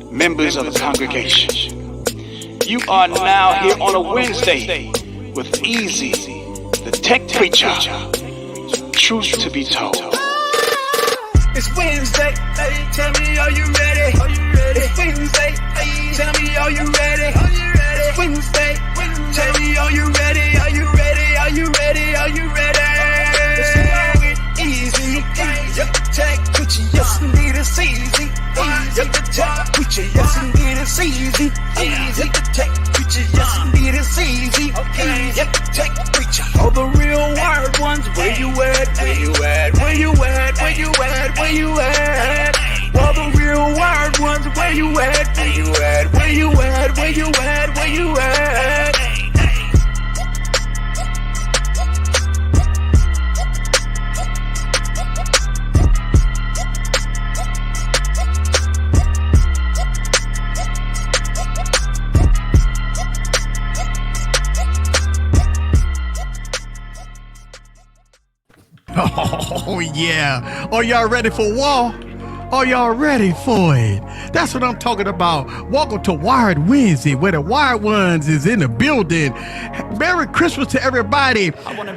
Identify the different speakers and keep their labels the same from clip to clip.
Speaker 1: members of the congregation. You are now here on a Wednesday with Easy, the tech preacher. Truth to be told.
Speaker 2: It's Wednesday, hey, tell me, are you ready? It's Wednesday, hey, tell me, are you ready? It's Wednesday, tell me, are you ready? Are you ready? Are you ready? Are you ready? Let's go with easy, yep, tech preacher, yes indeed it's easy. Yep, the tech preacher, yes indeed it's easy. Yep, the tech preacher, yes indeed it's easy. Yep, the tech preacher. All the real wired ones, where you at? Where you at? Where you at? Where you at? Where you at? All the real wired ones, where you at? Where you at? Where you at? Where you at? Where you at?
Speaker 3: Oh, yeah. Are y'all ready for war? Are y'all ready for it? That's what I'm talking about. Welcome to Wired Wednesday, where the Wired Ones is in the building. Merry Christmas to everybody.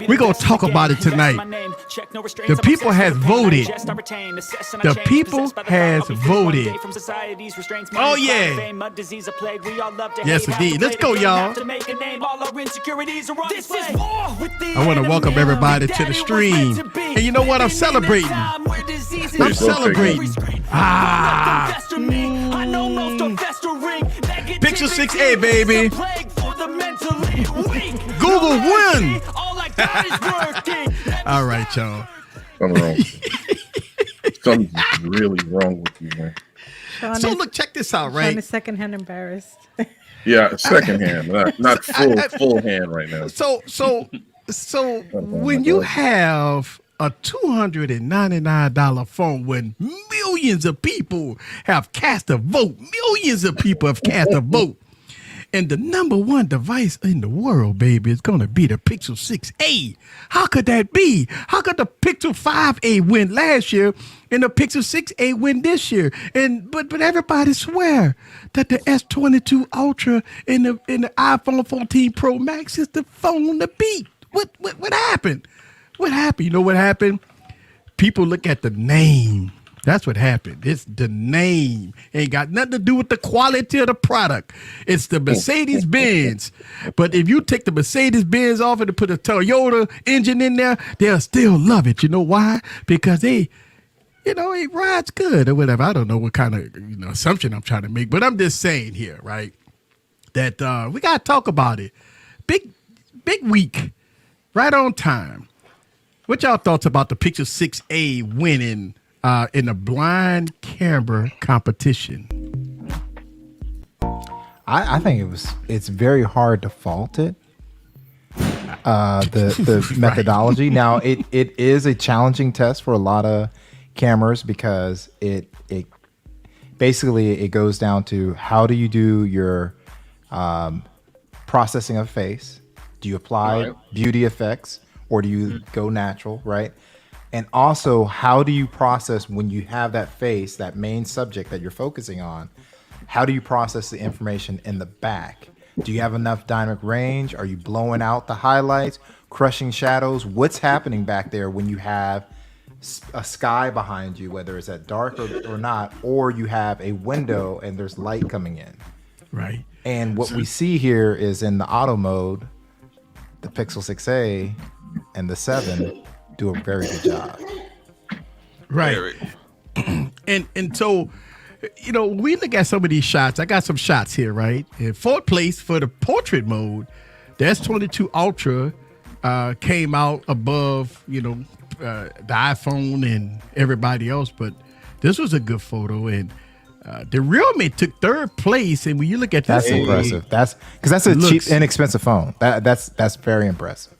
Speaker 3: We're going to talk about it tonight. The people has voted. The people has voted. Oh, yeah. Yes, indeed. Let's go, y'all. I want to welcome everybody to the stream. And you know what? I'm celebrating. I'm celebrating. Pixel 6a, baby. Google win. All right, y'all.
Speaker 4: Something wrong. Something's really wrong with you, man.
Speaker 3: So look, check this out, right?
Speaker 5: Sean is secondhand embarrassed.
Speaker 4: Yeah, second hand, not full hand right now.
Speaker 3: So when you have a $299 phone when millions of people have cast a vote, and the number one device in the world, baby, is going to be the Pixel 6a. How could that be? How could the Pixel 5a win last year and the Pixel 6a win this year? But everybody swear that the S22 Ultra and the iPhone 14 Pro Max is the phone to beat. What happened? What happened? You know what happened? People look at the name. That's what happened. It's the name. Ain't got nothing to do with the quality of the product. It's the Mercedes-Benz. But if you take the Mercedes-Benz off and put a Toyota engine in there, they'll still love it. You know why? Because it rides good or whatever. I don't know what kind of assumption I'm trying to make, but I'm just saying here, right, that we got to talk about it. Big week, right on time. What y'all thoughts about the Pixel 6a winning in the blind camera competition?
Speaker 6: I think it's very hard to fault it. The methodology. Right. Now it is a challenging test for a lot of cameras because it basically it goes down to how do you do your processing of face? Do you apply beauty effects or do you go natural, right? And also, how do you process when you have that face, that main subject that you're focusing on? How do you process the information in the back? Do you have enough dynamic range? Are you blowing out the highlights, crushing shadows? What's happening back there when you have a sky behind you, whether it's at dark or not, or you have a window and there's light coming in?
Speaker 3: Right.
Speaker 6: And what we see here is in the auto mode, the Pixel 6a and the 7 do a very good job.
Speaker 3: Right. And so, we look at some of these shots. I got some shots here, right? In fourth place for the portrait mode, the S22 Ultra came out above, the iPhone and everybody else. But this was a good photo. And the Realme took third place. And when you look at this,
Speaker 6: that's impressive. That's because that's a cheap, inexpensive phone. That's very impressive.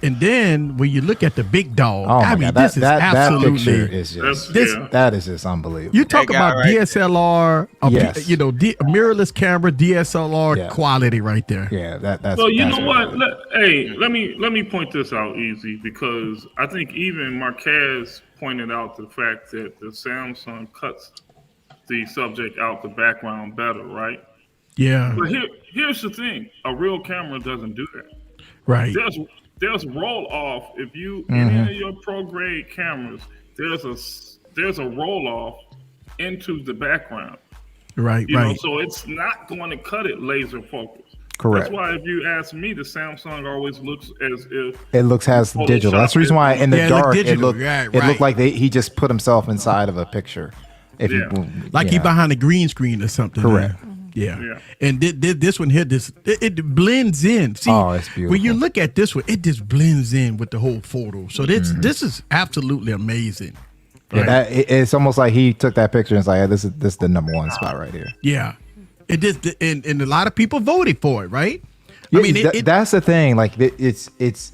Speaker 3: And then when you look at the big dog,
Speaker 6: God,
Speaker 3: this is absolutely
Speaker 6: that is just unbelievable.
Speaker 3: You talk about DSLR,
Speaker 6: yes.
Speaker 3: Mirrorless camera, DSLR quality right there.
Speaker 6: Yeah, that's.
Speaker 7: So you know what? Let me point this out easy because I think even Marquez pointed out the fact that the Samsung cuts the subject out the background better, right?
Speaker 3: Yeah.
Speaker 7: But here's the thing: a real camera doesn't do that.
Speaker 3: Right.
Speaker 7: There's roll off. If you any of your pro grade cameras, there's a roll off into the background.
Speaker 3: Right.
Speaker 7: You know,
Speaker 3: Right.
Speaker 7: so it's not going to cut it laser focus.
Speaker 6: Correct.
Speaker 7: That's why if you ask me, the Samsung always looks as if
Speaker 6: It has
Speaker 7: Photoshop
Speaker 6: digital. That's the reason why in the
Speaker 3: Yeah, it looked
Speaker 6: dark
Speaker 3: digital.
Speaker 6: it
Speaker 3: Right,
Speaker 6: looked
Speaker 3: right.
Speaker 6: like he just put himself inside of a picture. If
Speaker 7: Yeah.
Speaker 3: Like he behind a green screen or something.
Speaker 6: Correct.
Speaker 3: Yeah.
Speaker 7: Yeah.
Speaker 3: And this one here, it blends in. See,
Speaker 6: Oh, it's beautiful.
Speaker 3: when you look at this one, it just blends in with the whole photo. So this is absolutely amazing.
Speaker 6: Yeah, it's almost like he took that picture and it's like, yeah, this is the number one spot right here.
Speaker 3: Yeah. It just and a lot of people voted for it, right?
Speaker 6: Yeah,
Speaker 3: I mean,
Speaker 6: that's the thing. Like it's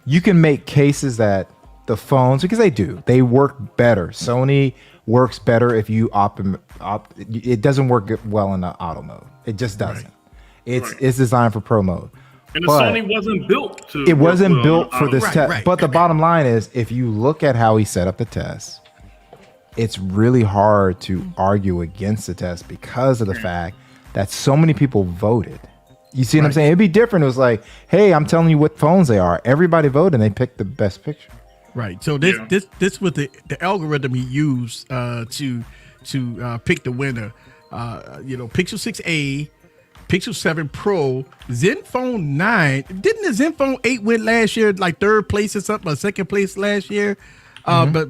Speaker 6: you can make cases that the phones, because they work better. Sony works better if you it doesn't work well in the auto mode. It just doesn't.
Speaker 3: Right.
Speaker 6: It's designed for pro mode.
Speaker 7: and the
Speaker 6: But
Speaker 7: Sony wasn't built to.
Speaker 6: it
Speaker 7: work
Speaker 6: wasn't
Speaker 7: well
Speaker 6: built
Speaker 7: on
Speaker 6: for this
Speaker 7: auto.
Speaker 6: test.
Speaker 3: Right.
Speaker 6: But the bottom line is, if you look at how he set up the test, it's really hard to argue against the test because of the fact that so many people voted. You see what I'm saying? It'd be different. It was like, hey, I'm telling you what phones they are. Everybody voted and they picked the best picture.
Speaker 3: right. So this was the algorithm he used to pick the winner. Pixel 6a, Pixel 7 Pro, Zenfone 9. Didn't the Zenfone 8 win last year, like third place or something, or second place last year? But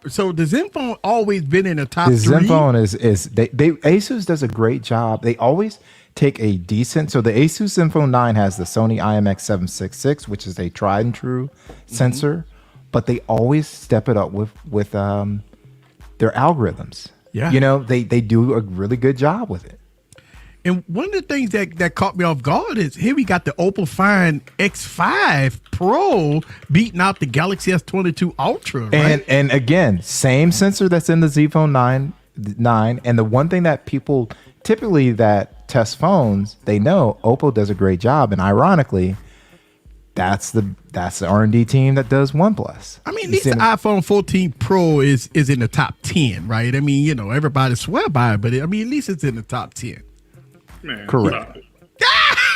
Speaker 3: so the Zenfone always been in the top
Speaker 6: The
Speaker 3: three.
Speaker 6: Zenfone is Asus does a great job. They always take a decent. So the Asus Zenfone 9 has the Sony IMX766, which is a tried and true sensor, but they always step it up with their algorithms.
Speaker 3: Yeah.
Speaker 6: They do a really good job with it.
Speaker 3: And one of the things that caught me off guard is here we got the Oppo Find X5 Pro beating out the Galaxy S22 Ultra, right?
Speaker 6: And again, same sensor that's in the Z Phone 9. And the one thing that people typically that test phones, they know Oppo does a great job. And ironically, that's the R&D team that does OnePlus.
Speaker 3: I mean, at least the iPhone 14 Pro is in the top 10, right? I mean, everybody swear by it, but at least it's in the top 10.
Speaker 7: Man,
Speaker 6: Correct.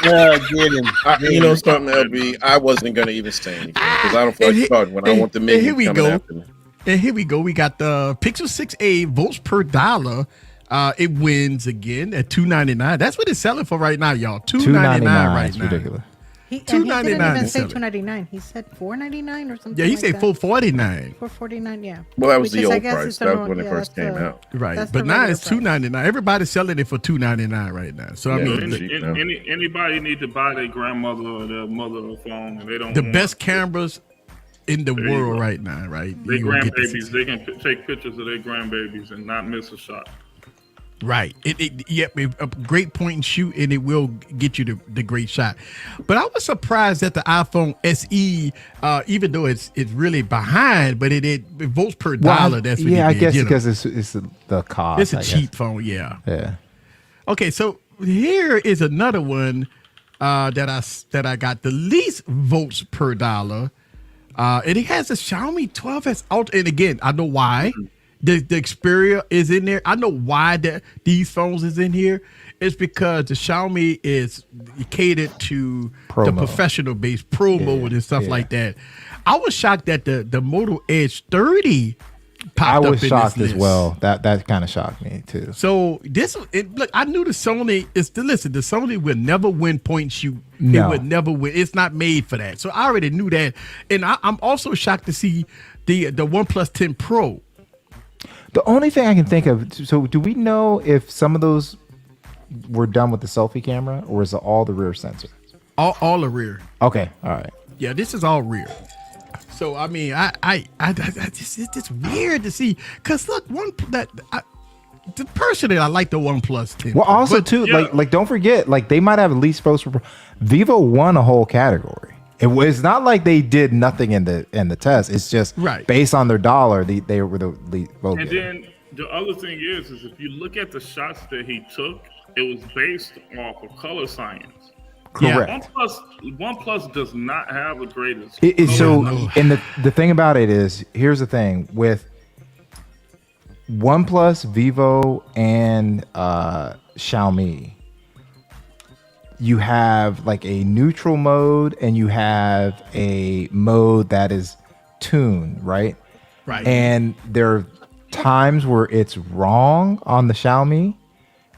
Speaker 4: Get him. You know something, LB? I wasn't gonna even say anything because I don't feel like talking when I want the minions coming after me.
Speaker 3: And here we go. We got the Pixel 6a volts per dollar. It wins again at $299. That's what it's selling for right now, y'all. $299 right
Speaker 6: It's
Speaker 3: now.
Speaker 6: ridiculous.
Speaker 5: He didn't even say
Speaker 3: $2.99.
Speaker 5: $2.99. He said $4.99 or something.
Speaker 3: Yeah, he
Speaker 5: like
Speaker 3: said
Speaker 5: that.
Speaker 3: $449.
Speaker 5: $4.49. Yeah.
Speaker 4: Well, that was
Speaker 5: Which
Speaker 4: the
Speaker 5: is, I
Speaker 4: old
Speaker 5: guess,
Speaker 4: price.
Speaker 5: it's the
Speaker 4: That was when it
Speaker 5: yeah,
Speaker 4: first
Speaker 5: that's
Speaker 4: came
Speaker 5: the-
Speaker 4: out.
Speaker 3: Right,
Speaker 5: That's
Speaker 3: but
Speaker 5: the
Speaker 3: now
Speaker 5: regular
Speaker 3: it's
Speaker 5: price.
Speaker 3: $299. Everybody's selling it for $299 right now. So I
Speaker 4: Yeah,
Speaker 3: mean,
Speaker 4: it's cheap now.
Speaker 7: Anybody need to buy their grandmother or their mother a phone, and they don't.
Speaker 3: the
Speaker 7: want
Speaker 3: best
Speaker 7: it.
Speaker 3: cameras in the
Speaker 7: you
Speaker 3: world
Speaker 7: go.
Speaker 3: right now, right?
Speaker 7: Their
Speaker 3: You gonna get this-
Speaker 7: grandbabies, they can take pictures of their grandbabies and not miss a shot.
Speaker 3: Right. A great point and shoot, and it will get you the great shot. But I was surprised that the iPhone SE, even though it's really behind, but it volts per dollar. That's what
Speaker 6: I
Speaker 3: it did,
Speaker 6: guess
Speaker 3: you know.
Speaker 6: because it's the cost.
Speaker 3: It's a
Speaker 6: I guess.
Speaker 3: cheap phone, yeah.
Speaker 6: Yeah.
Speaker 3: Okay, so here is another one that I got the least votes per dollar, and it has a Xiaomi 12s Ultra. And again, I know why the Xperia is in there. I know why these phones is in here. It's because the Xiaomi is catered to
Speaker 6: Pro
Speaker 3: the
Speaker 6: mode.
Speaker 3: professional base, pro mode and stuff
Speaker 6: yeah.
Speaker 3: like that. I was shocked that the Moto Edge 30 popped
Speaker 6: I
Speaker 3: up
Speaker 6: was
Speaker 3: in
Speaker 6: shocked
Speaker 3: this
Speaker 6: as
Speaker 3: list.
Speaker 6: well. That kind of shocked me too.
Speaker 3: So look, I knew the Sony the Sony would never win point shoot.
Speaker 6: No.
Speaker 3: It would never win. It's not made for that. So I already knew that. And I'm also shocked to see the OnePlus 10 Pro.
Speaker 6: The only thing I can think of. So, do we know if some of those were done with the selfie camera, or is it all the rear sensor?
Speaker 3: All the rear.
Speaker 6: Okay, all right.
Speaker 3: Yeah, this is all rear. So I mean, I just it's weird to see. Cause look, personally, I like the OnePlus 10.
Speaker 6: Well, also
Speaker 3: But-
Speaker 6: too,
Speaker 7: yeah.
Speaker 6: like don't forget, like they might have at least votes for Vivo won a whole category. It's not like they did nothing in the test. It's just
Speaker 3: Right.
Speaker 6: based on their dollar, they were the lead vote.
Speaker 7: And
Speaker 6: getter.
Speaker 7: then the other thing is if you look at the shots that he took, it was based off of color science.
Speaker 3: Yeah.
Speaker 6: Correct.
Speaker 7: OnePlus does not have the greatest.
Speaker 6: So,
Speaker 3: no.
Speaker 6: and the thing about it is, here's the thing with OnePlus, Vivo, and Xiaomi, you have like a neutral mode and you have a mode that is tuned, right?
Speaker 3: Right.
Speaker 6: And there are times where it's wrong on the Xiaomi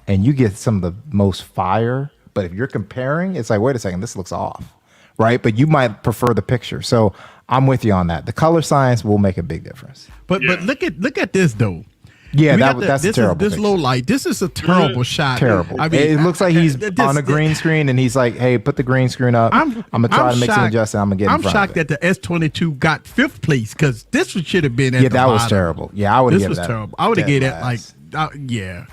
Speaker 6: and you get some of the most fire. But if you're comparing, it's like, wait a second, this looks off, right? But you might prefer the picture. So I'm with you on that. The color science will make a big difference.
Speaker 3: But look at this though.
Speaker 6: Yeah, that's a terrible
Speaker 3: This
Speaker 6: picture.
Speaker 3: low light. This is a terrible shot.
Speaker 6: Terrible.
Speaker 3: I mean,
Speaker 6: it looks like he's on a green screen and he's like, "Hey, put the green screen up. I'm gonna try to make some adjustments. I'm gonna get in front of
Speaker 3: shocked
Speaker 6: it."
Speaker 3: that the S22 got 5th place because this should have been at the
Speaker 6: that
Speaker 3: bottom.
Speaker 6: was terrible. Yeah, I would have
Speaker 3: This
Speaker 6: given
Speaker 3: was
Speaker 6: that.
Speaker 3: terrible. I would have gave that
Speaker 6: last.
Speaker 3: yeah.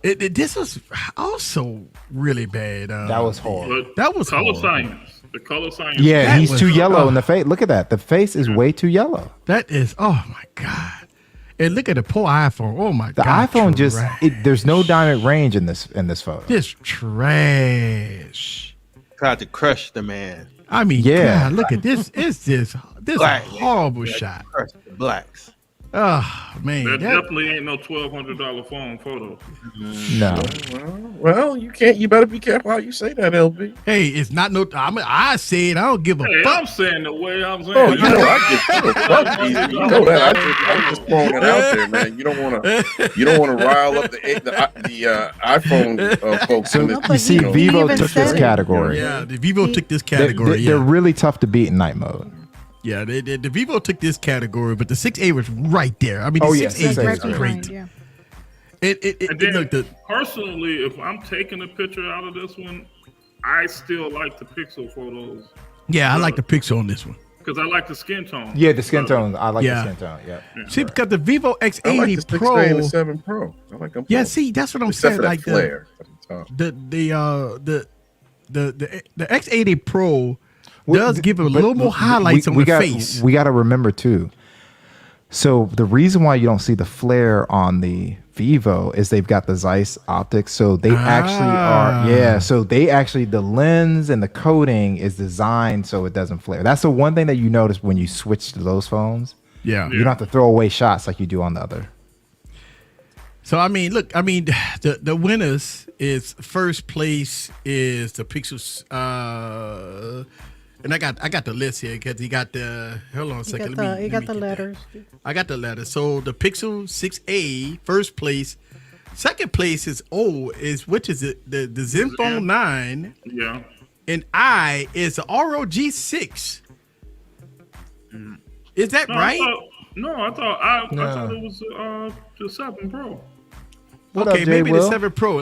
Speaker 3: This was also really bad.
Speaker 6: That was horrible.
Speaker 7: But
Speaker 3: That was
Speaker 7: color
Speaker 3: horrible.
Speaker 7: science. The color science.
Speaker 6: Yeah,
Speaker 3: That
Speaker 6: he's
Speaker 3: was-
Speaker 6: too yellow in the face. Look at that. The face is way too yellow.
Speaker 3: That is, oh my God. And look at the poor iPhone. Oh my
Speaker 6: The
Speaker 3: God.
Speaker 6: iPhone just
Speaker 3: trash.
Speaker 6: there's no dynamic range in this photo.
Speaker 3: Just trash.
Speaker 8: Tried to crush the man.
Speaker 3: I mean,
Speaker 6: Yeah.
Speaker 3: God, look at this. It's this
Speaker 8: Black.
Speaker 3: horrible shot.
Speaker 8: Crush the blacks.
Speaker 3: Oh man.
Speaker 7: That
Speaker 3: that-
Speaker 7: definitely ain't no $1,200 phone photo.
Speaker 6: No.
Speaker 4: Well, you better be careful how you say that, LB.
Speaker 3: hey, it's not no. I said I don't give a
Speaker 7: Hey,
Speaker 3: fuck.
Speaker 7: I'm saying the way I'm saying.
Speaker 4: Oh, you know I get fuck easy. You know that. I'm just throwing it out there, man. You don't want to rile up the iPhone folks.
Speaker 6: So
Speaker 4: in this,
Speaker 5: No, but
Speaker 6: you see,
Speaker 5: he
Speaker 6: Vivo
Speaker 5: even
Speaker 6: took
Speaker 5: said
Speaker 6: this
Speaker 5: it.
Speaker 6: category.
Speaker 3: Yeah, the Vivo took this category.
Speaker 6: They're
Speaker 3: yeah.
Speaker 6: really tough to beat in night mode.
Speaker 3: Yeah, the Vivo took this category, but the 6A was right there. I mean, the
Speaker 6: Oh, yeah,
Speaker 3: 6A
Speaker 6: 6A
Speaker 5: Right
Speaker 3: was
Speaker 6: is
Speaker 3: great.
Speaker 5: behind, yeah.
Speaker 7: And then,
Speaker 3: Look,
Speaker 7: personally, if I'm taking a picture out of this one, I still like the pixel photos
Speaker 3: yeah, I like the pixel on this one.
Speaker 7: because I like the skin tone.
Speaker 6: Yeah, the skin tone. I like
Speaker 3: Yeah.
Speaker 6: the skin tone. Yeah.
Speaker 3: See, because the Vivo
Speaker 4: I like
Speaker 3: X80
Speaker 4: the 6A
Speaker 3: Pro.
Speaker 4: and the 7 Pro. I like them.
Speaker 3: Yeah,
Speaker 4: both.
Speaker 3: see, that's what I'm
Speaker 4: Except
Speaker 3: saying.
Speaker 4: for that
Speaker 3: Like
Speaker 4: flare at the top.
Speaker 3: the X80 Pro does give a little more highlights on the face.
Speaker 6: We got to remember too. So the reason why you don't see the flare on the Vivo is they've got the Zeiss optics. So they actually are, so they actually, the lens and the coating is designed so it doesn't flare. That's the one thing that you notice when you switch to those phones.
Speaker 3: Yeah.
Speaker 6: You don't have to throw away shots like you do on the other.
Speaker 3: So I mean, look, the winners is first place is the Pixels. And I got the list here because he got the. Hold on a second.
Speaker 5: He got the letters.
Speaker 3: I got the letters. So the Pixel 6A first place. Second place is which is it? The Zenfone 9,
Speaker 7: Yeah.
Speaker 3: and I is the ROG 6. Is that
Speaker 7: No,
Speaker 3: right?
Speaker 7: I thought it was the 7 Pro.
Speaker 6: What
Speaker 3: Okay,
Speaker 6: up, Jay
Speaker 3: maybe
Speaker 6: Will?
Speaker 3: the 7 Pro.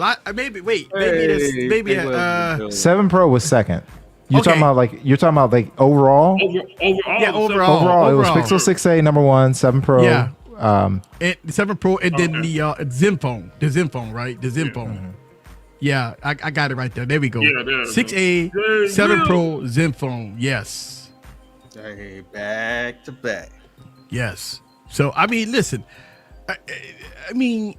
Speaker 3: Maybe
Speaker 6: 7 Pro was second. You're
Speaker 3: Okay.
Speaker 6: talking about overall?
Speaker 7: Overall,
Speaker 3: Yeah,
Speaker 7: the
Speaker 3: overall.
Speaker 7: 7
Speaker 6: Overall, it was
Speaker 3: overall.
Speaker 6: Pixel 6A number 1, 7 Pro.
Speaker 3: Yeah. And the 7 Pro, and then the Zenfone, right? The Zenfone. Yeah, I got it right there. There we go.
Speaker 7: Yeah, there it
Speaker 3: 6A,
Speaker 7: is.
Speaker 3: 7
Speaker 7: Yeah.
Speaker 3: Pro, Zenfone. Yes.
Speaker 8: Hey, back to back.
Speaker 3: Yes. So, I mean, listen. I mean,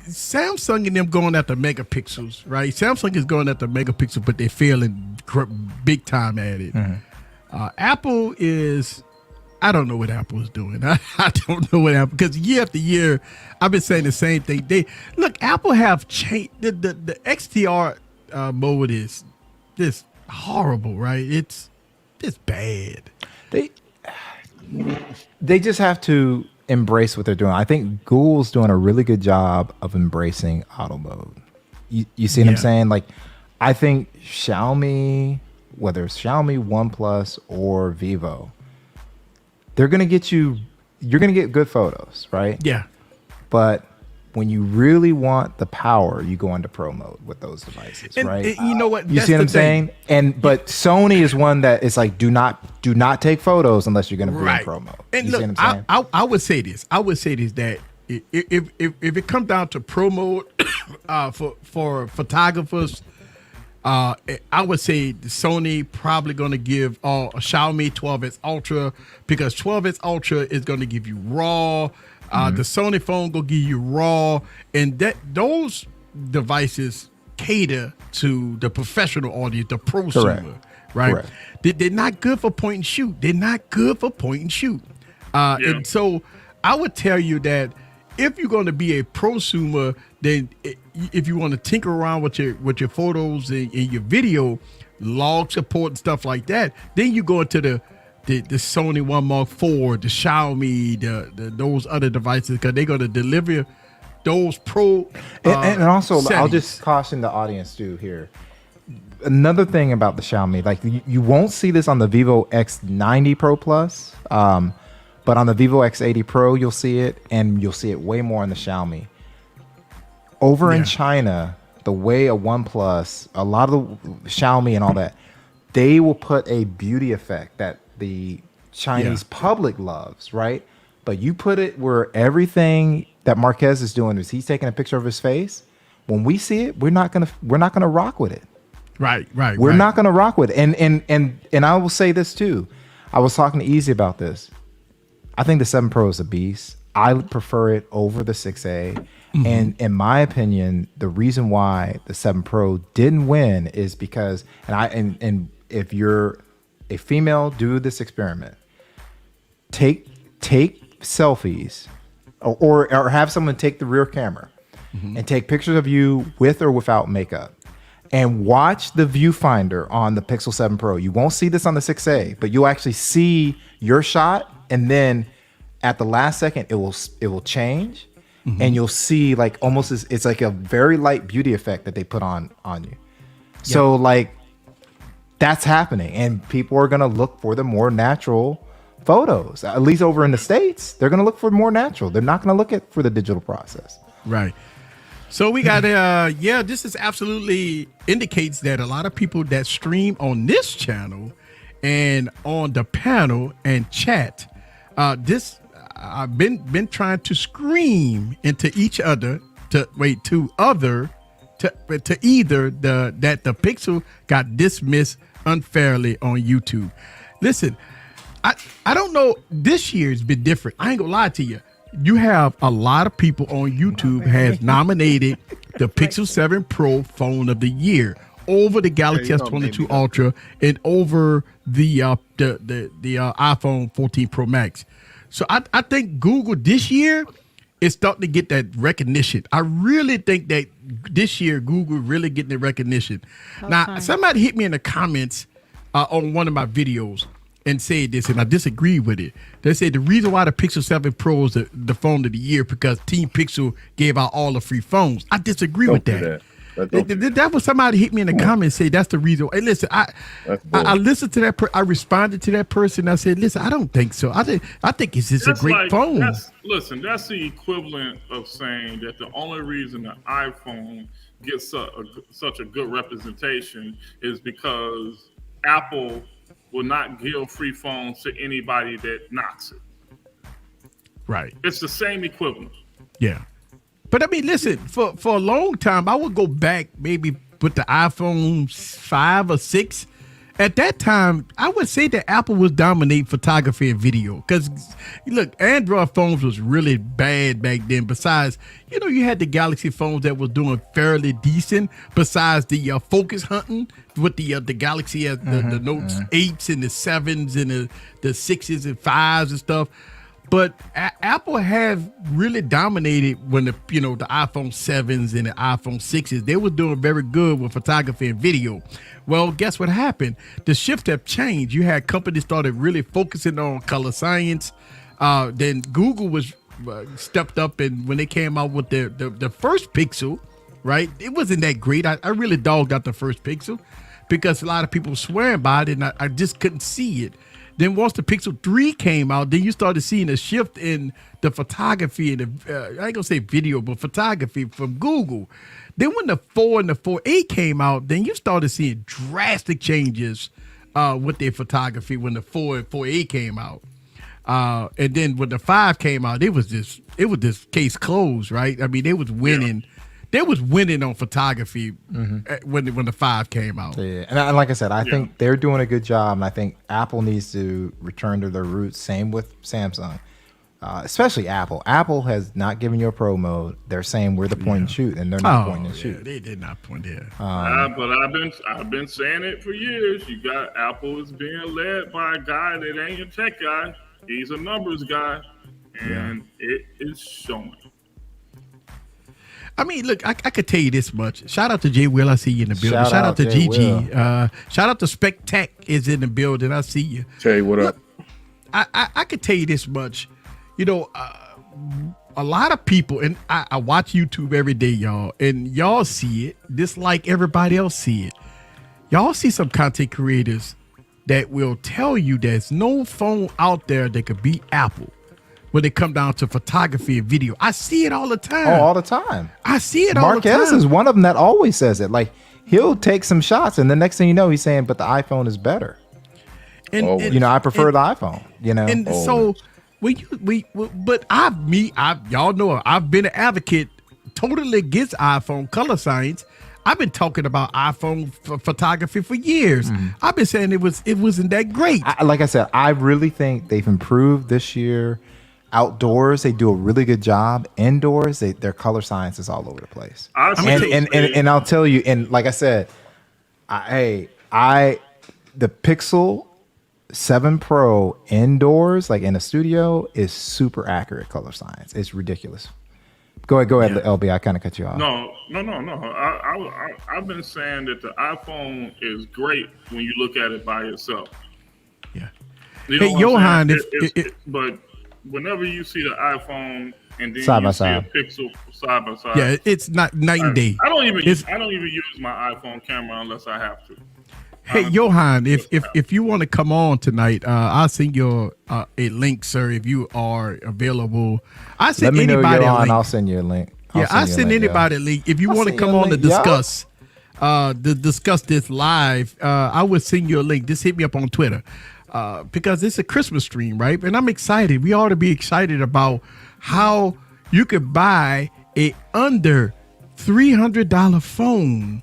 Speaker 3: Samsung and them going after megapixels, right? Samsung is going after megapixels, but they're failing big time at it. Apple is... I don't know what Apple is doing. I don't know what Apple, because year after year, I've been saying the same thing. Apple have changed. The XDR mode is just horrible, right? It's bad.
Speaker 6: They just have to embrace what they're doing. I think Google's doing a really good job of embracing auto mode. You see what I'm saying? Like, I think Xiaomi, whether it's Xiaomi, OnePlus, or Vivo, you're going to get good photos, right?
Speaker 3: Yeah.
Speaker 6: But when you really want the power, you go into pro mode with those devices, right?
Speaker 3: And you know what?
Speaker 6: You
Speaker 3: That's
Speaker 6: see what
Speaker 3: the
Speaker 6: I'm saying? But Sony is one that is like, do not take photos unless you're going to be in pro mode.
Speaker 3: And
Speaker 6: You
Speaker 3: look,
Speaker 6: see what I'm saying?
Speaker 3: I would say this. That if it comes down to pro mode for photographers, I would say Sony probably going to give a Xiaomi 12S Ultra, because 12S Ultra is going to give you RAW. The Sony phone going to give you RAW, and those devices cater to the professional audience, the prosumer, right?
Speaker 6: Correct.
Speaker 3: They're not good for point and shoot. And so I would tell you that if you're going to be a prosumer, then if you want to tinker around with your photos and your video, log support and stuff like that, then you go into the Sony One Mark IV, the Xiaomi, those other devices, because they're going to deliver those pro.
Speaker 6: And also,
Speaker 3: settings.
Speaker 6: I'll just caution the audience too here. Another thing about the Xiaomi, like you won't see this on the Vivo X90 Pro Plus, but on the Vivo X80 Pro, you'll see it, and you'll see it way more on the Xiaomi. Over in China, the way a OnePlus, a lot of the Xiaomi and all that, they will put a beauty effect that the Chinese public loves, right? But you put it where everything that Marquez is doing is he's taking a picture of his face. When we see it, we're not gonna rock with it.
Speaker 3: Right.
Speaker 6: We're not gonna rock with it. And I will say this too. I was talking to Easy about this. I think the 7 Pro is a beast. I prefer it over the 6A. Mm-hmm. And in my opinion, the reason why the 7 Pro didn't win is because, and if you're a female, do this experiment. Take selfies or have someone take the rear camera and take pictures of you with or without makeup and watch the viewfinder on the Pixel 7 Pro. You won't see this on the 6A, but you'll actually see your shot, and then at the last second it will change. And you'll see like almost it's like a very light beauty effect that they put on you. So like that's happening, and people are gonna look for the more natural photos. At least over in the States, they're gonna look for more natural. They're not gonna look for the digital process.
Speaker 3: Right. So we got this is absolutely indicates that a lot of people that stream on this channel and on the panel and chat, I've been trying to scream into each other that the Pixel got dismissed unfairly on YouTube. Listen, I don't know. This year's been different. I ain't gonna lie to you. You have a lot of people on YouTube has nominated the Pixel 7 Pro phone of the year over the Galaxy S22 Ultra and over the iPhone 14 Pro Max. So I think Google this year is starting to get that recognition. I really think that this year Google really getting the recognition. Now, somebody hit me in the comments on one of my videos and said this, and I disagree with it. They said the reason why the Pixel 7 Pro is the phone of the year because Team Pixel gave out all the free phones. I disagree with that. That was somebody hit me in the comments say that's the reason. Hey, listen, I listened to that. I responded to that person. I said, listen, I don't think so. I think it's just a great phone.
Speaker 7: That's the equivalent of saying that the only reason the iPhone gets such a good representation is because Apple will not give free phones to anybody that knocks it.
Speaker 3: Right.
Speaker 7: It's the same equivalent.
Speaker 3: Yeah. But I mean, listen, for a long time, I would go back maybe with the iPhone 5 or 6. At that time, I would say that Apple was dominating photography and video. Because, look, Android phones was really bad back then. Besides, you had the Galaxy phones that was doing fairly decent. Besides the focus hunting with the Galaxy, the Note 8s and the 7s and the 6s and 5s and stuff. But Apple have really dominated when the iPhone 7s and the iPhone 6s, they were doing very good with photography and video. Well, guess what happened? The shift have changed. You had companies started really focusing on color science. Then Google was stepped up, and when they came out with the first Pixel, right? It wasn't that great. I really dogged out the first Pixel because a lot of people were swearing by it, and I just couldn't see it. Then once the Pixel 3 came out, then you started seeing a shift in the photography and I ain't gonna say video, but photography from Google. Then when the 4 and the 4A came out, then you started seeing drastic changes with their photography when the 4 and 4A came out. And then when the 5 came out, it was just case closed, right? I mean, they was winning. Yeah. They was winning on photography when the 5 came out.
Speaker 6: Yeah, and like I said, I think they're doing a good job, and I think Apple needs to return to their roots. Same with Samsung, especially Apple. Apple has not given you a pro mode. They're saying we're the point and shoot, and they're not point and shoot.
Speaker 3: They did not point there.
Speaker 7: But I've been saying it for years. You got Apple is being led by a guy that ain't a tech guy. He's a numbers guy, and it is showing.
Speaker 3: I mean, look, I could tell you this much. Shout out to Jay Will. I see you in the building. Shout out to
Speaker 6: Jay
Speaker 3: Gigi.
Speaker 6: Will.
Speaker 3: Shout out to Spectac is in the building. I see you.
Speaker 4: Jay, what up?
Speaker 3: I could tell you this much. You know, a lot of people, and I watch YouTube every day, y'all, and y'all see it just like everybody else see it. Y'all see some content creators that will tell you there's no phone out there that could beat Apple when it come down to photography and video. I see it all the time.
Speaker 6: Oh, all the time.
Speaker 3: I see it all the time.
Speaker 6: Marquez is one of them that always says it. Like, he'll take some shots, and the next thing you know, he's saying, but the iPhone is better.
Speaker 3: And
Speaker 6: you know, I prefer the iPhone, you know.
Speaker 3: And so but y'all know I've been an advocate totally against iPhone color science. I've been talking about iPhone photography for years. I've been saying it wasn't that great.
Speaker 6: Like I said, I really think they've improved this year. Outdoors, they do a really good job. Indoors, their color science is all over the place. And I'll tell you, and like I said, the Pixel 7 Pro indoors, like in a studio, is super accurate color science. It's ridiculous. Go ahead, LB. I kind of cut you off.
Speaker 7: No. I've been saying that the iPhone is great when you look at it by itself.
Speaker 3: Yeah.
Speaker 7: You know
Speaker 3: hey, Johan,
Speaker 7: but whenever you see the iPhone and then
Speaker 6: side
Speaker 7: you
Speaker 6: by
Speaker 7: see
Speaker 6: side.
Speaker 7: a Pixel side by side,
Speaker 3: yeah, it's not night and day.
Speaker 7: I don't even use my iPhone camera unless I have to.
Speaker 3: Hey, Johan, if you want to come on tonight, I'll send you a link, sir, if you are available. I send
Speaker 6: Let me
Speaker 3: anybody
Speaker 6: know, Johan,
Speaker 3: a link.
Speaker 6: I'll send you a link.
Speaker 3: I send anybody a link. If you want to come on to discuss this live, I would send you a link. Just hit me up on Twitter because it's a Christmas stream, right? And I'm excited. We ought to be excited about how you could buy a under $300 phone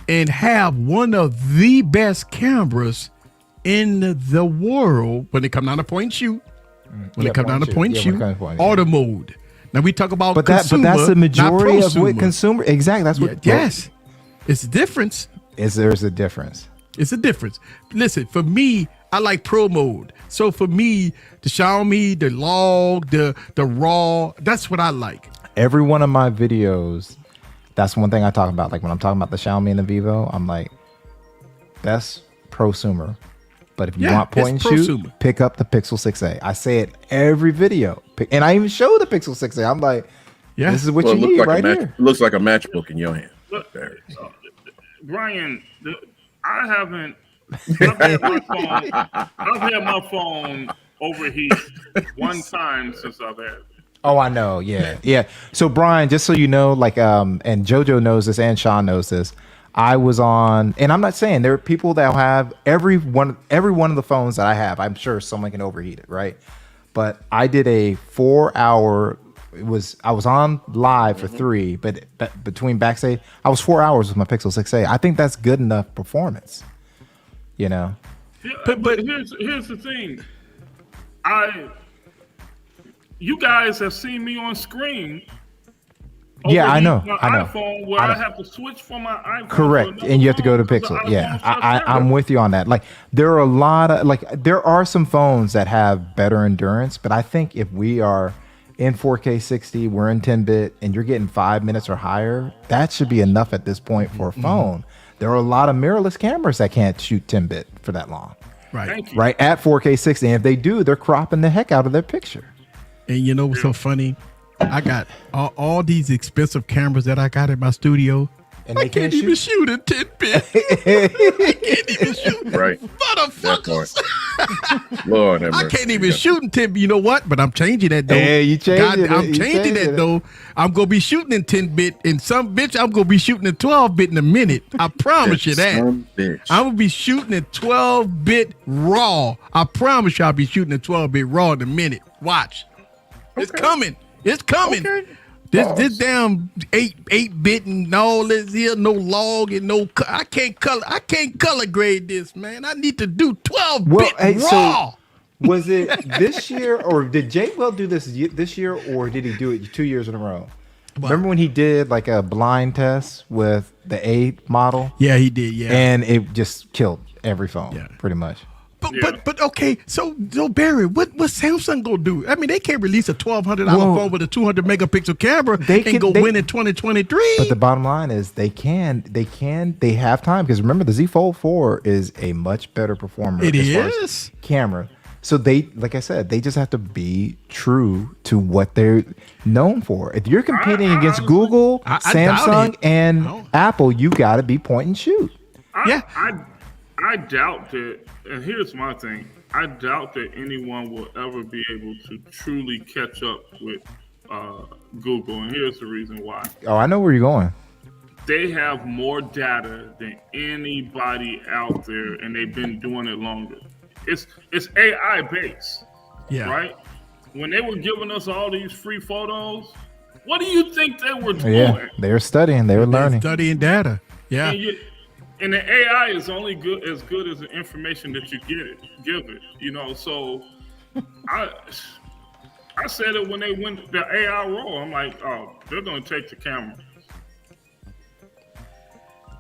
Speaker 3: and have one of the best cameras in the world when it come down to point and shoot. When it come down to point and shoot, auto mode. Now we talk about consumer,
Speaker 6: but that's the majority
Speaker 3: not
Speaker 6: of what consumer. Exactly, that's what.
Speaker 3: Yes, it's a difference.
Speaker 6: There's a difference.
Speaker 3: It's a difference. Listen, for me, I like pro mode. So for me, the Xiaomi, the log, the raw, that's what I like.
Speaker 6: Every one of my videos, that's one thing I talk about. Like when I'm talking about the Xiaomi and the Vivo, I'm like, that's prosumer. But if you want point and shoot, pick up the Pixel 6a. I say it every video. And I even show the Pixel 6a. I'm like, this is what you need right here.
Speaker 4: It looks like a matchbook in your hand.
Speaker 7: Brian, I've had my phone overheat one time since I've had it.
Speaker 6: Oh, I know. Yeah. So Brian, just so you know, like, and JoJo knows this and Sean knows this. I was on, and I'm not saying there are people that have every one of the phones that I have. I'm sure someone can overheat it, right? But I did a 4-hour. I was on live for 3, but between backstage, I was 4 hours with my Pixel 6a. I think that's good enough performance. You know.
Speaker 7: Yeah, but here's the thing. You guys have seen me on screen.
Speaker 6: Yeah, I know.
Speaker 7: iPhone where I have to switch from my iPhone.
Speaker 6: Correct, and you have to go to Pixel. Yeah, I'm with you on that. Like, there are a lot of there are some phones that have better endurance, but I think if we are in 4K 60, we're in 10-bit, and you're getting 5 minutes or higher, that should be enough at this point for a phone. There are a lot of mirrorless cameras that can't shoot 10-bit for that long.
Speaker 3: Right.
Speaker 6: Right at 4K 60, and if they do, they're cropping the heck out of their picture.
Speaker 3: And you know what's so funny? I got all these expensive cameras that I got in my studio. And I can't even shoot in 10-bit. I can't even shoot.
Speaker 4: Right.
Speaker 3: Motherfuckers.
Speaker 4: Lord have mercy.
Speaker 3: I can't even shoot in 10-bit. You know what? But I'm changing that, though.
Speaker 6: Yeah, you changing it.
Speaker 3: I'm changing that, though. I'm going to be shooting in 10-bit. And I'm going to be shooting in 12-bit in a minute. I promise you that. I'm going to be shooting in 12-bit raw. I promise you I'll be shooting in 12-bit raw in a minute. Watch. It's coming. It's coming. Okay. This damn 8-bit and all this here, no log and no. I can't color grade this, man. I need to do 12-bit raw.
Speaker 6: So was it this year, or did Jay Well do this year, or did he do it 2 years in a row? What? Remember when he did like a blind test with the A model?
Speaker 3: Yeah, he did. Yeah,
Speaker 6: and it just killed every phone, pretty much.
Speaker 3: But okay, so Barry, what Samsung gonna do? I mean, they can't release a $1,200 phone with a 200 megapixel camera and win in 2023.
Speaker 6: But the bottom line is they have time, because remember the Z Fold 4 is a much better performer.
Speaker 3: It
Speaker 6: as far
Speaker 3: is
Speaker 6: as camera. So they, like I said, they just have to be true to what they're known for. If you're competing against Google, Samsung, and Apple, you got to be point and shoot.
Speaker 7: I doubt that, and here's my thing. I doubt that anyone will ever be able to truly catch up with Google, and here's the reason why.
Speaker 6: Oh, I know where you're going.
Speaker 7: They have more data than anybody out there, and they've been doing it longer. It's AI based, right? When they were giving us all these free photos, what do you think they were doing?
Speaker 6: Yeah, they were studying, they were learning,
Speaker 3: studying data. Yeah.
Speaker 7: And the AI is only as good as the information that you give it. You know, so I said it when they went the AI role. I'm like, oh, they're going to take the camera.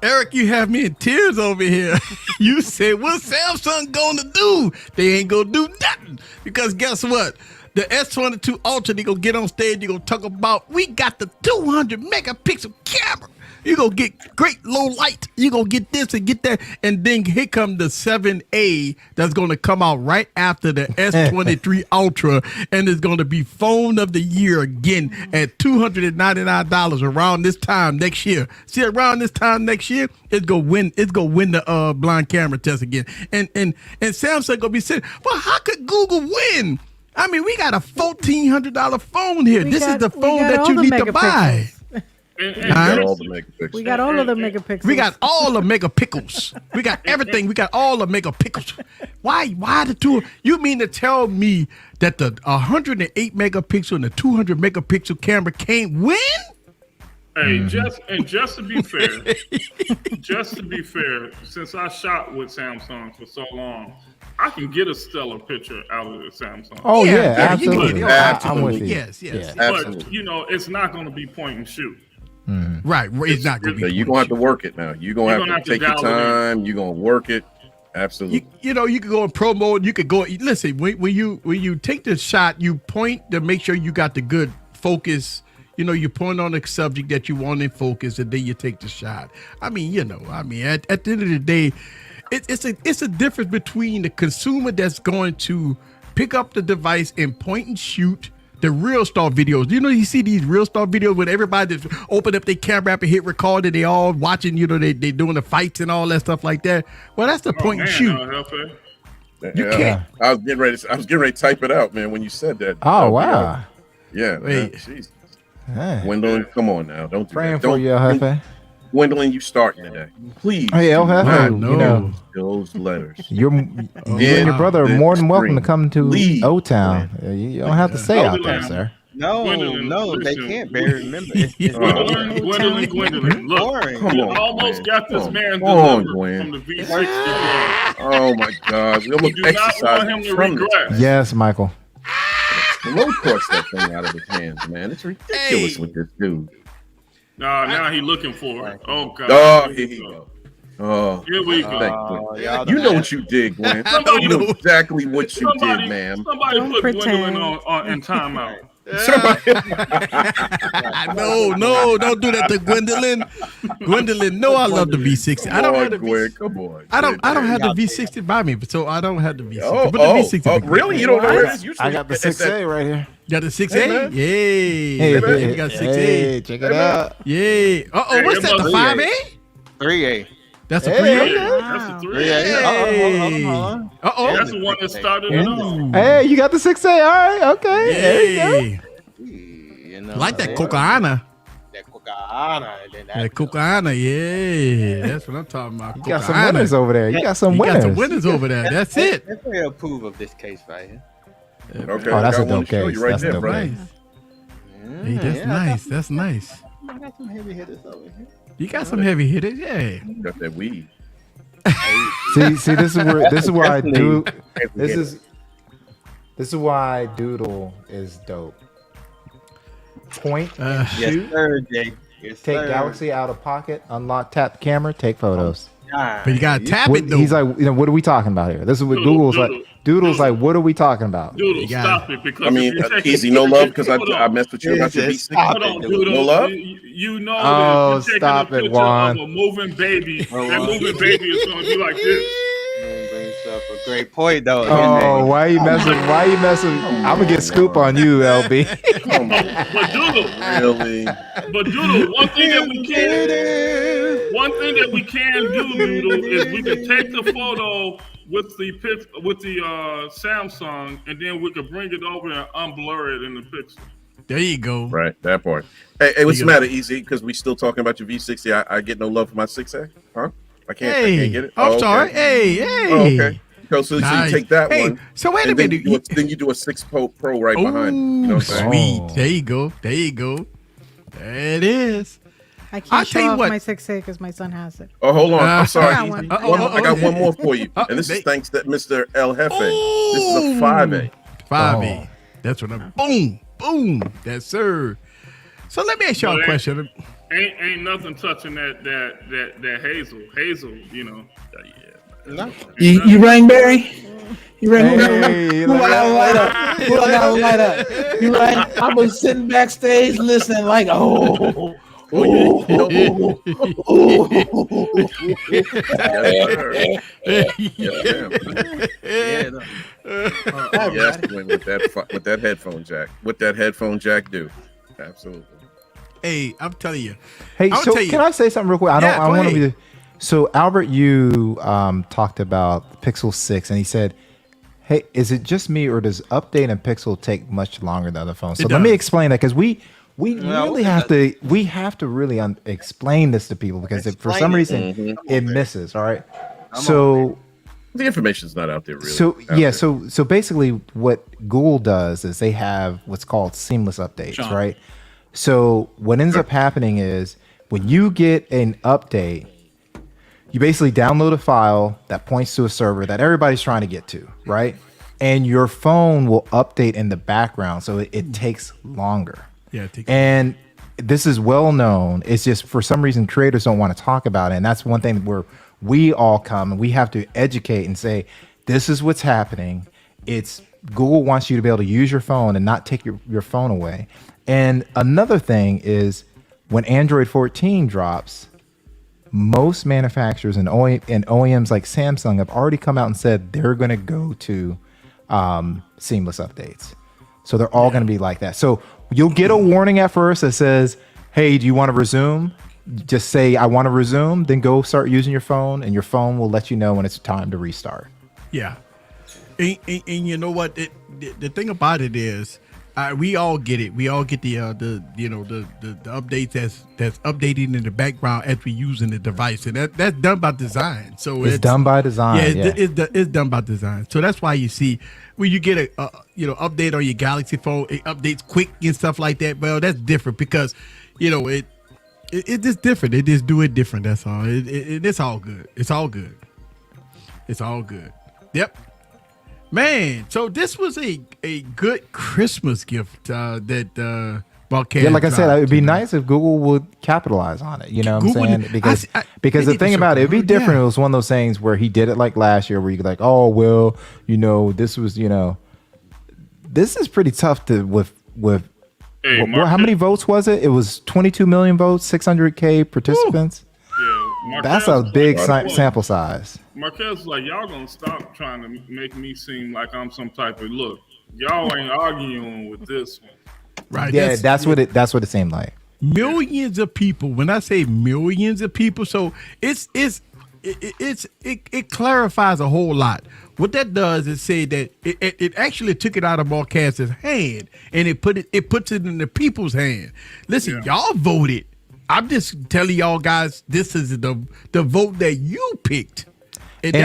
Speaker 3: Eric, you have me in tears over here. You said, what Samsung gonna do? They ain't gonna do nothing. Because guess what? The S22 Ultra, they gonna get on stage, you gonna talk about, we got the 200 megapixel camera. You gonna get great low light. You gonna get this and get that. And then here come the 7A that's gonna come out right after the S23 Ultra. And it's gonna be phone of the year again at $299 around this time next year. See, around this time next year, it's gonna win the blind camera test again. And Samsung gonna be saying, well, how could Google win? I mean, we got a $1,400 phone here. This is the phone that you need to buy.
Speaker 5: We got all the megapixels. We got all of the megapixels.
Speaker 3: We got all the megapixels. We got everything. We got all the megapixels. Why the two? You mean to tell me that the 108 megapixel and the 200 megapixel camera can't win?
Speaker 7: Hey, just to be fair, since I shot with Samsung for so long, I can get a stellar picture out of the Samsung.
Speaker 6: Oh yeah, absolutely.
Speaker 3: I'm with you. Yes.
Speaker 7: But you know, it's not going to be point and shoot.
Speaker 3: Right, it's not going to be.
Speaker 4: You're going to have to work it now. You're going to have to take your time. You're going to work it. Absolutely.
Speaker 3: You know, you could go in pro mode. You could go. Listen, when you take the shot, you point to make sure you got the good focus. You know, you point on the subject that you want in focus, and then you take the shot. I mean, at the end of the day, it's a difference between the consumer that's going to pick up the device and point and shoot. The real star videos. You know, you see these real star videos when everybody just open up their camera app and hit record and they all watching, you know, they doing the fights and all that stuff like that. Well, that's the point and shoot. You can't.
Speaker 4: I was getting ready to type it out, man, when you said that.
Speaker 6: Oh, wow.
Speaker 4: Yeah.
Speaker 3: Wait.
Speaker 4: Jesus. Gwendolyn, come on now. Don't do
Speaker 6: praying
Speaker 4: that.
Speaker 6: for you, El Jefe.
Speaker 4: Gwendolyn, you starting today. Please.
Speaker 6: Hey, El Jefe. You know,
Speaker 4: those letters.
Speaker 6: You and your brother are more than welcome to come to O-Town. You don't have to stay out there, sir.
Speaker 8: No, they can't. Barry, remember.
Speaker 7: Gwendolyn, look,
Speaker 4: come on,
Speaker 7: almost got this man
Speaker 4: delivered
Speaker 7: from the V60.
Speaker 4: Oh my God, we almost
Speaker 7: do not want him to regret.
Speaker 6: Yes, Michael.
Speaker 4: Low course that thing out of his hands, man. It's ridiculous with this dude.
Speaker 7: Now he looking for it. Oh God.
Speaker 4: Oh, here he go. Oh,
Speaker 7: here we go.
Speaker 4: You know what you did, Gwen. You know exactly what you did, ma'am.
Speaker 7: Somebody put Gwendolyn on in timeout.
Speaker 3: No, don't do that to Gwendolyn. Gwendolyn, no, I love the V60. I don't have the V60.
Speaker 4: Come on.
Speaker 3: I don't have the V60 by me, so I don't have the V60.
Speaker 4: Oh,
Speaker 3: but the V60
Speaker 4: really? You don't know where it is?
Speaker 6: I got the 6A right here.
Speaker 3: You got the 6A? Yay.
Speaker 6: Hey,
Speaker 3: you got 6A.
Speaker 6: Hey, check it out.
Speaker 3: Yay. What's that, the 5A?
Speaker 8: 3A.
Speaker 3: That's a 3A?
Speaker 7: That's a 3A. That's the one that started it off.
Speaker 6: Hey, you got the 6A. All right. Okay. There you go.
Speaker 8: You know,
Speaker 3: Like that Cocaana.
Speaker 8: That
Speaker 3: Cocaana, yeah. That's what I'm talking about.
Speaker 6: You got some winners over there. You got some winners
Speaker 3: over there. That's it.
Speaker 8: That's where I approve of this case right here.
Speaker 4: Okay.
Speaker 6: Oh, that's a dope case.
Speaker 4: Right
Speaker 6: that's dope.
Speaker 3: Nice. Hey, that's nice. That's nice.
Speaker 8: I got some heavy hitters over here.
Speaker 3: You got some heavy hitters, yeah.
Speaker 4: Got that weed.
Speaker 6: See, this is where I do. This is why Doodle is dope. Point, shoot,
Speaker 8: yes, sir, Jay. Yes,
Speaker 6: take
Speaker 8: sir.
Speaker 6: Galaxy out of pocket, unlock, tap the camera, take photos.
Speaker 3: But you gotta tap it though.
Speaker 6: He's like, what are we talking about here? This is what Google's like. Doodle's like, what are we talking about?
Speaker 7: Doodle, stop it. Because
Speaker 4: easy, no love, because I messed with you about your beat.
Speaker 7: Hold on, Doodle.
Speaker 4: No love?
Speaker 7: You know
Speaker 6: Oh,
Speaker 7: that you're
Speaker 6: stop
Speaker 7: taking a
Speaker 6: it,
Speaker 7: picture
Speaker 6: Juan.
Speaker 7: of a moving baby. That moving baby is going to be like this.
Speaker 8: A great point, though.
Speaker 6: Oh, why are you messing? I'm gonna get scoop on you, LB.
Speaker 7: But Doodle, one thing that we can do, Doodle, is we can take the photo with the Samsung, and then we can bring it over and unblur it in the picture.
Speaker 3: There you go.
Speaker 4: Right, that part. Hey, what's the matter, Easy? Because we still talking about your V60. I get no love for my 6A, huh? I can't get it.
Speaker 3: I'm sorry. Hey.
Speaker 4: Oh, okay. So you take that one.
Speaker 3: So wait a minute.
Speaker 4: Then you do a 6 Pro right behind. You know what I'm
Speaker 3: saying? Sweet. There you go. There it is.
Speaker 5: I can't show off my 6A because my son has it.
Speaker 4: Oh, hold on. I'm sorry. I got one more for you. And this is thanks to Mr. El Jefe. This is a 5A.
Speaker 3: 5A. That's what I'm. Boom. Yes, sir. So let me ask y'all a question.
Speaker 7: Ain't nothing touching that Hazel. Hazel, you know.
Speaker 9: You rang Barry? You rang Who I gotta light up? You rang? I was sitting backstage listening like,
Speaker 4: With that headphone jack. What that headphone jack do? Absolutely.
Speaker 3: Hey, I'm telling you.
Speaker 6: Hey, so can I say something real quick? I want to be. So Albert, you talked about Pixel 6, and he said, "Hey, is it just me, or does update and Pixel take much longer than other phones?" So let me explain that, because we really have to really explain this to people, because for some reason it misses. All right, so
Speaker 4: the information's not out there really.
Speaker 6: So basically, what Google does is they have what's called seamless updates, right? So what ends up happening is when you get an update, you basically download a file that points to a server that everybody's trying to get to, right? And your phone will update in the background, so it takes longer.
Speaker 3: Yeah,
Speaker 6: and this is well known. It's just for some reason creators don't want to talk about it, and that's one thing where we all come and we have to educate and say, this is what's happening. It's Google wants you to be able to use your phone and not take your phone away. And another thing is when Android 14 drops, most manufacturers and OEMs like Samsung have already come out and said they're going to go to seamless updates. So they're all going to be like that. So you'll get a warning at first that says, hey, do you want to resume? Just say, I want to resume, then go start using your phone, and your phone will let you know when it's time to restart.
Speaker 3: Yeah. And you know what? The thing about it is, we all get it. We all get the updates that's updating in the background as we using the device, and that's done by design. So
Speaker 6: it's done by design.
Speaker 3: Yeah, it's done by design. So that's why you see when you get a update on your Galaxy phone, it updates quick and stuff like that. Well, that's different because it's just different. It just do it different. That's all. It's all good. It's all good. It's all good. Yep. Man, so this was a good Christmas gift that Marquez.
Speaker 6: Yeah, like I said, it'd be nice if Google would capitalize on it. You know what I'm saying? Because the thing about it, it'd be different. Yeah. It was one of those things where he did it like last year, where you're like, oh well, this was this is pretty tough to with.
Speaker 7: Hey,
Speaker 6: how many votes was it? It was 22 million votes, 600K participants.
Speaker 7: Yeah,
Speaker 6: that's a big sample size.
Speaker 7: Marquez was like, y'all gonna stop trying to make me seem like I'm some type of look. Y'all ain't arguing with this one,
Speaker 6: right? Yeah, that's what it seemed like.
Speaker 3: Millions of people. When I say millions of people, so it clarifies a whole lot. What that does is say that it actually took it out of Marquez's hand and it puts it in the people's hand. Listen, y'all voted. I'm just telling y'all guys, this is the vote that you picked.
Speaker 4: So they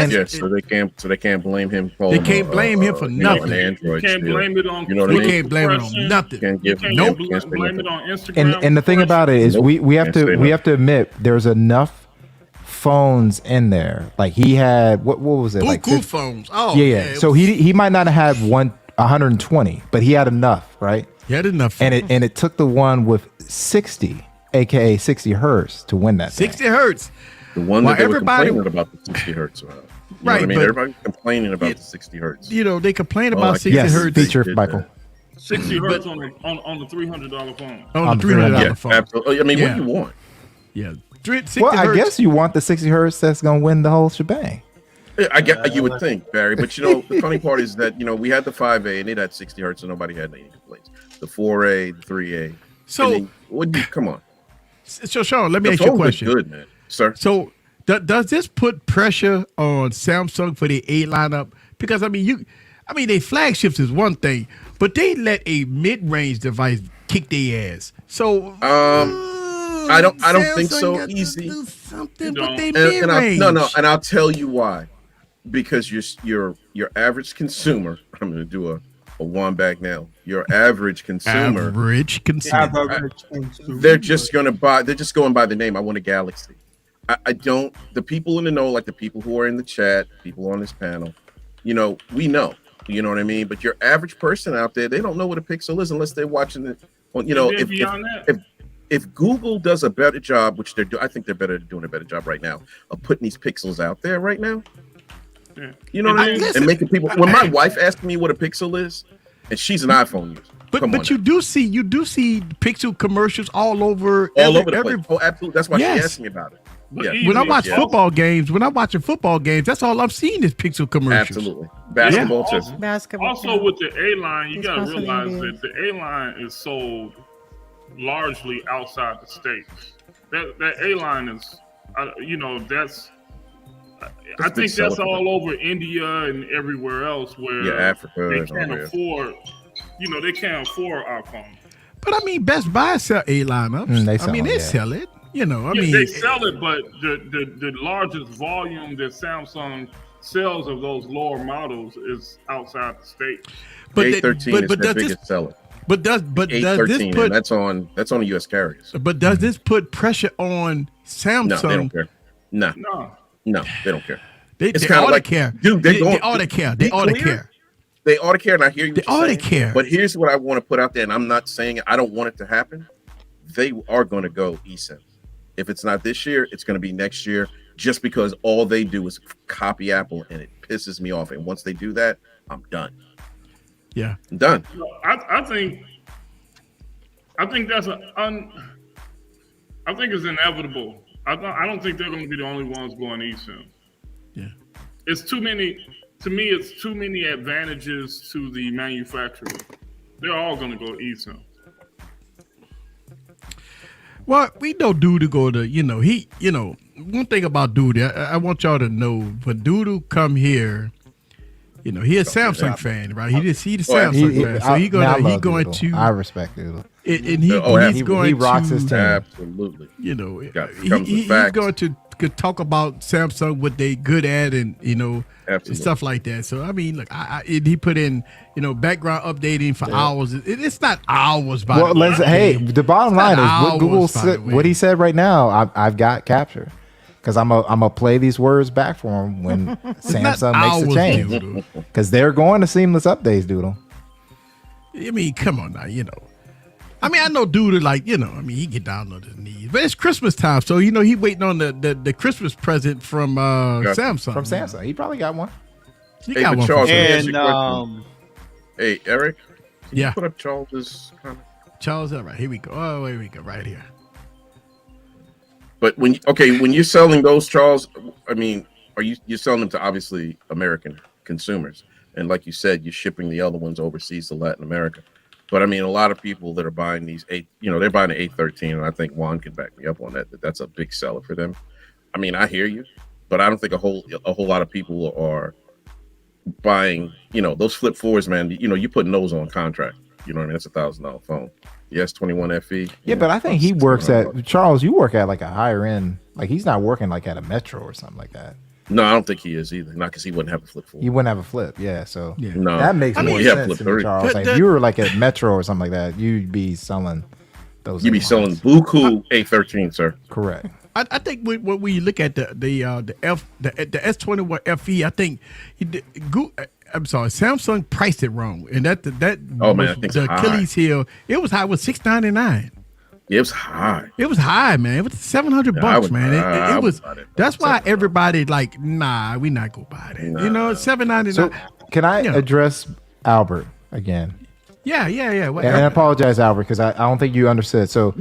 Speaker 4: can't blame him for.
Speaker 3: They can't blame him for nothing.
Speaker 7: You can't blame it on.
Speaker 3: You can't blame it on nothing.
Speaker 7: Can't blame it on Instagram.
Speaker 6: And the thing about it is, we have to admit there's enough phones in there. Like he had what was it?
Speaker 3: Cool phones. Oh
Speaker 6: yeah. So he might not have had 120, but he had enough, right?
Speaker 3: He had enough.
Speaker 6: And it took the one with 60, aka 60 hertz, to win that.
Speaker 3: 60 hertz.
Speaker 4: The one that they were complaining about the 60 hertz. You know what I mean? Everybody's complaining about the 60 hertz.
Speaker 3: You know, they complain about 60 hertz.
Speaker 6: Feature, Michael.
Speaker 7: 60 hertz on the $300 phone.
Speaker 3: On the $300 phone.
Speaker 4: Absolutely. I mean, what do you want?
Speaker 3: Yeah.
Speaker 6: I guess you want the 60 hertz that's going to win the whole shebang.
Speaker 4: I guess you would think, Barry, but the funny part is that we had the 5A and it had 60 hertz and nobody had any complaints. The 4A, the 3A.
Speaker 3: So
Speaker 4: come on.
Speaker 3: So Sean, let me ask you a question.
Speaker 4: Good, man, sir.
Speaker 3: So does this put pressure on Samsung for the A lineup? Because they flagships is one thing, but they let a mid-range device kick their ass. So
Speaker 4: I don't think so easy.
Speaker 3: Do something with their mid-range.
Speaker 4: And I'll tell you why. Because your average consumer, I'm going to do a one back now. Your average consumer, they're just going by the name. I want a Galaxy. I don't. The people in the know, like the people who are in the chat, people on this panel, we know. You know what I mean? But your average person out there, they don't know what a pixel is unless they're watching it. If Google does a better job, which I think they're doing a better job right now of putting these pixels out there right now.
Speaker 7: Yeah.
Speaker 4: You know what I mean? And making people. When my wife asks me what a pixel is, and she's an iPhone user,
Speaker 3: but you do see pixel commercials all over
Speaker 4: the place. Oh, absolutely. That's why she asked me about it. Yeah.
Speaker 3: When I watch football games, that's all I'm seeing is pixel commercials.
Speaker 4: Absolutely. Basketball too.
Speaker 7: Also with the A line, you got to realize that the A line is sold largely outside the states. That A line is, that's. I think that's all over India and everywhere else where
Speaker 4: Africa
Speaker 7: they can't afford. They can't afford our phone.
Speaker 3: But Best Buy sell A lineups. They sell it.
Speaker 7: They sell it, but the largest volume that Samsung sells of those lower models is outside the state.
Speaker 4: But A13 is the biggest seller.
Speaker 3: But does this put
Speaker 4: that's on the U.S. carriers?
Speaker 3: But does this put pressure on Samsung?
Speaker 4: No, they don't care. No, they don't care.
Speaker 3: They ought to care.
Speaker 4: Dude,
Speaker 3: they ought to care. They ought to care.
Speaker 4: They ought to care, and I hear you.
Speaker 3: They ought to care.
Speaker 4: But here's what I want to put out there, and I'm not saying it. I don't want it to happen. They are going to go eSIM. If it's not this year, it's going to be next year. Just because all they do is copy Apple, and it pisses me off. And once they do that, I'm done.
Speaker 3: Yeah,
Speaker 4: I'm done.
Speaker 7: I think that's I think it's inevitable. I don't think they're going to be the only ones going eSIM.
Speaker 3: Yeah,
Speaker 7: it's too many. To me, it's too many advantages to the manufacturer. They're all going to go eSIM.
Speaker 3: Well, we know Doodoo go to, one thing about Doodoo, I want y'all to know, when Doodoo come here, he a Samsung fan, right? He's the Samsung fan. So he going to.
Speaker 6: I respect Doodoo.
Speaker 3: And he's going
Speaker 6: he rocks his team.
Speaker 4: Absolutely.
Speaker 3: He's going to talk about Samsung, what they good at, and and stuff like that. So look, he put in background updating for hours. It's not hours, by the way.
Speaker 6: Hey, the bottom line is what Google said. What he said right now. I've got capture because I'm gonna play these words back for him when Samsung makes a change because they're going to seamless updates, Doodle.
Speaker 3: Come on now, I know Doodoo he get down on his knees. But it's Christmas time, so he waiting on the Christmas present from Samsung.
Speaker 6: From Samsung. He probably got one.
Speaker 3: He got one.
Speaker 4: Charles, hey, Eric. Can you put up Charles's comment?
Speaker 3: Charles, all right, here we go. Oh, here we go, right here.
Speaker 4: But when you're selling those, Charles, you're selling them to obviously American consumers. And like you said, you're shipping the other ones overseas to Latin America. But a lot of people that are buying these they're buying an A13, and I think Juan can back me up on that. That's a big seller for them. I hear you, but I don't think a whole lot of people are buying. Those flip fours, man. You putting those on contract. That's $1,000 phone. The S21 FE.
Speaker 6: Yeah, but I think he works at Charles. You work at like a higher end. Like he's not working like at a Metro or something like that.
Speaker 4: No, I don't think he is either. Not because he wouldn't have a flip 4.
Speaker 6: He wouldn't have a flip, So
Speaker 4: no,
Speaker 6: that makes more sense to me, Charles. Like if you were like at Metro or something like that, you'd be selling those.
Speaker 4: You'd be selling buku A13, sir.
Speaker 6: Correct.
Speaker 3: I think when we look at the S21 FE, I think Samsung priced it wrong, and that was the Achilles heel. It was high with $699.
Speaker 4: It was high.
Speaker 3: It was high, man. It was $700, man. It was. That's why everybody like, nah, we not gonna buy that. You know, it's $799.
Speaker 6: So can I address Albert again?
Speaker 3: Yeah.
Speaker 6: And I apologize, Albert, because I don't think you understood. So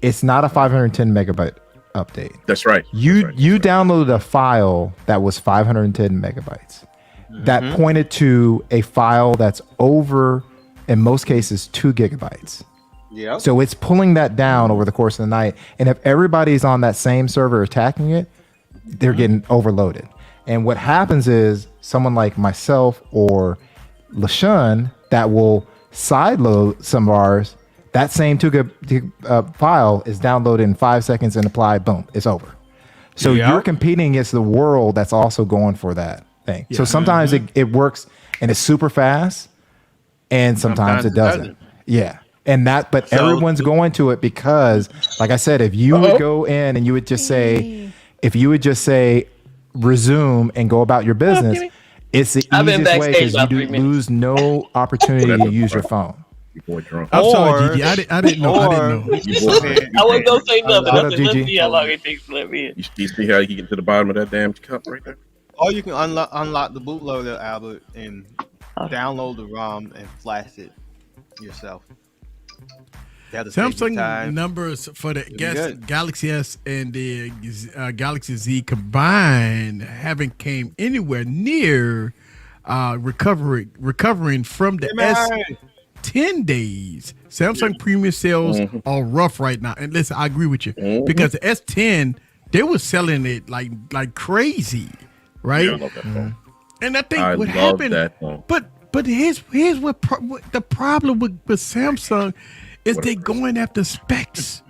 Speaker 6: it's not a 510 megabyte update.
Speaker 4: That's right.
Speaker 6: You downloaded a file that was 510 megabytes that pointed to a file that's over, in most cases, 2 gigabytes.
Speaker 8: Yeah.
Speaker 6: So it's pulling that down over the course of the night. And if everybody's on that same server attacking it, they're getting overloaded. And what happens is someone like myself or LaShawn that will sideload some of ours, that same 2 gig file is downloaded in 5 seconds and applied, boom, it's over. So you're competing against the world that's also going for that thing. So sometimes it works and it's super fast, and sometimes it doesn't. Yeah. And but everyone's going to it because, like I said, if you would go in and you would just say, resume and go about your business, it's the easiest way because you lose no opportunity to use your phone.
Speaker 3: I'm sorry, Gigi. I didn't know.
Speaker 10: I wasn't gonna say nothing.
Speaker 6: Let's
Speaker 10: see how long it takes to let me in.
Speaker 4: You see how you can get to the bottom of that damn cup right there?
Speaker 8: Or you can unlock the bootloader, Albert, and download the ROM and flash it yourself.
Speaker 3: Samsung numbers for the Galaxy S and the Galaxy Z combined haven't came anywhere near recovering from the S10 days. Samsung premium sales are rough right now. And listen, I agree with you because the S10 they were selling it like crazy, right?
Speaker 4: Yeah, I love that phone.
Speaker 3: And I think what happened, but here's what the problem with Samsung is they going after specs.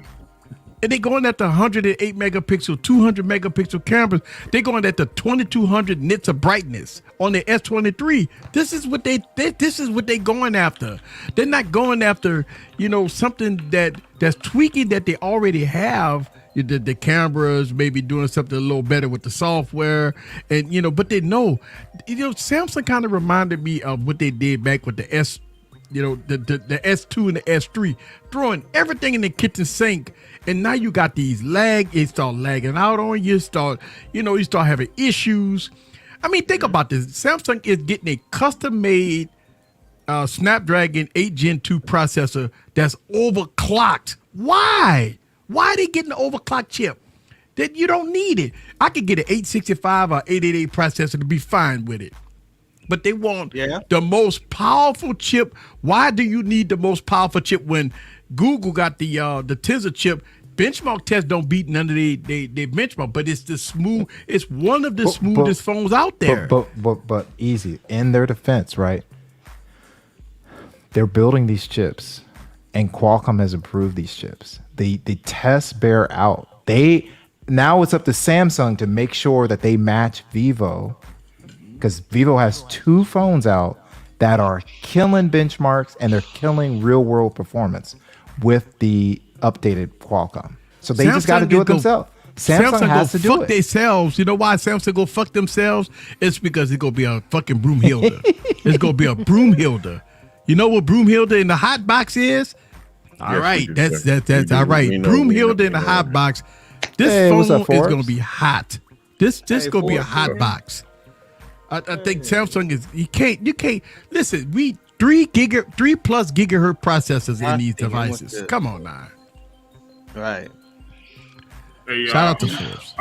Speaker 3: And they going after 108 megapixel, 200 megapixel cameras. They going after 2200 nits of brightness on the S23. This is what they going after. They're not going after, something that's tweaking that they already have. The cameras, maybe doing something a little better with the software, and but they know, Samsung kind of reminded me of what they did back with the S. The S2 and the S3, throwing everything in the kitchen sink, and now you got these it start lagging out on you. You start having issues. I mean, think about this. Samsung is getting a custom-made Snapdragon 8 Gen 2 processor that's overclocked. Why? Why are they getting an overclocked chip? That you don't need it. I could get an 865 or 888 processor to be fine with it. But they want the most powerful chip. Why do you need the most powerful chip when Google got the Tensor chip? Benchmark tests don't beat none of they benchmark, but it's it's one of the smoothest phones out there.
Speaker 6: But easy. In their defense, right? They're building these chips, and Qualcomm has improved these chips. The tests bear out. Now it's up to Samsung to make sure that they match Vivo. Because Vivo has 2 phones out that are killing benchmarks and they're killing real world performance with the updated Qualcomm. So they just got to do it themselves. Samsung has to do it.
Speaker 3: Fuck themselves. You know why Samsung go fuck themselves? It's because it's gonna be a fucking Broomhilda. It's gonna be a Broomhilda. You know what Broomhilda in the hot box is? All right, that's all right. Broomhilda in the hot box. This phone is gonna be hot. This gonna be a hot box. I think Samsung is you can't listen. We 3+ gigahertz processors in these devices. Come on now.
Speaker 8: Right.
Speaker 7: Hey,
Speaker 3: shout out to Forbes.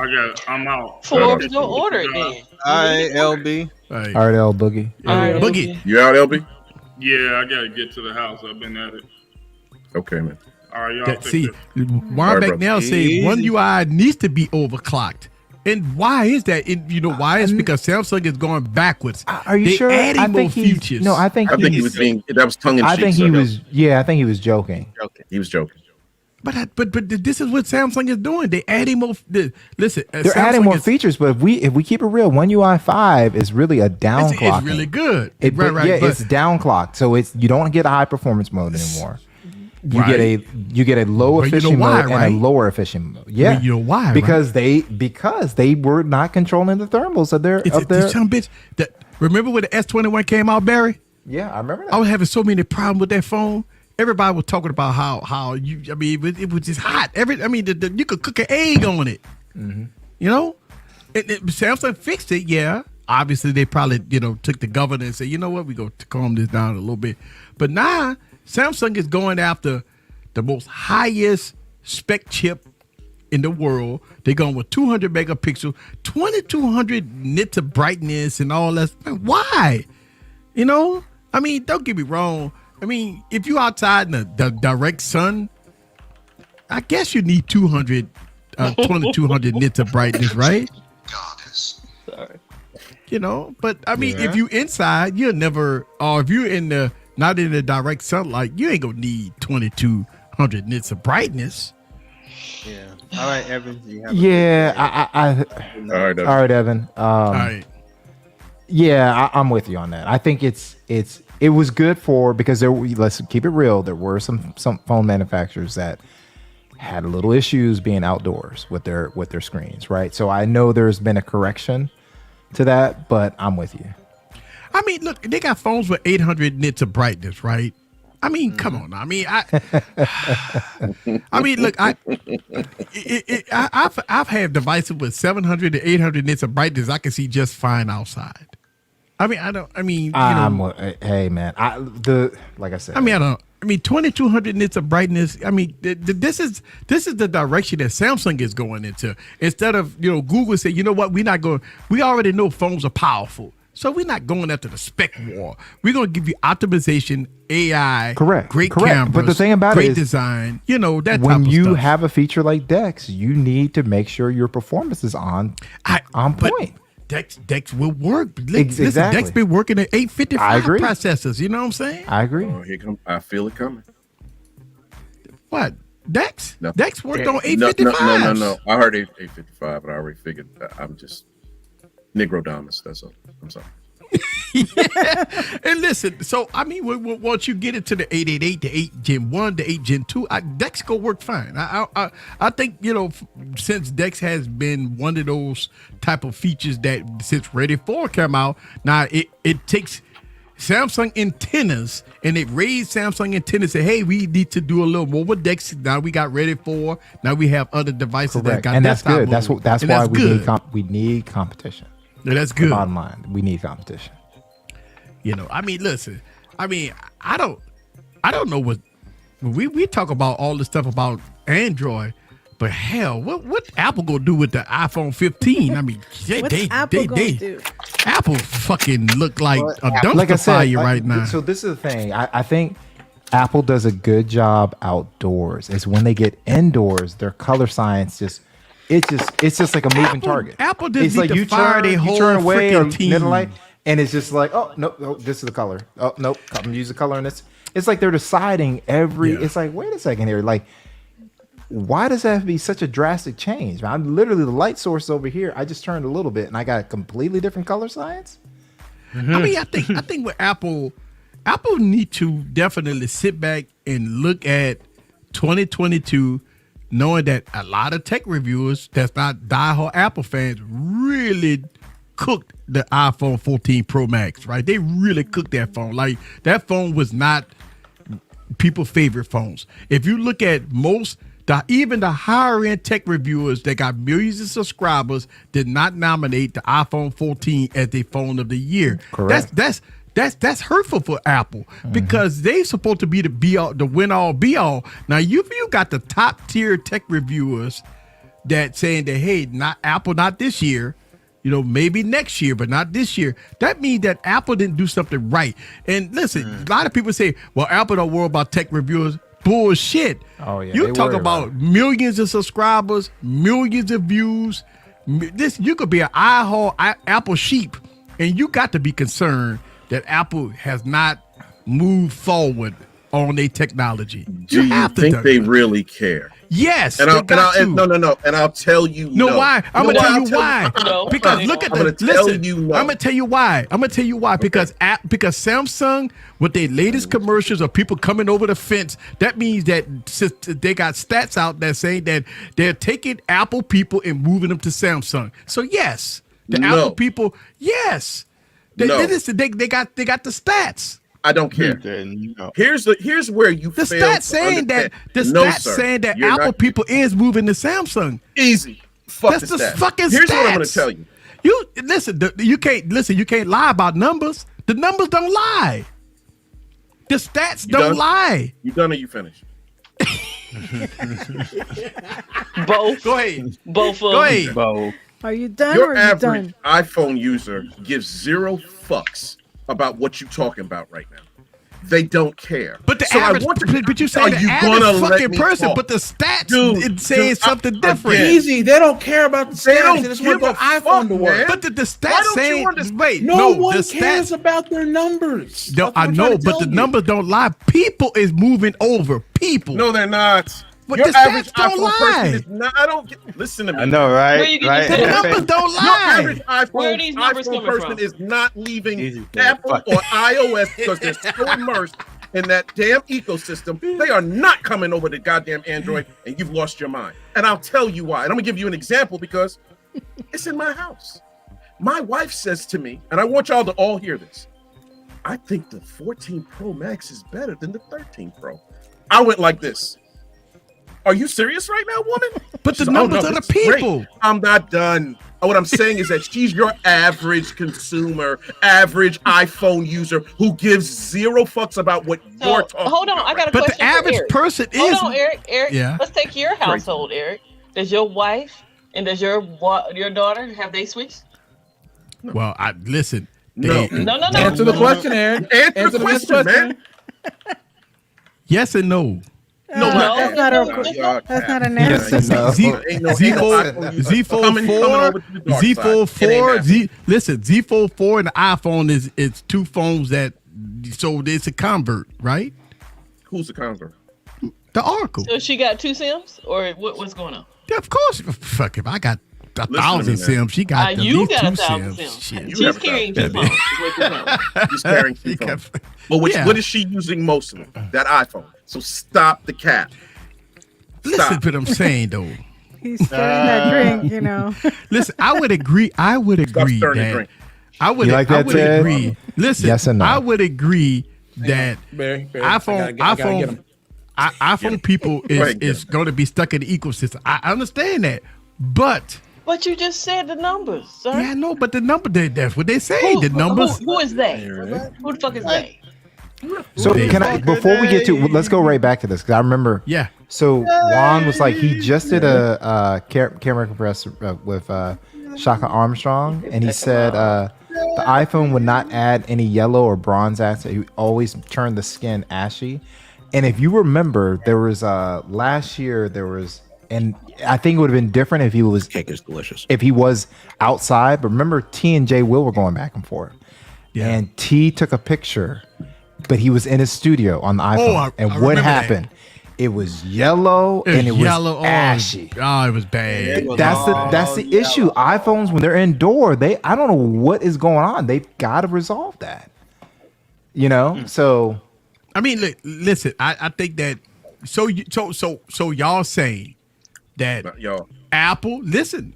Speaker 7: I'm out.
Speaker 10: Forbes, don't order it then.
Speaker 8: All right, LB.
Speaker 6: All right, L Boogie.
Speaker 3: Boogie.
Speaker 4: You out, LB?
Speaker 7: Yeah, I gotta get to the house. I've been at it.
Speaker 4: Okay, man.
Speaker 7: All right, y'all.
Speaker 3: See, Warren now say One UI needs to be overclocked. And why is that? Why? It's because Samsung is going backwards.
Speaker 6: Are you sure?
Speaker 3: Adding more features.
Speaker 6: No, I think
Speaker 4: he was being. That was tongue in cheek.
Speaker 6: I think he was. Yeah, I think he was joking.
Speaker 4: He was joking.
Speaker 3: But this is what Samsung is doing. They adding more. Listen,
Speaker 6: they're adding more features. But if we keep it real, One UI 5 is really a downclock.
Speaker 3: It's really good.
Speaker 6: Right. Yeah, it's downclocked, so you don't get a high performance mode anymore. You get a low efficient mode and a lower efficient mode. Yeah,
Speaker 3: you know why?
Speaker 6: Because they were not controlling the thermals of their.
Speaker 3: Some bitch. Remember when the S21 came out, Barry?
Speaker 6: Yeah, I remember that.
Speaker 3: I was having so many problems with that phone. everybody was talking about how you. I mean, it was just hot. You could cook an egg on it.
Speaker 6: Mm-hmm.
Speaker 3: You know, Samsung fixed it. Yeah, obviously they probably took the governor and said, you know what, we go to calm this down a little bit. But now Samsung is going after the most highest spec chip in the world. They're going with 200 megapixel, 2200 nits of brightness and all that. Why? I mean, don't get me wrong. I mean, if you're outside in the direct sun, I guess you need 2200 nits of brightness, right?
Speaker 10: Sorry.
Speaker 3: But I mean, if you inside, you'll never, or if you're not in the direct sunlight, you ain't gonna need 2200 nits of brightness.
Speaker 8: Yeah. All right, Evan.
Speaker 6: All right, Evan.
Speaker 3: All right.
Speaker 6: Yeah, I'm with you on that. I think it was good because let's keep it real. There were some phone manufacturers that had a little issues being outdoors with their screens, right? So I know there's been a correction to that, but I'm with you.
Speaker 3: I mean, look, they got phones with 800 nits of brightness, right? I mean, come on. I mean, look, I've had devices with 700 to 800 nits of brightness. I can see just fine outside. I mean,
Speaker 6: hey man, like I said,
Speaker 3: I mean, 2200 nits of brightness. I mean, this is the direction that Samsung is going into. Instead of Google say, you know what, we already know phones are powerful, so we're not going after the spec war. We're going to give you optimization, AI, great cameras,
Speaker 6: but the thing about
Speaker 3: great
Speaker 6: it is,
Speaker 3: design. That type of stuff.
Speaker 6: When you have a feature like Dex, you need to make sure your performance is on point.
Speaker 3: Dex will work.
Speaker 6: Exactly.
Speaker 3: Listen, Dex been working at 855 processors. You know what I'm saying?
Speaker 6: I agree.
Speaker 4: Oh, here come. I feel it coming.
Speaker 3: What? Dex?
Speaker 4: No.
Speaker 3: Dex worked on 855.
Speaker 4: No. I heard 855, but I already figured. I'm just Negrodamus. That's all. I'm sorry.
Speaker 3: And listen, so I mean, once you get into the 888, the 8 Gen 1, the 8 Gen 2, Dex go work fine. I think, since Dex has been one of those type of features that since Ready 4 came out, now it takes Samsung antennas and it raised Samsung antennas and say, hey, we need to do a little more with Dex. Now we got Ready 4. Now we have other devices that got
Speaker 6: and that's good.
Speaker 3: Mode.
Speaker 6: That's why we need competition.
Speaker 3: Yeah, that's good.
Speaker 6: Bottom line, we need competition.
Speaker 3: I mean, listen. I mean, I don't know what we talk about all this stuff about Android, but hell, what Apple gonna do with the iPhone 15? I mean, Apple fucking look like a dumpster fire right now.
Speaker 6: So this is the thing. I think Apple does a good job outdoors. It's when they get indoors, their color science it's just like a moving target.
Speaker 3: Apple just need
Speaker 6: like
Speaker 3: to fire their whole
Speaker 6: turn away or
Speaker 3: team.
Speaker 6: middle light, and it's just like, oh no, this is the color. Oh nope, I'm gonna use the color in this. It's like they're deciding It's like, wait a second here, like, why does that have to be such a drastic change? I'm literally the light source over here. I just turned a little bit, and I got a completely different color science.
Speaker 3: Mm-hmm. I mean, I think with Apple need to definitely sit back and look at 2022. Knowing that a lot of tech reviewers that's not diehard Apple fans really cooked the iPhone 14 Pro Max, right? They really cooked that phone. Like, that phone was not people's favorite phones. If you look at even the higher end tech reviewers that got millions of subscribers did not nominate the iPhone 14 as their phone of the year.
Speaker 6: Correct.
Speaker 3: That's hurtful for Apple because they supposed to be the win all be all. Now you got the top tier tech reviewers that saying that, hey, not Apple, not this year, maybe next year, but not this year. That means that Apple didn't do something right. And listen, a lot of people say, well, Apple don't worry about tech reviewers. Bullshit.
Speaker 6: Oh yeah.
Speaker 3: You talk about millions of subscribers, millions of views. You could be an Apple sheep, and you got to be concerned that Apple has not moved forward on their technology.
Speaker 4: Do you think they really care?
Speaker 3: Yes.
Speaker 4: No. And I'll tell you no.
Speaker 3: Why? I'm gonna tell you why. Because look at I'm gonna tell you why. Because Samsung, with their latest commercials of people coming over the fence, that means that they got stats out there saying that they're taking Apple people and moving them to Samsung. So yes, Apple people, yes. They got the stats.
Speaker 4: I don't care.
Speaker 8: No.
Speaker 4: Here's where you
Speaker 3: The
Speaker 4: fail
Speaker 3: stats saying that
Speaker 4: You're
Speaker 3: Apple
Speaker 4: not-
Speaker 3: people is moving to Samsung.
Speaker 4: Easy. Fuck
Speaker 3: That's
Speaker 4: the
Speaker 3: the
Speaker 4: stats.
Speaker 3: fucking
Speaker 4: Here's what I'm
Speaker 3: stats.
Speaker 4: going to tell you.
Speaker 3: You listen. You can't lie about numbers. The numbers don't lie. The stats don't lie.
Speaker 4: You done or you finished?
Speaker 11: Both.
Speaker 3: Go ahead.
Speaker 11: Both of
Speaker 3: Go
Speaker 11: them.
Speaker 3: ahead.
Speaker 8: Both.
Speaker 5: Are you done
Speaker 4: Your
Speaker 5: or are you
Speaker 4: average
Speaker 5: done?
Speaker 4: iPhone user gives 0 fucks about what you're talking about right now. They don't care.
Speaker 3: But the
Speaker 4: So I
Speaker 3: average,
Speaker 4: want to-
Speaker 3: but you say
Speaker 4: Are
Speaker 3: the
Speaker 4: you
Speaker 3: average
Speaker 4: gonna let
Speaker 3: fucking
Speaker 4: me
Speaker 3: person,
Speaker 4: talk?
Speaker 3: but the stats
Speaker 4: Dude,
Speaker 3: it says something different.
Speaker 4: again.
Speaker 9: Easy. They don't care about the
Speaker 4: They
Speaker 9: stats.
Speaker 4: don't
Speaker 9: They just
Speaker 4: give
Speaker 9: want the
Speaker 4: a
Speaker 9: iPhone
Speaker 4: fuck,
Speaker 9: to work.
Speaker 4: man.
Speaker 3: But the
Speaker 4: Why
Speaker 3: stats
Speaker 4: don't you
Speaker 3: saying
Speaker 4: understand?
Speaker 3: wait,
Speaker 9: No
Speaker 3: no,
Speaker 9: one
Speaker 3: the
Speaker 9: cares
Speaker 3: stats.
Speaker 9: about their numbers.
Speaker 3: No,
Speaker 9: That's what
Speaker 3: I
Speaker 9: I'm
Speaker 3: know,
Speaker 9: trying to
Speaker 3: but
Speaker 9: tell
Speaker 3: the
Speaker 9: you.
Speaker 3: numbers don't lie. People is moving over. People.
Speaker 4: No, they're not.
Speaker 3: But
Speaker 4: Your
Speaker 3: the
Speaker 4: average
Speaker 3: stats don't
Speaker 4: iPhone person
Speaker 3: lie.
Speaker 4: is not. I don't get. Listen to me.
Speaker 8: I know,
Speaker 11: Where
Speaker 8: right?
Speaker 11: you get
Speaker 8: Right.
Speaker 11: this
Speaker 3: The
Speaker 11: from?
Speaker 3: numbers don't
Speaker 4: Your
Speaker 3: lie.
Speaker 4: average
Speaker 11: Where are these numbers
Speaker 4: iPhone
Speaker 11: coming
Speaker 4: person
Speaker 11: from?
Speaker 4: is not leaving
Speaker 8: Easy, man.
Speaker 4: Apple
Speaker 8: Fuck.
Speaker 4: or iOS because they're so immersed in that damn ecosystem. They are not coming over to goddamn Android, and you've lost your mind. And I'll tell you why. And I'm gonna give you an example because it's in my house. My wife says to me, and I want y'all to all hear this. I think the 14 Pro Max is better than the 13 Pro. I went like this. Are you serious right now, woman?
Speaker 3: But the
Speaker 4: She's,
Speaker 3: numbers
Speaker 4: no,
Speaker 3: are the
Speaker 4: this is great.
Speaker 3: people.
Speaker 4: I'm not done. What I'm saying is that she's your average consumer, average iPhone user who gives 0 fucks about what you're
Speaker 11: So
Speaker 4: talking
Speaker 11: hold on,
Speaker 4: about.
Speaker 11: I got a
Speaker 3: But
Speaker 11: question
Speaker 3: the average
Speaker 11: for Eric.
Speaker 3: person is.
Speaker 11: Hold on, Eric.
Speaker 3: Yeah.
Speaker 11: Let's take your household, Eric. Does your wife and does your daughter have they switched?
Speaker 3: Well, I listen.
Speaker 4: No.
Speaker 11: No.
Speaker 9: Answer the question, Aaron.
Speaker 4: Answer the question, man.
Speaker 3: Yes and no.
Speaker 4: No,
Speaker 5: That's not an answer.
Speaker 6: Yes and no.
Speaker 4: Ain't no
Speaker 3: Z
Speaker 4: iPhone user
Speaker 3: Z
Speaker 4: coming over to the dark
Speaker 3: Z
Speaker 4: side.
Speaker 3: Fold
Speaker 4: It ain't
Speaker 3: 4
Speaker 4: happening.
Speaker 3: Z Fold 4 and the iPhone is it's two phones that so it's a convert, right?
Speaker 4: Who's the convert?
Speaker 3: The Oracle.
Speaker 11: So she got 2 SIMs, or what's going on?
Speaker 3: Yeah, of course. Fuck, if I got
Speaker 4: to
Speaker 3: 1,000
Speaker 4: me, man.
Speaker 3: Sims, she got at
Speaker 11: You
Speaker 3: least
Speaker 11: got
Speaker 3: 2
Speaker 11: 1,000
Speaker 3: Sims.
Speaker 11: Sims.
Speaker 3: Shit.
Speaker 4: You
Speaker 11: She's
Speaker 4: have
Speaker 11: carrying 2
Speaker 4: 1,000.
Speaker 11: phones. is what you're telling me.
Speaker 4: She's carrying
Speaker 3: She
Speaker 4: 2 phones.
Speaker 3: got-
Speaker 4: But
Speaker 3: Yeah.
Speaker 4: what is she using most of them? That iPhone. So stop the cap.
Speaker 3: Listen
Speaker 4: Stop.
Speaker 3: to what I'm saying though.
Speaker 5: He's stirring that drink, you know.
Speaker 3: Listen, I would agree. I would agree
Speaker 4: stirring the
Speaker 3: that
Speaker 4: drink.
Speaker 3: I would.
Speaker 6: You like
Speaker 3: I
Speaker 6: that,
Speaker 3: would
Speaker 6: Ted?
Speaker 3: agree. Listen,
Speaker 6: Yes and no.
Speaker 3: I would agree that
Speaker 9: Barry,
Speaker 3: iPhone,
Speaker 9: I gotta get him.
Speaker 3: iPhone people
Speaker 4: Go ahead,
Speaker 3: is
Speaker 4: get him.
Speaker 3: going to be stuck in the ecosystem. I understand that, but
Speaker 11: But you just said the numbers, sir.
Speaker 3: yeah, I know. But the number, that's what they say. The numbers.
Speaker 11: Who is they? Who the fuck is they?
Speaker 6: So can I, before we get to, let's go right back to this because I remember.
Speaker 3: Yeah.
Speaker 6: So Juan was like, he just did a camera compressor with Shaka Armstrong, and he said the iPhone would not add any yellow or bronze accent. He would always turn the skin ashy. And if you remember, there was last year there was, and I think it would have been different if he was
Speaker 9: Cake is delicious.
Speaker 6: if he was outside. But remember, T and J Will were going back and forth,
Speaker 3: Yeah.
Speaker 6: and T took a picture, but he was in his studio on the iPhone.
Speaker 3: I
Speaker 6: And what
Speaker 3: remember that.
Speaker 6: happened? It was yellow and it was
Speaker 3: yellow.
Speaker 6: ashy.
Speaker 3: Oh, it was bad.
Speaker 6: That's the issue. iPhones when they're indoor, I don't know what is going on. They've got to resolve that. You know, so
Speaker 3: I mean, look, listen. I think that. So y'all saying that
Speaker 4: Y'all.
Speaker 3: Apple, listen,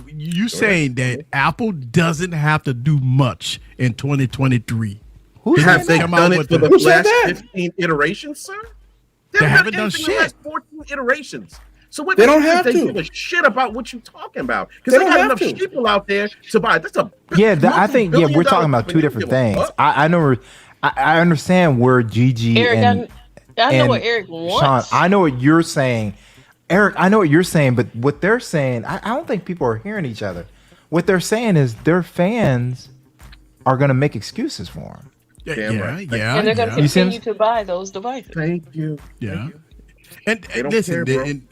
Speaker 3: you saying that Apple doesn't have to do much in 2023.
Speaker 4: Have they
Speaker 3: come
Speaker 4: done
Speaker 3: out
Speaker 4: it
Speaker 3: with
Speaker 4: for
Speaker 3: the-
Speaker 4: the
Speaker 3: Who said
Speaker 4: last
Speaker 3: that?
Speaker 4: 15 iterations, sir?
Speaker 3: They haven't done
Speaker 4: anything in the
Speaker 3: shit.
Speaker 4: last 14 iterations. So what
Speaker 9: They don't
Speaker 4: makes
Speaker 9: have
Speaker 4: they
Speaker 9: to.
Speaker 4: give a shit about what you're talking about? Because
Speaker 9: They
Speaker 4: they
Speaker 9: don't
Speaker 4: got
Speaker 9: have
Speaker 4: enough
Speaker 9: to.
Speaker 4: people out there to buy. That's a
Speaker 6: I think we're talking about two different things. I know I understand where Gigi
Speaker 11: Eric,
Speaker 6: and
Speaker 11: I know
Speaker 6: and
Speaker 11: what Eric
Speaker 6: Sean,
Speaker 11: wants.
Speaker 6: I know what you're saying. Eric, I know what you're saying, but what they're saying, I don't think people are hearing each other. What they're saying is their fans are going to make excuses for them.
Speaker 3: Yeah,
Speaker 4: Damn
Speaker 3: yeah,
Speaker 4: right.
Speaker 3: yeah.
Speaker 11: and they're going to
Speaker 6: You see
Speaker 11: continue to buy those devices.
Speaker 4: Thank you.
Speaker 3: Yeah. And
Speaker 4: They don't
Speaker 3: listen,
Speaker 4: care,
Speaker 3: the,
Speaker 4: bro.
Speaker 3: and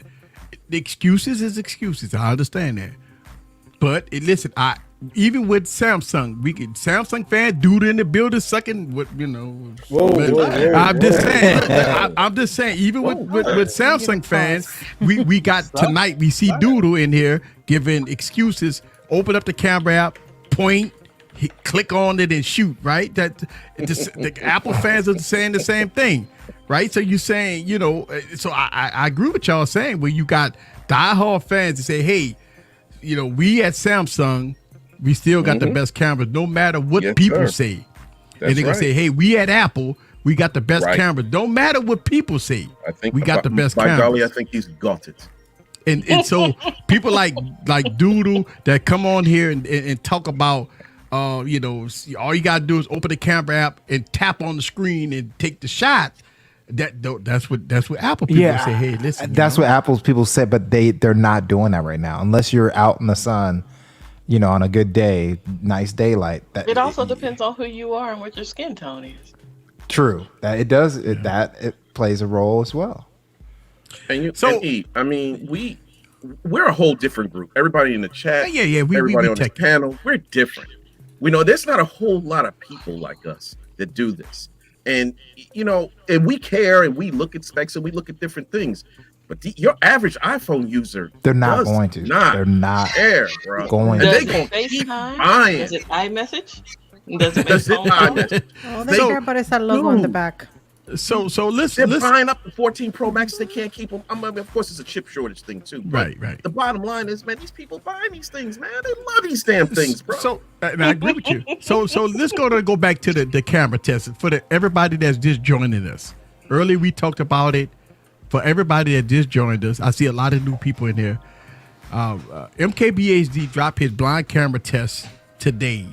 Speaker 3: the excuses is excuses. I understand that. But listen, even with Samsung, Samsung fan dude in the building sucking what I'm just saying. I'm just saying. Even with Samsung fans, we got tonight. We see Doodle in here giving excuses. Open up the camera app, point, click on it, and shoot. Right. The Apple fans are saying the same thing. Right. So you're saying, so I agree with y'all saying where you got diehard fans to say, hey, we at Samsung, we still got the best cameras, no matter what
Speaker 4: Yes,
Speaker 3: people
Speaker 4: sir.
Speaker 3: say. and they're gonna say, "Hey, we at Apple, we got the best camera." Don't matter what people say.
Speaker 4: I think
Speaker 3: we got the best
Speaker 4: by
Speaker 3: cameras.
Speaker 4: golly, I think he's got it.
Speaker 3: And so people like Doodle that come on here and talk about, all you gotta do is open the camera app and tap on the screen and take the shot. That's what Apple people say. Hey, listen.
Speaker 6: That's what Apple's people say, but they're not doing that right now. Unless you're out in the sun, on a good day, nice daylight.
Speaker 11: It also depends on who you are and what your skin tone is.
Speaker 6: True. That it does. It plays a role as well.
Speaker 4: And I mean, we're a whole different group. Everybody in the chat, everybody on this panel, we're different. We know there's not a whole lot of people like us that do this. And, and we care and we look at specs and we look at different things. But your average iPhone user,
Speaker 6: they're not going to. They're not
Speaker 4: care, bro.
Speaker 6: Going
Speaker 11: to.
Speaker 4: They going to keep buying.
Speaker 11: Does it iMessage? Does it iMessage?
Speaker 5: Oh, they care about esa logo on the back.
Speaker 3: So let's
Speaker 4: buying up the 14 Pro Max. They can't keep them. I mean, of course, it's a chip shortage thing too.
Speaker 3: Right.
Speaker 4: The bottom line is, man, these people buying these things, man. They love these damn things, bro.
Speaker 3: So and I agree with you. So let's go back to the camera test for everybody that's just joining us. Earlier we talked about it. For everybody that just joined us, I see a lot of new people in here. MKBHD dropped his blind camera test today.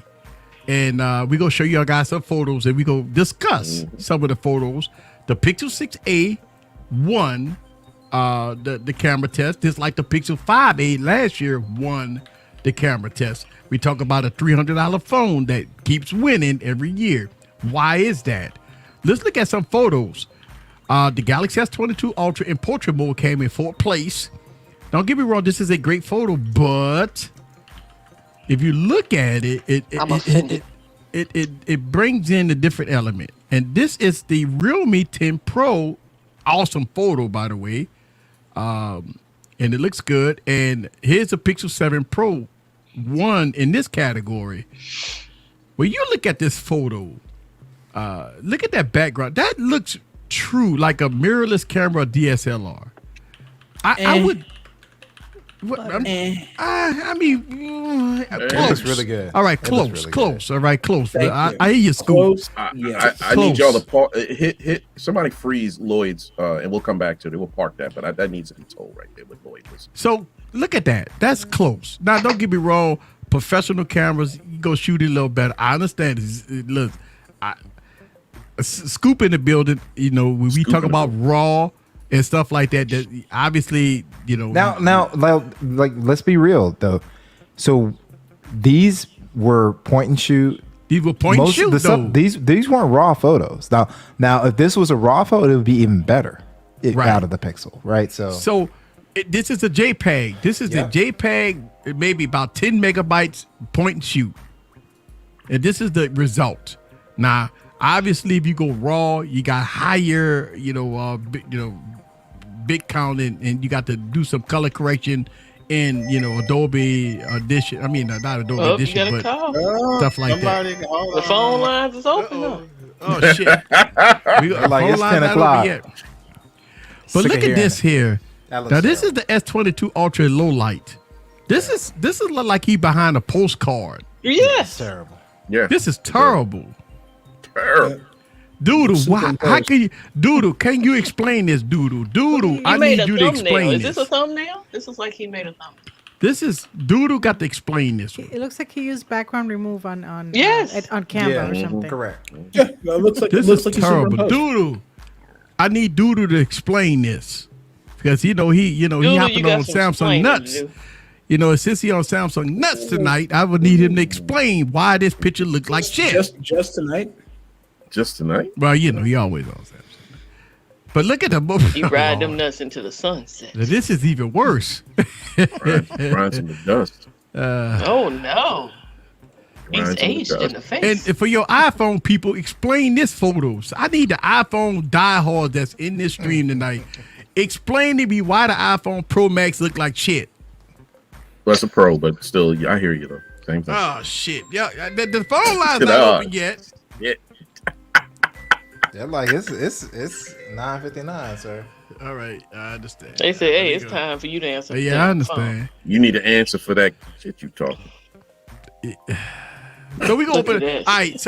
Speaker 3: And we're going to show you guys some photos and we're going to discuss some of the photos. The Pixel 6a won the camera test, just like the Pixel 5a last year won the camera test. We talk about a $300 phone that keeps winning every year. Why is that? Let's look at some photos. The Galaxy S22 Ultra in portrait mode came in 4th place. Don't get me wrong, this is a great photo, but if you look at it, it brings in a different element. And this is the Realme 10 Pro. Awesome photo, by the way. And it looks good. And here's a Pixel 7 Pro, one in this category. When you look at this photo, look at that background. That looks true, like a mirrorless camera DSLR. I would. I mean, close.
Speaker 6: It's really good.
Speaker 3: All right, close. All right, close. I hear you, Scoop.
Speaker 4: I need y'all to hit. Somebody freeze Lloyd's, and we'll come back to it. We'll park that, but that needs to be told right there with Lloyd.
Speaker 3: So look at that. That's close. Now, don't get me wrong. Professional cameras, you go shoot it a little better. I understand. Look, Scoop in the building. When we talk about RAW and stuff like that, that obviously,
Speaker 6: Now, like, let's be real though. So these were point and shoot.
Speaker 3: These were point and shoot.
Speaker 6: These weren't raw photos. Now, if this was a raw photo, it would be even better out of the Pixel, right? So
Speaker 3: this is a JPEG. This is a JPEG. It may be about 10 megabytes point and shoot, and this is the result. Now, obviously, if you go raw, you got higher, bit count, and you got to do some color correction in, Adobe Audition. I mean, not Adobe Audition, but stuff like that.
Speaker 11: The phone lines is open though.
Speaker 3: Oh shit! It's 10 o'clock. But look at this here. Now this is the S22 Ultra low light. This is look like he behind a postcard.
Speaker 11: Yes.
Speaker 6: Terrible.
Speaker 4: Yeah.
Speaker 3: This is terrible.
Speaker 4: Terrible.
Speaker 3: Doodle, how can you, Doodle? Can you explain this, Doodle? Doodle, I need you to explain
Speaker 11: this. Is this a thumbnail? This is like he made a thumbnail.
Speaker 3: This is Doodle got to explain this one.
Speaker 5: It looks like he used background remove on on Canva or something.
Speaker 6: Correct.
Speaker 9: Yeah, it looks like
Speaker 3: This
Speaker 9: it looks
Speaker 3: is
Speaker 9: like
Speaker 3: terrible. Doodle, I need Doodle to explain this because he hopping on Samsung nuts. Since he on Samsung nuts tonight, I would need him to explain why this picture looks like shit.
Speaker 9: Just tonight.
Speaker 4: Just tonight?
Speaker 3: Well, he always on Samsung. But look at the movie.
Speaker 11: You ride them nuts into the sunset.
Speaker 3: This is even worse.
Speaker 4: Rides in the dust.
Speaker 11: Oh no. He's aged in the face.
Speaker 3: And for your iPhone people, explain this photos. I need the iPhone diehard that's in this stream tonight. Explain to me why the iPhone Pro Max look like shit.
Speaker 4: Well, it's a Pro, but still, I hear you though. Same thing.
Speaker 3: Oh shit! Yeah, the phone line's not open yet.
Speaker 4: Yeah.
Speaker 6: Yeah, like it's 9:59, sir.
Speaker 3: All right, I understand.
Speaker 11: They say, "Hey, it's time for you to answer."
Speaker 3: Yeah, I understand.
Speaker 4: You need to answer for that shit you talking.
Speaker 3: So we gonna
Speaker 11: Look
Speaker 3: open
Speaker 11: at
Speaker 3: it.
Speaker 11: that.
Speaker 3: All right.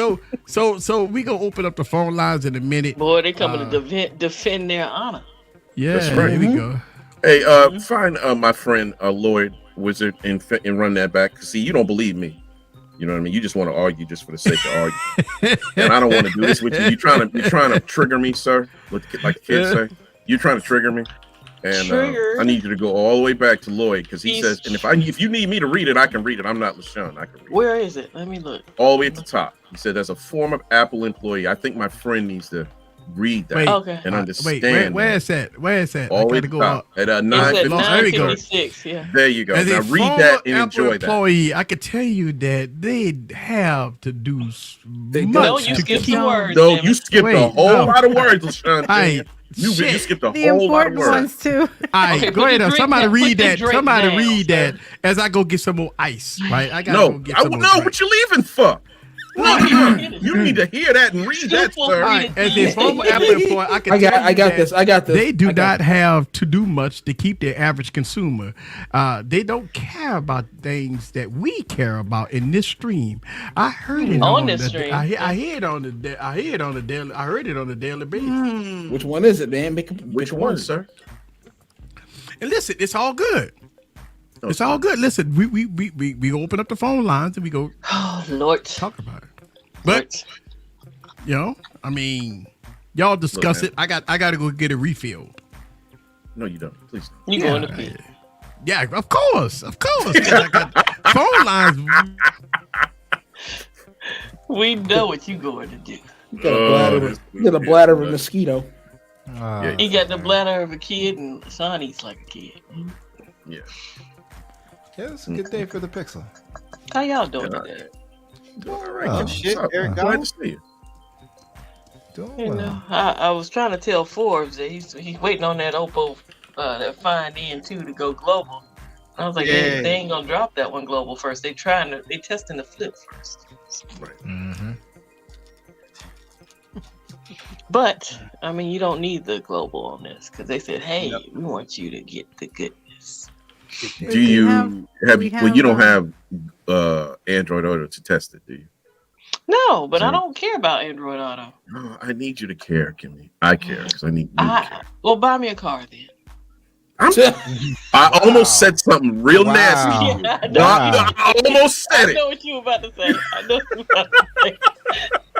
Speaker 3: So we gonna open up the phone lines in a minute.
Speaker 11: Boy, they coming to defend their honor.
Speaker 3: Yeah,
Speaker 4: That's right.
Speaker 3: here we go.
Speaker 4: Hey, find my friend Lloyd Wizard and run that back. See, you don't believe me. You know what I mean? You just want to argue just for the sake of arguing. And I don't want to do this with you. You're trying to trigger me, sir. Like the kids say. You're trying to trigger me. And I need you to go all the way back to Lloyd because he says, and if you need me to read it, I can read it. I'm not LaShawn. I can read it.
Speaker 11: Where is it? Let me look.
Speaker 4: All the way at the top. He said, as a former Apple employee, I think my friend needs to read that and understand.
Speaker 3: Wait, where is that? Where is that?
Speaker 4: All the way
Speaker 3: to
Speaker 4: to
Speaker 3: go
Speaker 4: top.
Speaker 3: up.
Speaker 4: At 9:56.
Speaker 11: Yeah.
Speaker 4: There you go.
Speaker 3: As
Speaker 4: now
Speaker 3: a
Speaker 4: read
Speaker 3: former
Speaker 4: that and
Speaker 3: Apple
Speaker 4: enjoy
Speaker 3: employee,
Speaker 4: that.
Speaker 3: I could tell you that they have to do much
Speaker 11: No, you
Speaker 3: to
Speaker 11: skipped
Speaker 3: keep.
Speaker 11: the words.
Speaker 4: No, you skipped a whole lot of words, LaShawn.
Speaker 3: Right.
Speaker 4: You skipped a
Speaker 5: The
Speaker 4: whole lot of
Speaker 5: important
Speaker 4: words.
Speaker 5: ones too.
Speaker 3: All right,
Speaker 11: Okay,
Speaker 3: go
Speaker 11: put
Speaker 3: ahead.
Speaker 11: the drink
Speaker 3: Somebody
Speaker 11: down,
Speaker 3: read
Speaker 11: put the
Speaker 3: that.
Speaker 11: drink
Speaker 3: Somebody
Speaker 11: down,
Speaker 3: read
Speaker 11: sir.
Speaker 3: that as I go get some more ice. Right? I gotta go get some more.
Speaker 4: No, what you leaving for? No, you need to hear that and read that,
Speaker 3: All
Speaker 4: sir.
Speaker 3: right, as a former Apple employee, I can tell you
Speaker 9: I got
Speaker 3: that
Speaker 9: this. I got this.
Speaker 3: They do not have to do much to keep their average consumer. They don't care about things that we care about in this stream. I heard it
Speaker 11: On this stream.
Speaker 3: I hear it on the. I hear it on the daily. I heard it on the daily basis.
Speaker 9: Which one is it, man?
Speaker 4: Which one, sir?
Speaker 3: And listen, it's all good. It's all good. Listen, we open up the phone lines and we go.
Speaker 11: Oh Lord,
Speaker 3: talk about it. But I mean, y'all discuss it. I got to go get a refill.
Speaker 4: No, you don't. Please.
Speaker 11: You going to pee?
Speaker 3: Yeah, of course. I got phone lines.
Speaker 11: We know what you going to do.
Speaker 9: You got a bladder of a mosquito.
Speaker 11: He got the bladder of a kid, and Sean eats like a kid.
Speaker 4: Yeah.
Speaker 6: Yeah, it's a good day for the Pixel.
Speaker 11: How y'all doing today?
Speaker 4: All right.
Speaker 8: Shit, Eric,
Speaker 4: glad to see you.
Speaker 11: You know, I was trying to tell Forbes that he's waiting on that Oppo, that Find N2 to go global. I was like, they ain't gonna drop that one global first. They testing the flip first.
Speaker 4: Right.
Speaker 6: Mm-hmm.
Speaker 11: But I mean, you don't need the global on this because they said, hey, we want you to get the goodness.
Speaker 4: Do you have? Well, you don't have Android Auto to test it, do you?
Speaker 11: No, but I don't care about Android Auto.
Speaker 4: No, I need you to care, Kimmy. I care because I need you to care.
Speaker 11: Well, buy me a car then.
Speaker 4: I almost said something real nasty.
Speaker 11: Yeah,
Speaker 4: I almost said
Speaker 11: I
Speaker 4: it.
Speaker 11: know what you were about to say.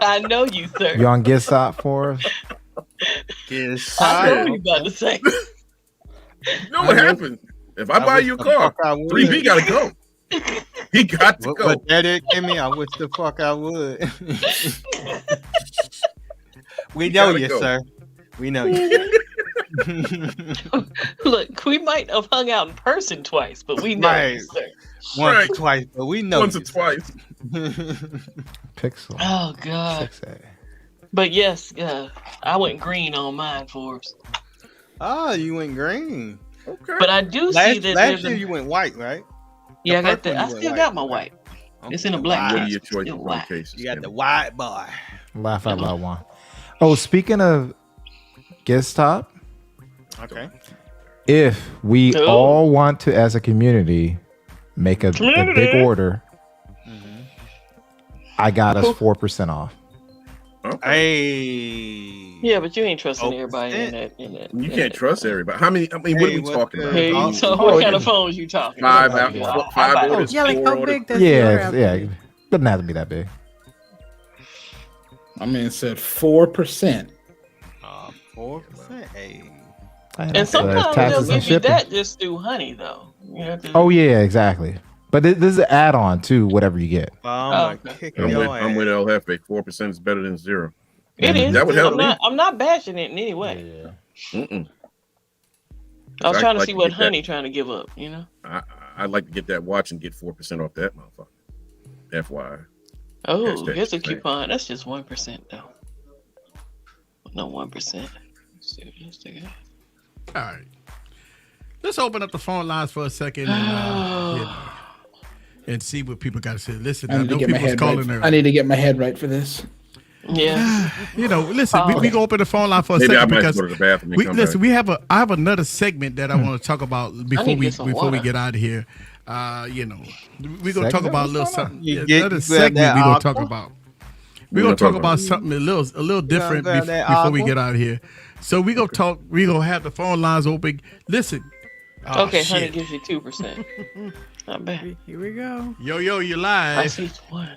Speaker 11: I know you, sir.
Speaker 6: You on Get Stop for us?
Speaker 11: I know what you about to say.
Speaker 4: You know what happened? If I buy you a car, 3B got to go. He got to go.
Speaker 8: But that it, Kimmy, I wish the fuck I would. We know you, sir. We know you.
Speaker 11: Look, we might have hung out in person twice, but we know you, sir.
Speaker 8: Once or twice, but we know
Speaker 4: Once or twice.
Speaker 6: Pixel.
Speaker 11: Oh God.
Speaker 6: 6A.
Speaker 11: But yes, I went green on mine, Forbes.
Speaker 8: Oh, you went green.
Speaker 4: Okay.
Speaker 11: But I do see that
Speaker 8: last year you went white, right?
Speaker 11: Yeah, I got that. I still got my white. It's in a black
Speaker 4: What are
Speaker 11: case.
Speaker 4: your choice
Speaker 11: Still
Speaker 4: of
Speaker 11: white.
Speaker 4: cases?
Speaker 8: You got the white boy.
Speaker 6: Laugh out loud one. Oh, speaking of Get Stop,
Speaker 8: Okay.
Speaker 6: if we all want to, as a community, make a big order, I got us 4% off.
Speaker 4: Okay.
Speaker 8: Hey.
Speaker 11: Yeah, but you ain't trusting everybody in that.
Speaker 4: You can't trust everybody. How many? I mean, what are we talking about?
Speaker 11: Hey, so what kind of phones you talking
Speaker 4: Five
Speaker 11: about?
Speaker 4: out. Five orders.
Speaker 5: Yeah, like how big does
Speaker 6: Yeah, yeah. Doesn't have to be that big.
Speaker 9: My man said 4%.
Speaker 8: 4%. Hey.
Speaker 11: And sometimes they'll give you that just through honey, though. You have to,
Speaker 6: Oh yeah, exactly. But this is an add-on to whatever you get.
Speaker 4: I'm with El Jefe. 4% is better than 0.
Speaker 11: It is.
Speaker 4: That would help me.
Speaker 11: I'm not bashing it in any way.
Speaker 4: Mm-mm.
Speaker 11: I was trying to
Speaker 4: like
Speaker 11: see what
Speaker 4: get that.
Speaker 11: honey trying to give up. You know.
Speaker 4: I'd like to get that watch and get 4% off that motherfucker. FYI.
Speaker 11: Oh,
Speaker 4: Hashtag
Speaker 11: here's a
Speaker 4: thing.
Speaker 11: coupon. That's just 1% though. No 1%. Let's see what else they got.
Speaker 3: All right. Let's open up the phone lines for a second and, and see what people got to say. Listen, I know people's calling there.
Speaker 9: I need to get my head right for this.
Speaker 11: Yeah.
Speaker 3: Listen, we go open the phone line for a
Speaker 4: Maybe I
Speaker 3: second
Speaker 4: might
Speaker 3: because
Speaker 4: go to the bathroom and come
Speaker 3: listen,
Speaker 4: back.
Speaker 3: I have another segment that I want to talk about before we get out of here. You know, we're gonna talk about a little something.
Speaker 8: Another
Speaker 3: segment we're gonna talk about. We're gonna talk about something a little different before we get out of here. So we're gonna have the phone lines open. Listen.
Speaker 11: Okay, honey gives you 2%. Not bad.
Speaker 5: Here we go.
Speaker 3: Yo, you're live.
Speaker 11: I see one.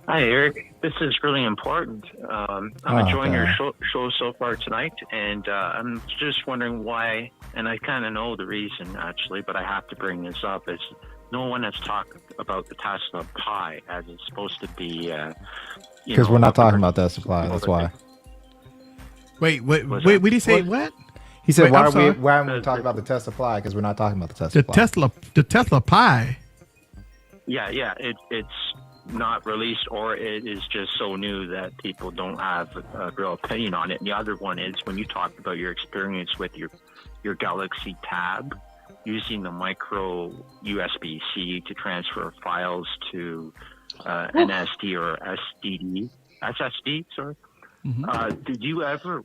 Speaker 10: Hi, Eric. This is really important. I'm enjoying your show so far tonight, and I'm just wondering why, and I kind of know the reason, actually, but I have to bring this up, is no one has talked about the Tesla Pi as it's supposed to be...
Speaker 6: Because we're not talking about that supply, that's why.
Speaker 3: Wait, what did he say? What?
Speaker 6: He said, why haven't we talked about the Tesla Pi? Because we're not talking about the Tesla Pi.
Speaker 3: The Tesla Pi?
Speaker 10: Yeah, it's not released, or it is just so new that people don't have a real opinion on it. And the other one is when you talked about your experience with your Galaxy Tab, using the micro USB-C to transfer files to NSD or SSD, sorry.
Speaker 3: Mm-hmm.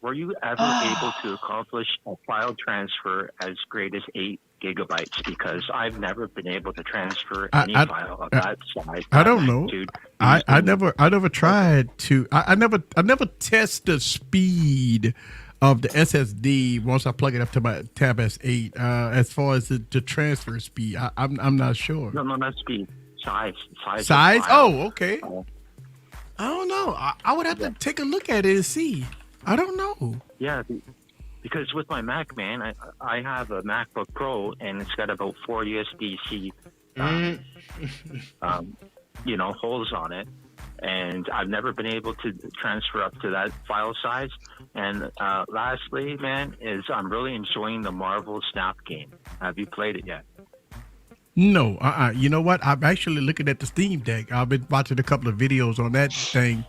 Speaker 10: Were you ever able to accomplish a file transfer as great as 8 gigabytes? Because I've never been able to transfer any file of that size.
Speaker 3: I don't know. I never tried to. I never test the speed of the SSD once I plug it up to my Tab S8. As far as the transfer speed, I'm not sure.
Speaker 10: No, not speed.
Speaker 3: Size? Oh, okay. I don't know. I would have to take a look at it and see. I don't know.
Speaker 10: Yeah, because with my Mac, man, I have a MacBook Pro, and it's got about 4 USB-C, holes on it, and I've never been able to transfer up to that file size. And lastly, man, is I'm really enjoying the Marvel Snap game. Have you played it yet?
Speaker 3: No, you know what? I'm actually looking at the Steam Deck. I've been watching a couple of videos on that thing.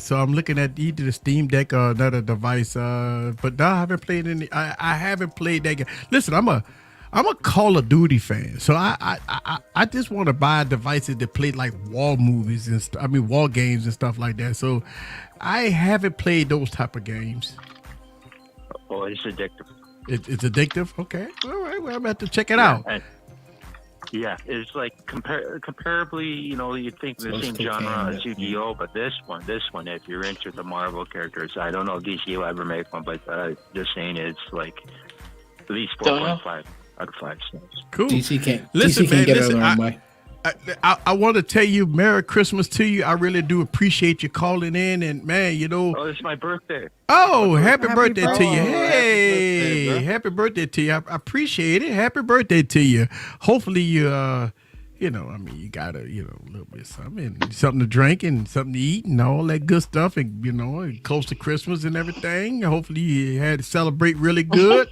Speaker 3: So I'm looking at either the Steam Deck or another device. But no, I haven't played any. I haven't played that game. Listen, I'm a Call of Duty fan. So I just want to buy devices that play like war movies and war games and stuff like that. So I haven't played those type of games.
Speaker 10: Oh, it's addictive.
Speaker 3: It's addictive? Okay. All right. Well, I'm going to have to check it out.
Speaker 10: Yeah, it's like comparably, you'd think the same genre as Yu-Gi-Oh, but this one, if you're into the Marvel characters, I don't know if DC will ever make one, but just saying it's like at least 4.5 out of 5 stars.
Speaker 3: Cool.
Speaker 9: DC can't get out of their own way.
Speaker 3: I want to tell you Merry Christmas to you. I really do appreciate you calling in, and man,
Speaker 10: Oh, it's my birthday.
Speaker 3: Oh, happy birthday to you. Hey, happy birthday to you. I appreciate it. Happy birthday to you. Hopefully you you got a little bit of something to drink and something to eat and all that good stuff, and close to Christmas and everything. Hopefully you had to celebrate really good,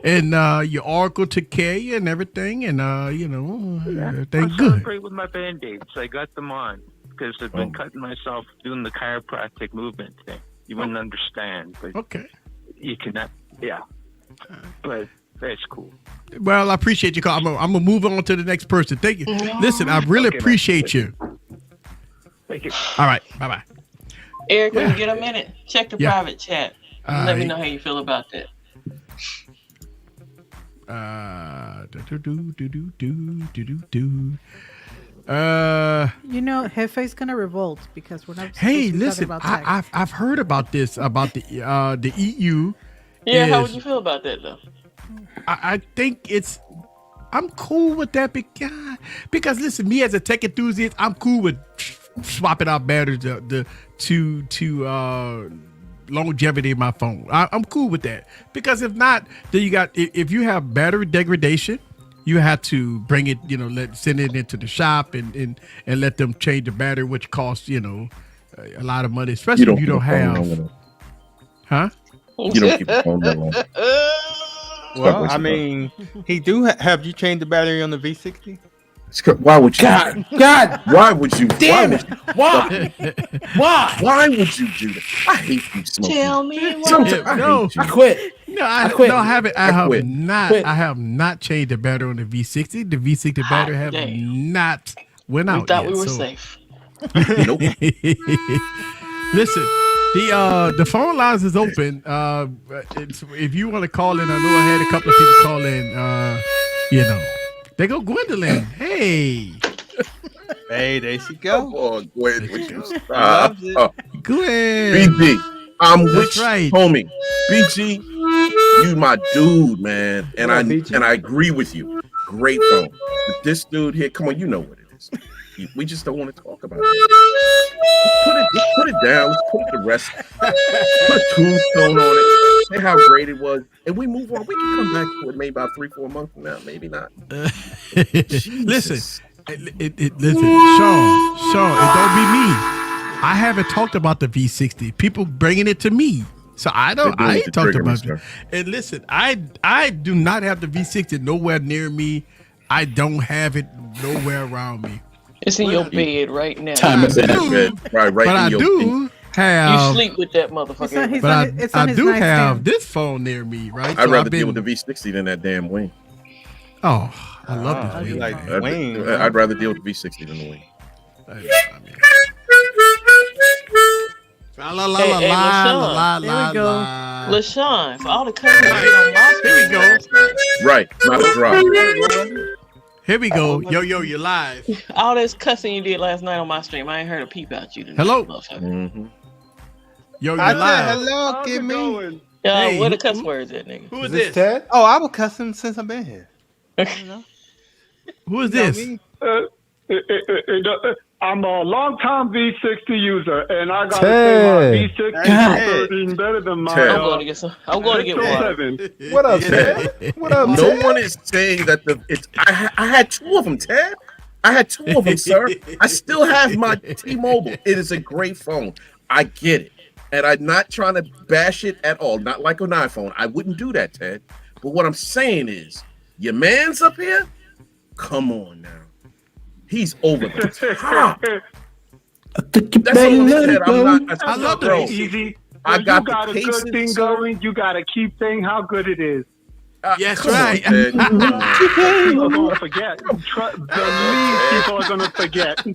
Speaker 3: and your oracle took care of you and everything, and everything good.
Speaker 10: Celebrate with my Band-Aids. I got them on because I've been cutting myself doing the chiropractic movement thing. You wouldn't understand, but
Speaker 3: okay,
Speaker 10: you cannot. Yeah, but. That's cool.
Speaker 3: Well, I appreciate you calling. I'm gonna move on to the next person. Thank you. Listen, I really appreciate you.
Speaker 10: Thank you.
Speaker 3: All right, bye.
Speaker 11: Eric, when you get a minute, check the private chat. Let me know how you feel about that.
Speaker 5: Hefe's gonna revolt because we're not.
Speaker 3: Hey, listen, I've heard about this about the EU.
Speaker 11: Yeah, how would you feel about that though?
Speaker 3: I think I'm cool with that because listen, me as a tech enthusiast, I'm cool with swapping out batteries to longevity of my phone. I'm cool with that because if not, then if you have battery degradation, you have to bring it, send it into the shop and let them change the battery, which costs a lot of money, especially if you don't have. Huh?
Speaker 4: You don't keep the phone that long.
Speaker 8: Well, I mean, have you changed the battery on the V60?
Speaker 4: Why would you?
Speaker 9: God!
Speaker 4: Why would you?
Speaker 9: Damn it! Why?
Speaker 4: Why would you do that? I hate you smoking.
Speaker 11: Tell me why.
Speaker 3: No,
Speaker 9: I quit.
Speaker 3: No, I
Speaker 9: quit.
Speaker 3: No, I haven't. I have
Speaker 4: quit.
Speaker 3: not.
Speaker 9: Quit.
Speaker 3: I have not changed the battery on the V60. The V60 battery have not went out.
Speaker 11: We thought
Speaker 3: yet,
Speaker 11: we were
Speaker 3: so.
Speaker 11: safe.
Speaker 4: Nope.
Speaker 3: Listen, the phone lines is open. If you want to call in, I know I had a couple of people call in. There go Gwendolyn. Hey.
Speaker 8: Hey, there she go.
Speaker 4: Oh, Gwen, would you stop?
Speaker 3: Gwen.
Speaker 4: BG, I'm with
Speaker 3: That's
Speaker 4: you,
Speaker 3: right.
Speaker 4: homie. BG, you my dude, man. And
Speaker 6: What up, BG?
Speaker 4: I agree with you. Great phone. But this dude here, come on, you know what it is. We just don't want to talk about it. Let's put it down. Let's put it to rest. Put a tombstone on it. Say how great it was, and we move on. We can come back to it maybe about 3-4 months from now. Maybe not.
Speaker 3: Listen, listen, Sean, it don't be me. I haven't talked about the V60. People bringing it to me. So I ain't talked about it. And listen, I do not have the V60 nowhere near me. I don't have it nowhere around me.
Speaker 11: It's in your bed right now.
Speaker 4: Time is in bed. Right
Speaker 3: but
Speaker 4: in
Speaker 3: I
Speaker 4: your
Speaker 3: do have.
Speaker 11: You sleep with that motherfucker.
Speaker 3: But I do have this phone near me, right?
Speaker 4: I'd rather deal with the V60 than that damn wing.
Speaker 3: Oh, I love this
Speaker 8: wing.
Speaker 4: I'd rather deal with the V60 than the wing.
Speaker 11: LaShawn, for all the cussing you did on my screen.
Speaker 3: Here we go.
Speaker 4: Right, not a drop.
Speaker 3: Here we go. Yo, you're live.
Speaker 11: All this cussing you did last night on my stream, I ain't heard a peep out you tonight.
Speaker 3: Hello.
Speaker 4: Mm-hmm.
Speaker 3: Yo, you're live.
Speaker 8: Hello, give me.
Speaker 11: Hey, where the cuss words at, nigga?
Speaker 3: Who is this?
Speaker 6: Ted?
Speaker 8: Oh, I was cussing since I've been here.
Speaker 3: Who is this?
Speaker 12: I'm a long-time V60 user, and I gotta say my V60 is better than my.
Speaker 11: I'm going to get some. I'm going to get water.
Speaker 6: What up, Ted? What up,
Speaker 4: No
Speaker 6: Ted?
Speaker 4: one is saying that I had 2 of them, Ted. I had 2 of them, sir. I still have my T-Mobile. It is a great phone. I get it. And I'm not trying to bash it at all. Not like an iPhone. I wouldn't do that, Ted. But what I'm saying is, your man's up here? Come on now. He's over the top. That's all it said.
Speaker 3: I love the
Speaker 12: Easy.
Speaker 4: I got
Speaker 12: you got
Speaker 4: the
Speaker 12: a good
Speaker 4: patience,
Speaker 12: thing
Speaker 4: sir.
Speaker 12: going. You got to keep saying how good it is.
Speaker 3: Yes,
Speaker 4: Come
Speaker 3: right.
Speaker 4: on, Ted.
Speaker 12: People are going to forget. Believe people are going to forget.
Speaker 3: You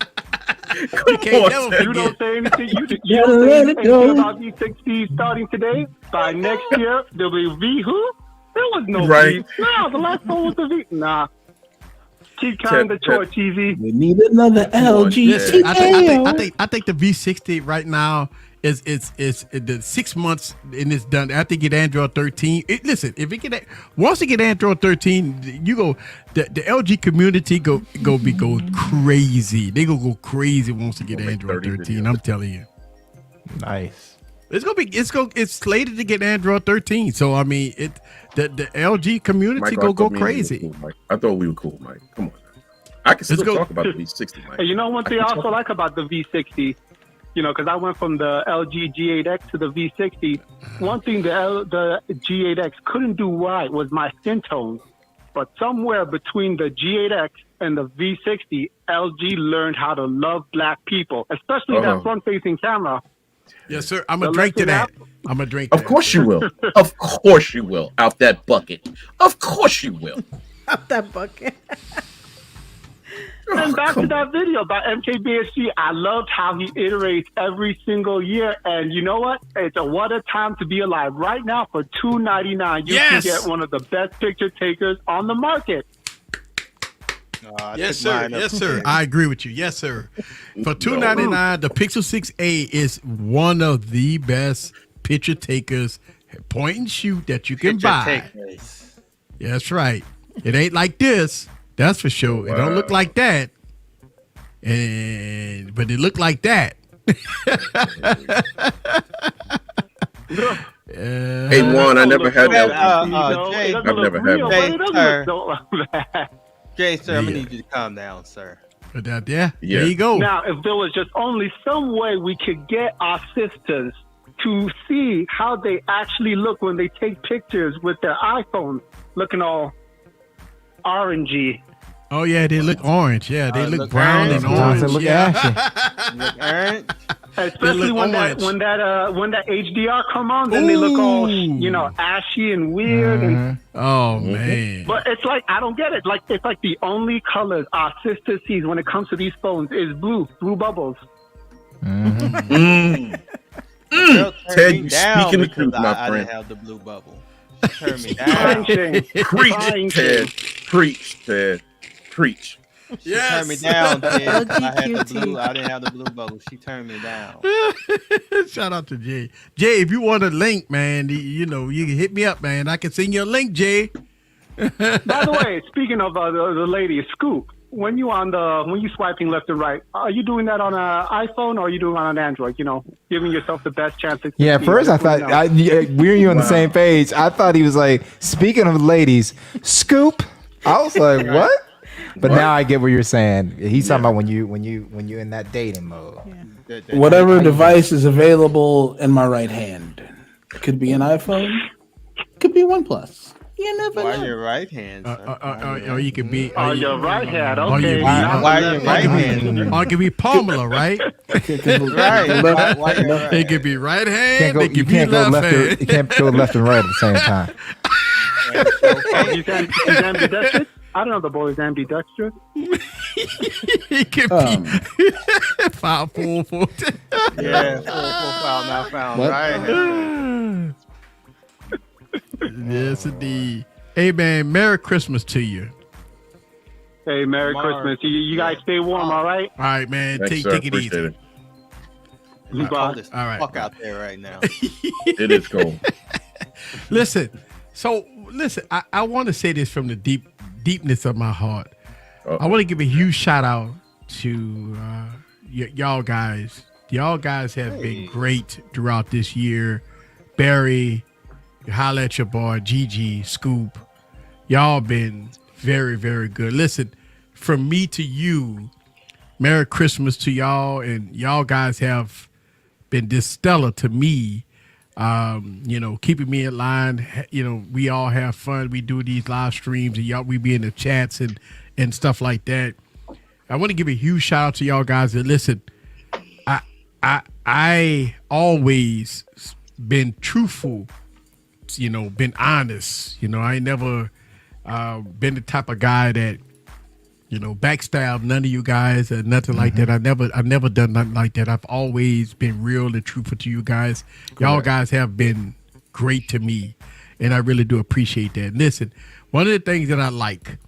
Speaker 3: can't never forget.
Speaker 12: You don't say anything. You don't say anything about V60 starting today. By next year, there'll be V who? There was no
Speaker 4: Right.
Speaker 12: V. No, the last one was the V. Nah. Keep counting the torch, easy.
Speaker 9: We need another LG.
Speaker 3: Listen, I think the V60 right now is the 6 months and it's done. I think get Android 13. Listen, if it get once it get Android 13, you go the LG community go crazy. They go crazy once it get Android 13. I'm telling you.
Speaker 6: Nice.
Speaker 3: It's slated to get Android 13. So I mean the LG community
Speaker 4: Mike,
Speaker 3: go crazy.
Speaker 4: Cool, Mike. I thought we were cool, Mike. Come on. I can still talk about the V60, Mike.
Speaker 12: Hey, you know one thing I also like about the V60, because I went from the LG G8X to the V60. One thing the G8X couldn't do right was my skin tone. But somewhere between the G8X and the V60, LG learned how to love black people, especially that front-facing camera.
Speaker 3: Yes, sir. I'm gonna drink to that. I'm gonna drink.
Speaker 4: Of course you will. Of course you will. Out that bucket. Of course you will.
Speaker 5: Out that bucket.
Speaker 12: And back to that video about MKBHD, I loved how he iterates every single year. And you know what? What a time to be alive. Right now, for $299, you can get one of the best picture takers on the market.
Speaker 3: Yes, sir. Yes, sir. I agree with you. Yes, sir. For $299, the Pixel 6a is one of the best picture takers, point and shoot that you can buy. That's right. It ain't like this. That's for sure. It don't look like that. But it looked like that.
Speaker 4: Hey, Juan, I never had that.
Speaker 8: Jay,
Speaker 4: I've never had
Speaker 8: that. Jay, sir, I'm gonna need you to calm down, sir.
Speaker 3: There you go.
Speaker 12: Now, if there was just only some way we could get our sisters to see how they actually look when they take pictures with their iPhones, looking all orangey.
Speaker 3: Oh yeah, they look orange. Yeah, they look brown and orange.
Speaker 6: They look ashy.
Speaker 8: Look orange.
Speaker 12: Especially when that HDR come on, then they look all ashy and weird. And,
Speaker 3: oh man!
Speaker 12: But it's like I don't get it. Like it's like the only colors our sister sees when it comes to these phones is blue bubbles.
Speaker 4: Ted, you speaking the truth, my friend.
Speaker 8: I didn't have the blue bubble. Turn me down.
Speaker 4: Preach, Ted. Preach, Ted. Preach.
Speaker 8: She turned me down. I had the blue. I didn't have the blue bubble. She turned me down.
Speaker 3: Shout out to Jay. Jay, if you want a link, man, you can hit me up, man. I can send you a link, Jay.
Speaker 12: By the way, speaking of the lady, Scoop, when you swiping left and right, are you doing that on an iPhone or are you doing it on an Android? Giving yourself the best chance.
Speaker 6: Yeah, at first I thought we were on the same page. I thought he was like, speaking of ladies, Scoop. I was like, what? But now I get what you're saying. He's talking about when you're in that dating mode.
Speaker 9: Yeah. Whatever device is available in my right hand. It could be an iPhone. Could be OnePlus. You never know.
Speaker 8: Your right hand.
Speaker 3: Or you can be.
Speaker 12: Your right hand. Okay.
Speaker 8: Why your right hand?
Speaker 3: Or it could be Pamela, right?
Speaker 8: Right.
Speaker 3: It could be right hand. It could be left hand.
Speaker 6: You can't go left and right at the same time.
Speaker 12: He's ambidextrous? I don't know the boy is ambidextrous.
Speaker 3: He can be 5, 4, 4.
Speaker 8: Yeah, 4, 4, foul, not found. Right.
Speaker 3: Yes, indeed. Hey, man, Merry Christmas to you.
Speaker 12: Hey, Merry Christmas. You guys stay warm, all right?
Speaker 3: All right, man.
Speaker 4: Thanks,
Speaker 3: Take it easy.
Speaker 4: It.
Speaker 8: Cold as
Speaker 3: All right.
Speaker 8: fuck out there right now.
Speaker 4: It is cold.
Speaker 3: Listen, I want to say this from the deepness of my heart. I want to give a huge shout out to y'all guys. Y'all guys have been great throughout this year. Barry, holla at your boy, Gigi, Scoop. Y'all been very, very good. Listen, from me to you, Merry Christmas to y'all, and y'all guys have been this stellar to me. Keeping me in line. We all have fun. We do these live streams, and we be in the chats and stuff like that. I want to give a huge shout out to y'all guys. And listen, I always been truthful. Been honest. I ain't never been the type of guy that backstab none of you guys or nothing like that. I've never done nothing like that. I've always been real and truthful to you guys. Y'all guys have been great to me, and I really do appreciate that. Listen, one of the things that I like,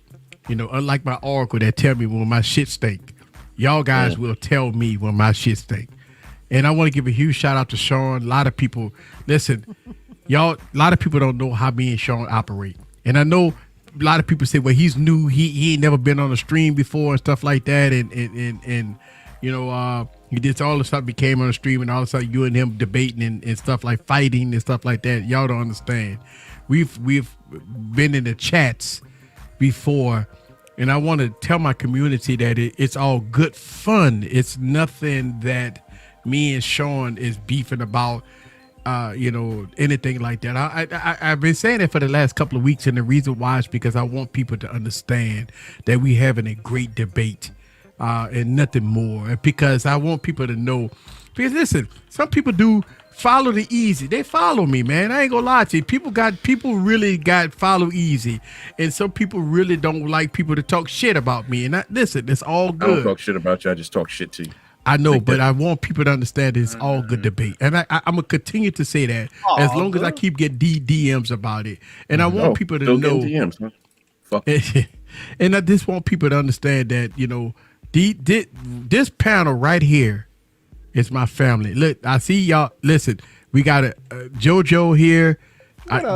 Speaker 3: unlike my oracle that tell me when my shit stink, y'all guys will tell me when my shit stink. And I want to give a huge shout out to Sean. A lot of people, listen, y'all, a lot of people don't know how me and Sean operate. And I know a lot of people say, well, he's new. He ain't never been on a stream before and stuff like that. And he did all the stuff, became on the stream, and all of a sudden you and him debating and stuff like fighting and stuff like that. Y'all don't understand. We've been in the chats before, and I want to tell my community that it's all good fun. It's nothing that me and Sean is beefing about. Anything like that. I've been saying it for the last couple of weeks, and the reason why is because I want people to understand that we having a great debate and nothing more. Because I want people to know. Because listen, some people do follow the easy. They follow me, man. I ain't gonna lie to you. People really got follow easy, and some people really don't like people to talk shit about me. And listen, it's all good.
Speaker 4: I don't talk shit about you. I just talk shit to you.
Speaker 3: I know, but I want people to understand it's all good debate. And I'm going to continue to say that as long as I keep getting DMs about it. And I want people to know.
Speaker 4: DMs, man. Fuck.
Speaker 3: And I just want people to understand that, this panel right here is my family. Look, I see y'all. Listen, we got a JoJo here.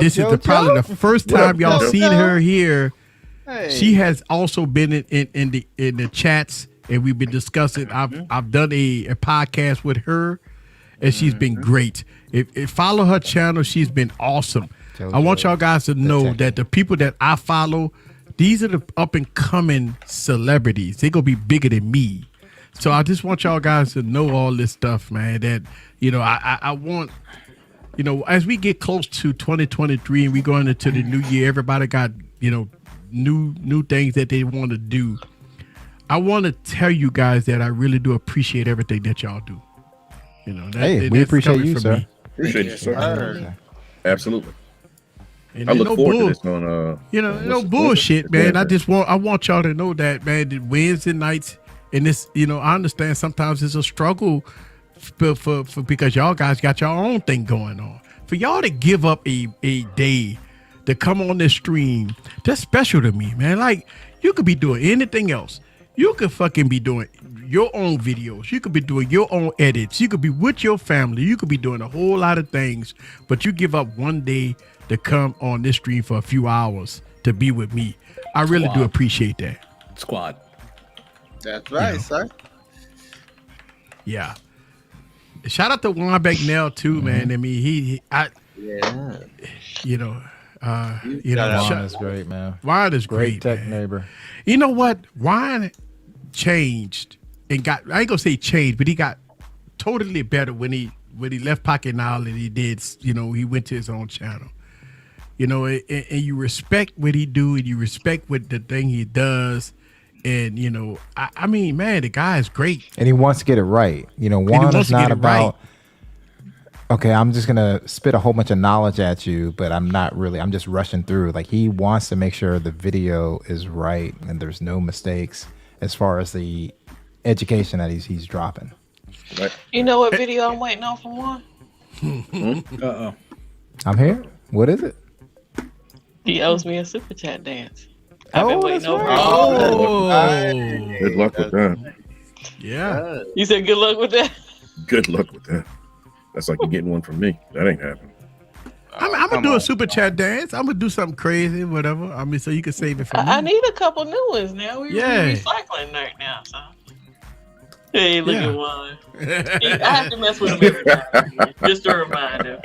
Speaker 3: This is probably the first time y'all seen her here. Hey. She has also been in the chats. And we've been discussing. I've done a podcast with her, and she's been great. If follow her channel, she's been awesome. I want y'all guys to know that the people that I follow, these are the up and coming celebrities. They're gonna be bigger than me. So I just want y'all guys to know all this stuff, man. That I want. As we get close to 2023 and we going into the new year, everybody got new things that they want to do. I want to tell you guys that I really do appreciate everything that y'all do.
Speaker 6: We appreciate you, sir.
Speaker 4: Appreciate you, sir. Absolutely.
Speaker 3: And
Speaker 4: I look forward to this on.
Speaker 3: No bullshit, man. I want y'all to know that, man. The Wednesday nights and this, I understand sometimes it's a struggle for because y'all guys got your own thing going on. For y'all to give up a day to come on this stream, that's special to me, man. Like, You could be doing anything else. You could fucking be doing your own videos. You could be doing your own edits. You could be with your family. You could be doing a whole lot of things, but you give up one day to come on this stream for a few hours to be with me. I really do appreciate that.
Speaker 13: Squad.
Speaker 8: That's right, sir.
Speaker 3: Yeah. Shout out to Juan Bagnell too, man. I mean,
Speaker 6: Juan is great, man.
Speaker 3: Juan is
Speaker 6: Great
Speaker 3: great,
Speaker 6: tech
Speaker 3: man.
Speaker 6: neighbor.
Speaker 3: You know what? Juan changed and got, I ain't gonna say changed, but he got totally better when he left Pocket Knowledge and he did, he went to his own channel. And you respect what he do and you respect what the thing he does. And, I mean, man, the guy is great.
Speaker 6: And he wants to get it right. Juan is not about, okay, I'm just going to spit a whole bunch of knowledge at you, but I'm not really, I'm just rushing through. Like, he wants to make sure the video is right and there's no mistakes as far as the education that he's dropping.
Speaker 4: Right.
Speaker 11: You know what video I'm waiting on from Juan?
Speaker 13: Uh-oh.
Speaker 6: I'm here. What is it?
Speaker 11: He owes me a super chat dance.
Speaker 6: I've
Speaker 11: been waiting over.
Speaker 4: Good luck with that.
Speaker 3: Yeah.
Speaker 11: You said good luck with that?
Speaker 4: Good luck with that. That's like you're getting one from me. That ain't happening.
Speaker 3: I'm gonna do a super chat dance. I'm gonna do something crazy, whatever. I mean, so you can save it for me.
Speaker 11: I need a couple new ones now. We're recycling right now, so. Hey, look at Juan. I have to mess with him every time. Just a reminder.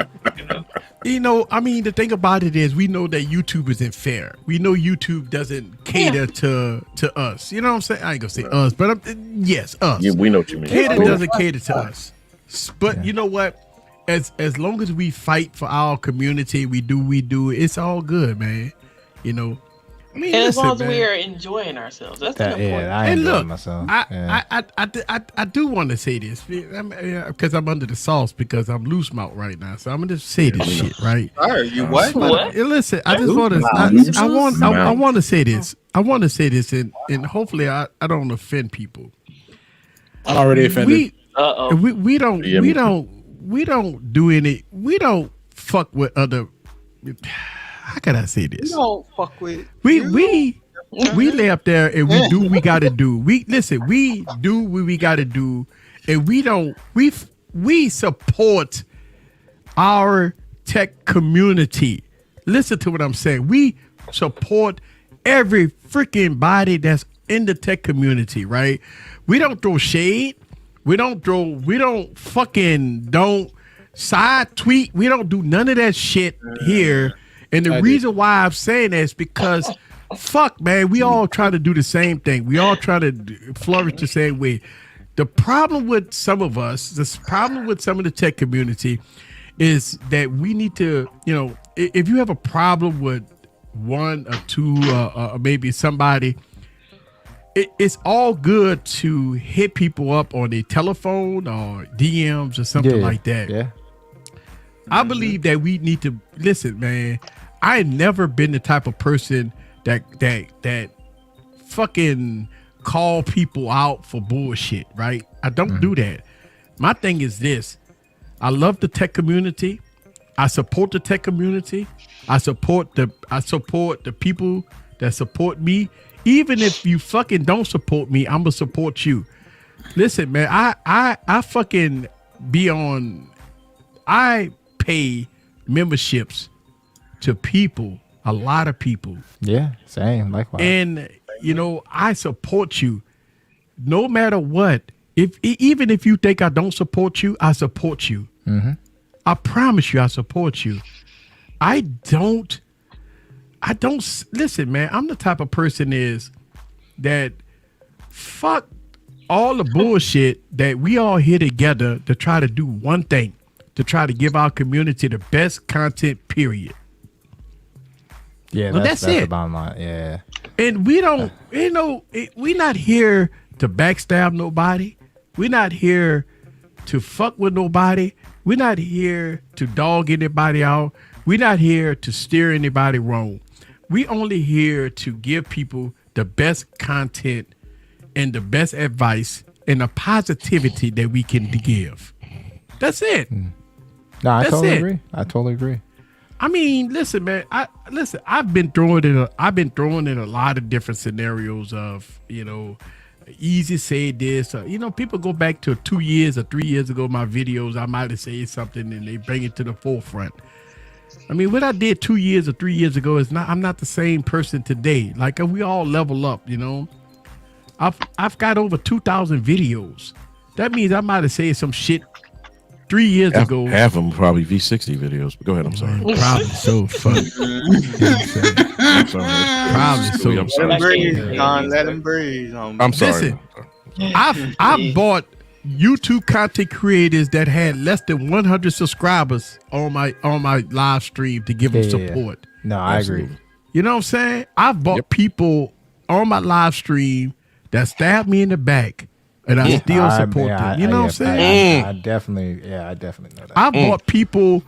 Speaker 3: I mean, the thing about it is we know that YouTube isn't fair. We know YouTube doesn't cater to us. You know what I'm saying? I ain't gonna say us, but yes, us.
Speaker 4: Yeah, we know what you mean.
Speaker 3: Cater doesn't cater to us. But you know what? As long as we fight for our community, we do. It's all good, man. I mean,
Speaker 11: and as long as we are enjoying ourselves, that's important.
Speaker 6: Yeah, I enjoy myself.
Speaker 3: I do want to say this because I'm under the sauce because I'm loose mouth right now. So I'm gonna just say this shit, right?
Speaker 8: Are you what?
Speaker 3: Listen, I just want to. I want to say this. I want to say this, and hopefully I don't offend people.
Speaker 13: I'm already offended.
Speaker 3: We don't do any. We don't fuck with other. How can I say this?
Speaker 8: You don't fuck with.
Speaker 3: We lay up there and we do what we gotta do. We do what we gotta do, and we support our tech community. Listen to what I'm saying. We support every freaking body that's in the tech community, right? We don't throw shade. We don't side tweet. We don't do none of that shit here. And the reason why I'm saying that is because, fuck, man, we all try to do the same thing. We all try to flourish the same way. The problem with some of us, the problem with some of the tech community is that we need to, if you have a problem with one or two or maybe somebody, it's all good to hit people up on their telephone or DMs or something like that.
Speaker 6: Yeah.
Speaker 3: I believe that we need to listen, man. I ain't never been the type of person that fucking call people out for bullshit, right? I don't do that. My thing is this. I love the tech community. I support the tech community. I support the people that support me. Even if you fucking don't support me, I'm gonna support you. Listen, man, I fucking be on. I pay memberships to people, a lot of people.
Speaker 6: Yeah, same, likewise.
Speaker 3: And I support you, no matter what. Even if you think I don't support you, I support you.
Speaker 6: Mm-hmm.
Speaker 3: I promise you, I support you. I don't listen, man. I'm the type of person is that fuck all the bullshit that we all here together to try to do one thing, to try to give our community the best content, period.
Speaker 6: Yeah,
Speaker 3: well,
Speaker 6: that's
Speaker 3: it.
Speaker 6: the bottom line. Yeah.
Speaker 3: And we don't, we're not here to backstab nobody. We're not here to fuck with nobody. We're not here to dog anybody out. We're not here to steer anybody wrong. We only here to give people the best content and the best advice and the positivity that we can give. That's it.
Speaker 6: No, I totally agree.
Speaker 3: I mean, listen, man. I've been throwing in a lot of different scenarios of, easy say this. People go back to 2 years or 3 years ago, my videos, I might have said something and they bring it to the forefront. I mean, what I did 2 years or 3 years ago I'm not the same person today. Like, we all level up, I've got over 2,000 videos. That means I might have said some shit 3 years ago.
Speaker 4: Half of them probably V60 videos. But go ahead. I'm sorry.
Speaker 3: Probably so funny.
Speaker 4: I'm sorry.
Speaker 3: Probably so.
Speaker 8: Let him breathe, Don. Let him breathe.
Speaker 4: I'm sorry.
Speaker 3: Listen, I've bought YouTube content creators that had less than 100 subscribers on my live stream to give them support.
Speaker 6: Yeah. No, I agree.
Speaker 3: You know what I'm saying? I've bought people on my live stream that stabbed me in the back, and I still support them. You know what I'm saying?
Speaker 6: I definitely know that.
Speaker 3: I bought people.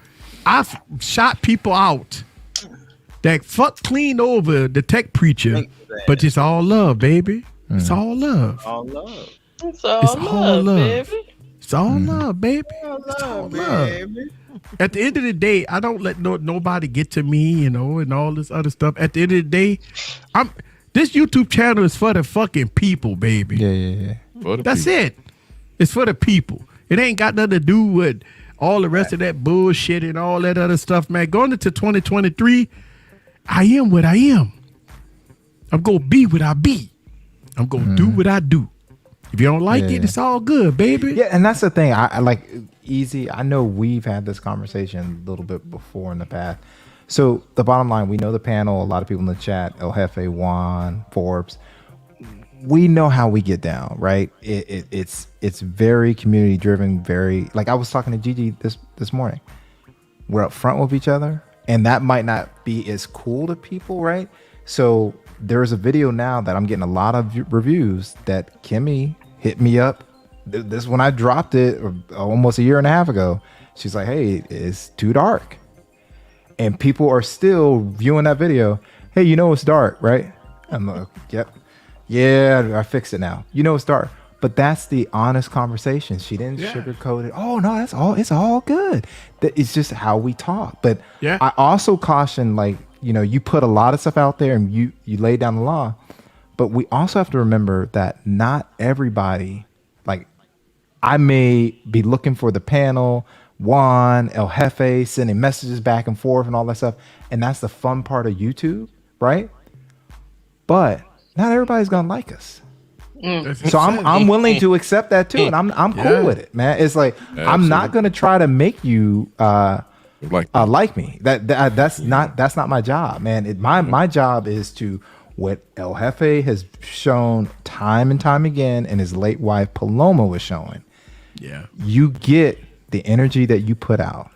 Speaker 3: I've shot people out that fuck clean over the tech preacher, but it's all love, baby. It's all love.
Speaker 8: All love.
Speaker 11: It's all love, baby.
Speaker 3: It's all love, baby.
Speaker 8: It's all love, baby.
Speaker 3: At the end of the day, I don't let nobody get to me, and all this other stuff. At the end of the day, this YouTube channel is for the fucking people, baby.
Speaker 6: Yeah.
Speaker 3: That's it. It's for the people. It ain't got nothing to do with all the rest of that bullshit and all that other stuff, man. Going into 2023, I am what I am. I'm going to be what I be. I'm going to do what I do. If you don't like it, it's all good, baby.
Speaker 6: Yeah, and that's the thing. I like Easy. I know we've had this conversation a little bit before in the past. So the bottom line, we know the panel, a lot of people in the chat, El Jefe, Juan, Forbes. We know how we get down, right? It's very community driven, very like I was talking to Gigi this morning. We're up front with each other, and that might not be as cool to people, right? So there's a video now that I'm getting a lot of reviews that Kimmy hit me up. This when I dropped it almost a year and a half ago. She's like, "Hey, it's too dark," and people are still viewing that video. Hey, it's dark, right? I'm like, "Yep, yeah, I fixed it now. It's dark." But that's the honest conversation. She didn't sugarcoat it. Oh no, that's all. It's all good. It's just how we talk. But I also caution, like, you put a lot of stuff out there and you lay down the law, but we also have to remember that not everybody, like, I may be looking for the panel, Juan, El Jefe, sending messages back and forth and all that stuff. And that's the fun part of YouTube, right? But not everybody's going to like us. So I'm willing to accept that too. And I'm cool with it, man. It's like, I'm not going to try to make you, like me. That's not my job, man. My job is to what El Jefe has shown time and time again, and his late wife Paloma was showing.
Speaker 3: Yeah,
Speaker 6: you get the energy that you put out.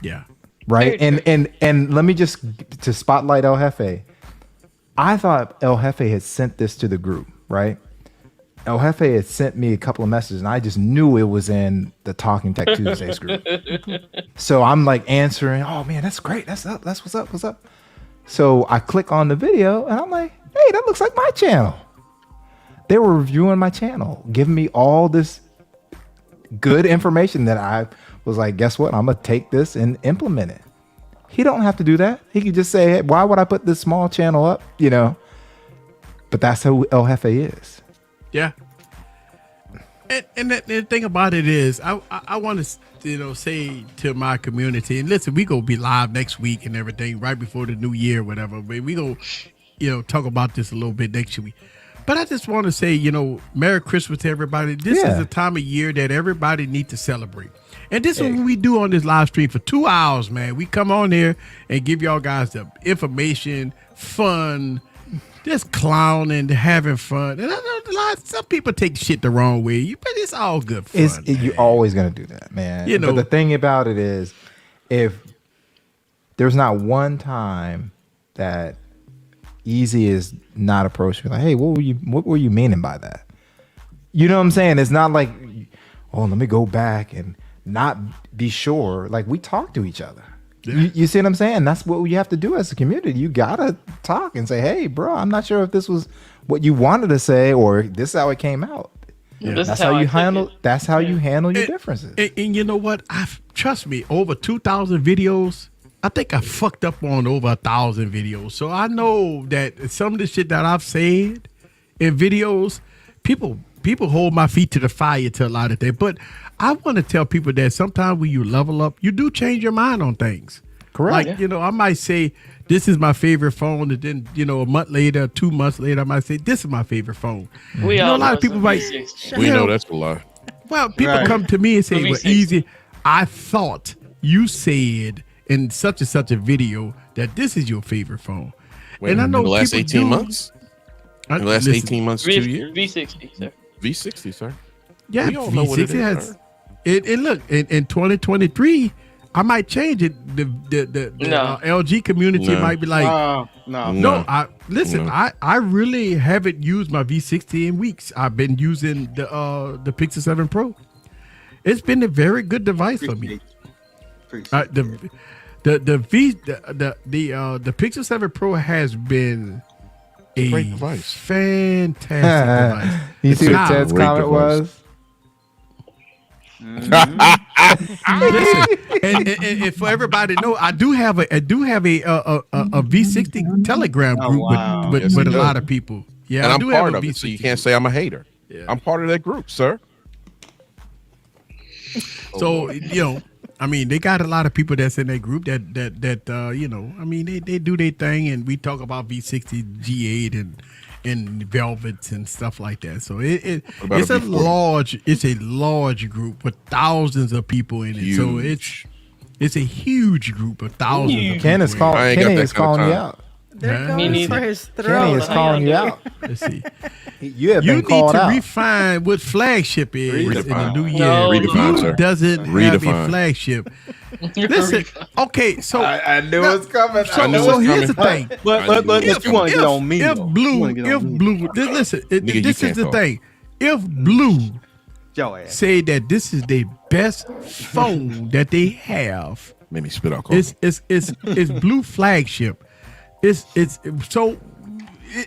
Speaker 3: Yeah,
Speaker 6: right. And let me just to spotlight El Jefe. I thought El Jefe had sent this to the group, right? El Jefe had sent me a couple of messages, and I just knew it was in the Talking Tech Tuesdays group. So I'm like answering, "Oh man, that's great. That's up. That's what's up. What's up?" So I click on the video, and I'm like, "Hey, that looks like my channel." They were reviewing my channel, giving me all this good information that I was like, "Guess what? I'm gonna take this and implement it." He don't have to do that. He could just say, "Hey, why would I put this small channel up?" But that's who El Jefe is.
Speaker 3: Yeah. And the thing about it is, I want to, say to my community, and listen, we gonna be live next week and everything, right before the new year, whatever. But we gonna, talk about this a little bit next week. But I just want to say, Merry Christmas to everybody. This is a time of year that everybody needs to celebrate. And this is what we do on this live stream for 2 hours, man. We come on here and give y'all guys the information, fun, just clowning, having fun. And I know some people take shit the wrong way, but it's all good fun.
Speaker 6: You're always going to do that, man. But the thing about it is, if there's not one time that Easy is not approaching, like, "Hey, what were you meaning by that?" You know what I'm saying? It's not like, "Oh, let me go back and not be sure." Like, we talk to each other. Yeah. You see what I'm saying? That's what you have to do as a community. You gotta talk and say, "Hey, bro, I'm not sure if this was what you wanted to say, or this is how it came out." Yeah. That's how you handle. That's how you handle your differences.
Speaker 3: And you know what? Trust me. Over 2,000 videos. I think I fucked up on over 1,000 videos. So I know that some of the shit that I've said in videos, people hold my feet to the fire to a lot of things. But I want to tell people that sometimes when you level up, you do change your mind on things.
Speaker 6: Correct.
Speaker 3: Like, I might say, this is my favorite phone. And then, a month later, 2 months later, I might say, this is my favorite phone.
Speaker 11: We all
Speaker 3: a lot of people might.
Speaker 4: We know that's a lie.
Speaker 3: Well, people come to me and say, well, easy. I thought you said in such and such a video that this is your favorite phone.
Speaker 4: Wait,
Speaker 3: and I know
Speaker 4: in the last
Speaker 3: people
Speaker 4: 18 months? In the last 18 months, 2 years?
Speaker 11: V60, sir.
Speaker 4: V60, sir.
Speaker 3: Yeah,
Speaker 4: we all know what it
Speaker 3: V60 has.
Speaker 4: is,
Speaker 3: And look, in 2023, I might change it. The LG community might be like, no. I really haven't used my V60 in weeks. I've been using the Pixel 7 Pro. It's been a very good device for me. The Pixel 7 Pro has been a
Speaker 4: great device.
Speaker 3: Fantastic device.
Speaker 6: You see what Ted's comment was?
Speaker 3: Listen, and for everybody to know, I do have a V60 Telegram group with a lot of people. Yeah,
Speaker 4: and
Speaker 3: I
Speaker 4: I'm
Speaker 3: do
Speaker 4: part
Speaker 3: have a
Speaker 4: of
Speaker 3: V60.
Speaker 4: it, so you can't say I'm a hater. Yeah. I'm part of that group, sir.
Speaker 3: So I mean, they got a lot of people that's in that group that I mean, they do their thing, and we talk about V60, G8, and Velvets and stuff like that. So it's a large group with thousands of people in it. Huge. So it's a huge group of thousands.
Speaker 6: Kenny is calling you out.
Speaker 5: They're going for his throat.
Speaker 6: Kenny is calling you out.
Speaker 3: Let's see.
Speaker 6: You need to
Speaker 3: refine what flagship is in the new year.
Speaker 4: Redefine, sir.
Speaker 3: Doesn't have a flagship. Listen, okay, so
Speaker 6: I knew it was coming.
Speaker 3: So here's the thing.
Speaker 8: But you want to get on me.
Speaker 3: If Blue, listen, this is the thing. If Blue say that this is the best phone that they have,
Speaker 4: made me spit out.
Speaker 3: It's Blue flagship.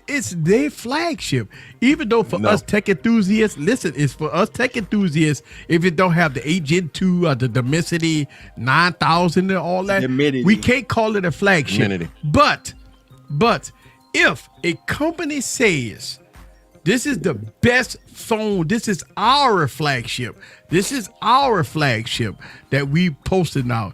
Speaker 3: It's their flagship. Even though for us tech enthusiasts, listen, it's for us tech enthusiasts, if it don't have the 8 Gen 2 or the Dimensity 9000 and all that, we can't call it a flagship. But if a company says this is the best phone, this is our flagship that we posted now,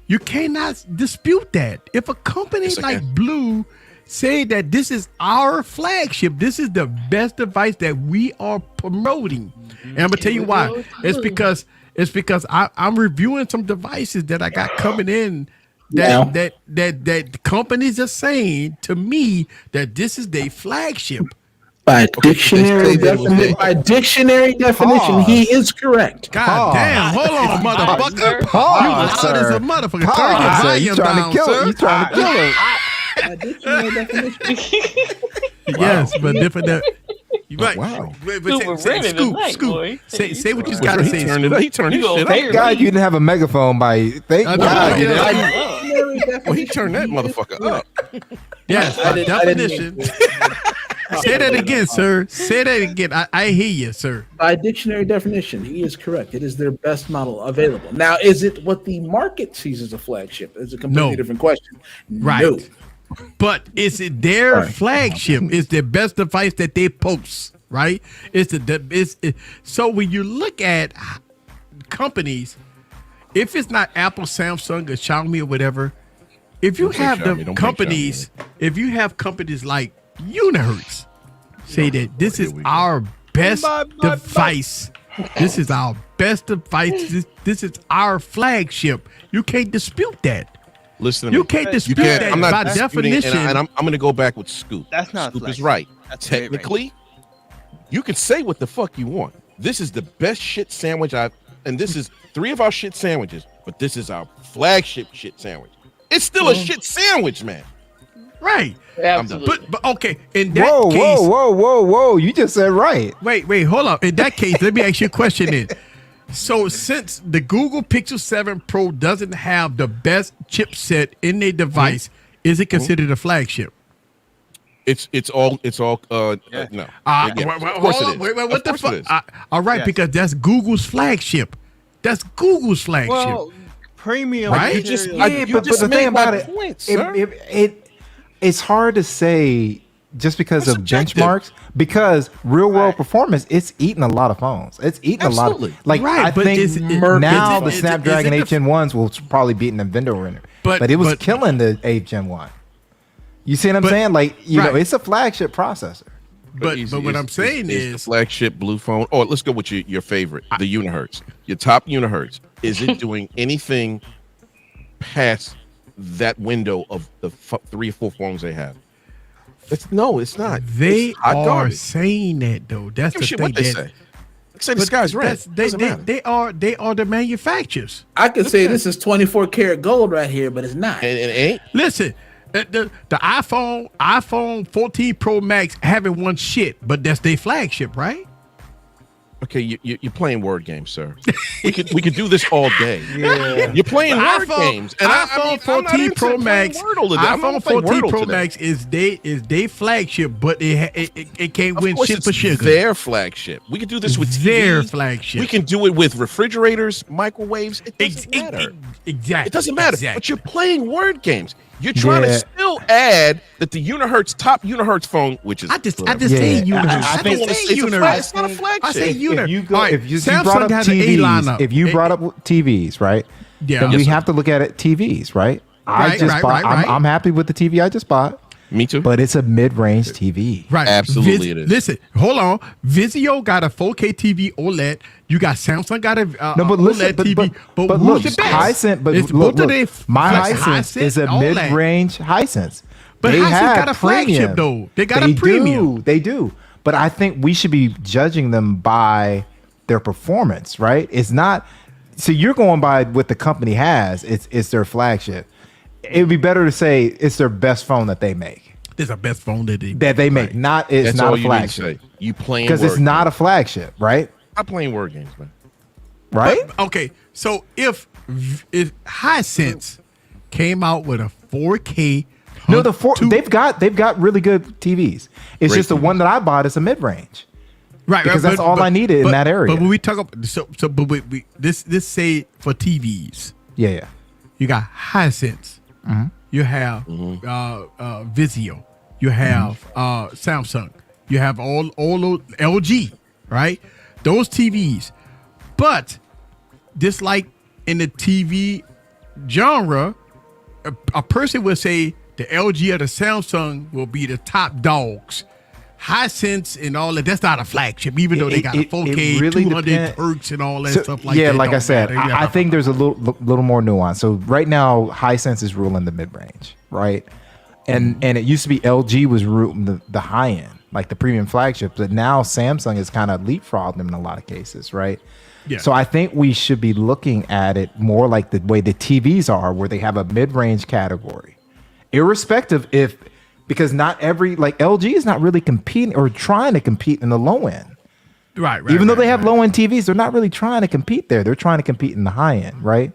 Speaker 3: you cannot dispute that. If a company Blue say that this is our flagship, this is the best device that we are promoting, and I'm gonna tell you why. It's because I'm reviewing some devices that I got coming in that companies are saying to me that this is their flagship.
Speaker 9: By dictionary definition, he is correct.
Speaker 3: God damn! Hold on, motherfucker. You loud as a motherfucker. Turn your volume down,
Speaker 6: You trying to kill him?
Speaker 9: By dictionary definition.
Speaker 3: Yes, but different. Right.
Speaker 4: Wow.
Speaker 3: Scoop. Say what you got to say.
Speaker 4: He turned his shit up.
Speaker 6: Thank God you didn't have a megaphone by. Thank God.
Speaker 4: Well, he turned that motherfucker up.
Speaker 3: Yes, by definition. Say that again, sir. Say that again. I hear you, sir.
Speaker 9: By dictionary definition, he is correct. It is their best model available. Now, is it what the market sees as a flagship? It's a completely different question.
Speaker 3: Right.
Speaker 9: No.
Speaker 3: But is it their flagship? Is the best device that they post, right? So when you look at companies, if it's not Apple, Samsung, or Xiaomi or whatever, if you have the companies, if you have companies like Unihertz say that this is our best device, this is our best device, this is our flagship, you can't dispute that.
Speaker 4: Listen to me.
Speaker 3: You can't dispute that.
Speaker 4: I'm not
Speaker 3: by definition.
Speaker 4: And I'm going to go back with Scoop.
Speaker 8: That's not
Speaker 4: Scoop is
Speaker 8: flagship.
Speaker 4: right.
Speaker 8: That's
Speaker 4: Technically, you can say what the fuck you want. This is the best shit sandwich and this is 3 of our shit sandwiches, but this is our flagship shit sandwich. It's still a shit sandwich, man.
Speaker 3: Right.
Speaker 11: Absolutely.
Speaker 3: But okay, in that case.
Speaker 6: Whoa. You just said right.
Speaker 3: Wait, hold up. In that case, let me ask you a question then. So since the Google Pixel 7 Pro doesn't have the best chipset in their device, is it considered a flagship?
Speaker 4: It's all no.
Speaker 3: Hold on. Wait, what the fuck? All right, because that's Google's flagship. That's Google's flagship.
Speaker 8: Well, premium,
Speaker 3: right?
Speaker 6: But the thing about it's hard to say just because of benchmarks, because real world performance, it's eating a lot of phones. It's eating a lot of, like, I think now the Snapdragon 8 Gen 1s will probably beat an vendor winner, but it was killing the 8 Gen 1. You see what I'm saying? Like, you know, it's a flagship processor.
Speaker 3: But what I'm saying is
Speaker 4: the flagship blue phone. Oh, let's go with your favorite, the Unihertz. Your top Unihertz. Is it doing anything past that window of the 3 or 4 phones they have? It's not.
Speaker 3: They are saying that though. That's the thing.
Speaker 4: What they say. They say the sky's red.
Speaker 3: They are the manufacturers.
Speaker 9: I could say this is 24 karat gold right here, but it's not.
Speaker 4: And it ain't.
Speaker 3: Listen, the iPhone 14 Pro Max haven't won shit, but that's their flagship, right?
Speaker 4: Okay, you're playing word games, sir. We could do this all day.
Speaker 3: Yeah.
Speaker 4: You're playing word games. And
Speaker 3: iPhone 14 Pro Max. iPhone 14 Pro Max is they flagship, but it can't win shit for sugar.
Speaker 4: Their flagship. We could do this with
Speaker 3: their
Speaker 4: TVs.
Speaker 3: flagship.
Speaker 4: We can do it with refrigerators, microwaves. It doesn't matter.
Speaker 3: Exactly.
Speaker 4: It doesn't matter.
Speaker 3: Exactly.
Speaker 4: But you're playing word games. You're trying to still add that the top Unihertz phone, which is
Speaker 3: I just say Unihertz.
Speaker 4: I think it's not a flagship.
Speaker 3: I say Unihertz.
Speaker 6: If you brought up TVs, if you brought up TVs, right?
Speaker 3: Yeah.
Speaker 6: Then we have to look at it TVs, right? I'm happy with the TV I just bought.
Speaker 4: Me too.
Speaker 6: But it's a mid-range TV.
Speaker 3: Right.
Speaker 4: Absolutely it is.
Speaker 3: Listen, hold on. Vizio got a 4K TV OLED. You got Samsung got a OLED TV.
Speaker 6: But look, Hisense, look, my Hisense is a mid-range Hisense.
Speaker 3: But Hisense got a flagship though. They got a premium.
Speaker 6: They do. But I think we should be judging them by their performance, right? It's not. So you're going by what the company has. It's their flagship. It would be better to say it's their best phone that they make.
Speaker 3: It's the best phone that
Speaker 6: they make. Not it's
Speaker 4: That's
Speaker 6: not
Speaker 4: all
Speaker 6: a
Speaker 4: you
Speaker 6: flagship.
Speaker 4: need to say. You playing
Speaker 6: because it's not a flagship, right?
Speaker 4: I'm playing word games, man.
Speaker 6: Right?
Speaker 3: But, okay, so if Hisense came out with a 4K,
Speaker 6: they've got really good TVs. It's just the one that I bought is a mid range.
Speaker 3: Right,
Speaker 6: because that's all I needed in that area.
Speaker 3: But when we talk about this say for TVs.
Speaker 6: Yeah.
Speaker 3: You got Hisense.
Speaker 6: Mm-hmm.
Speaker 3: You have Vizio. You have Samsung. You have all those LG, right? Those TVs. But just like in the TV genre, a person would say the LG or the Samsung will be the top dogs. Hisense and all that, that's not a flagship, even though they got a 4K, really 200 hertz and all that stuff like that.
Speaker 6: Yeah, like I said, I think there's a little more nuance. So right now, Hisense is ruling the mid-range, right? And it used to be LG was ruling the high end, like the premium flagships, but now Samsung is kind of leapfrogged them in a lot of cases, right? Yeah. So I think we should be looking at it more like the way the TVs are, where they have a mid-range category, irrespective because not every, like LG is not really competing or trying to compete in the low end.
Speaker 3: Right.
Speaker 6: Even though they have low end TVs, they're not really trying to compete there. They're trying to compete in the high end, right?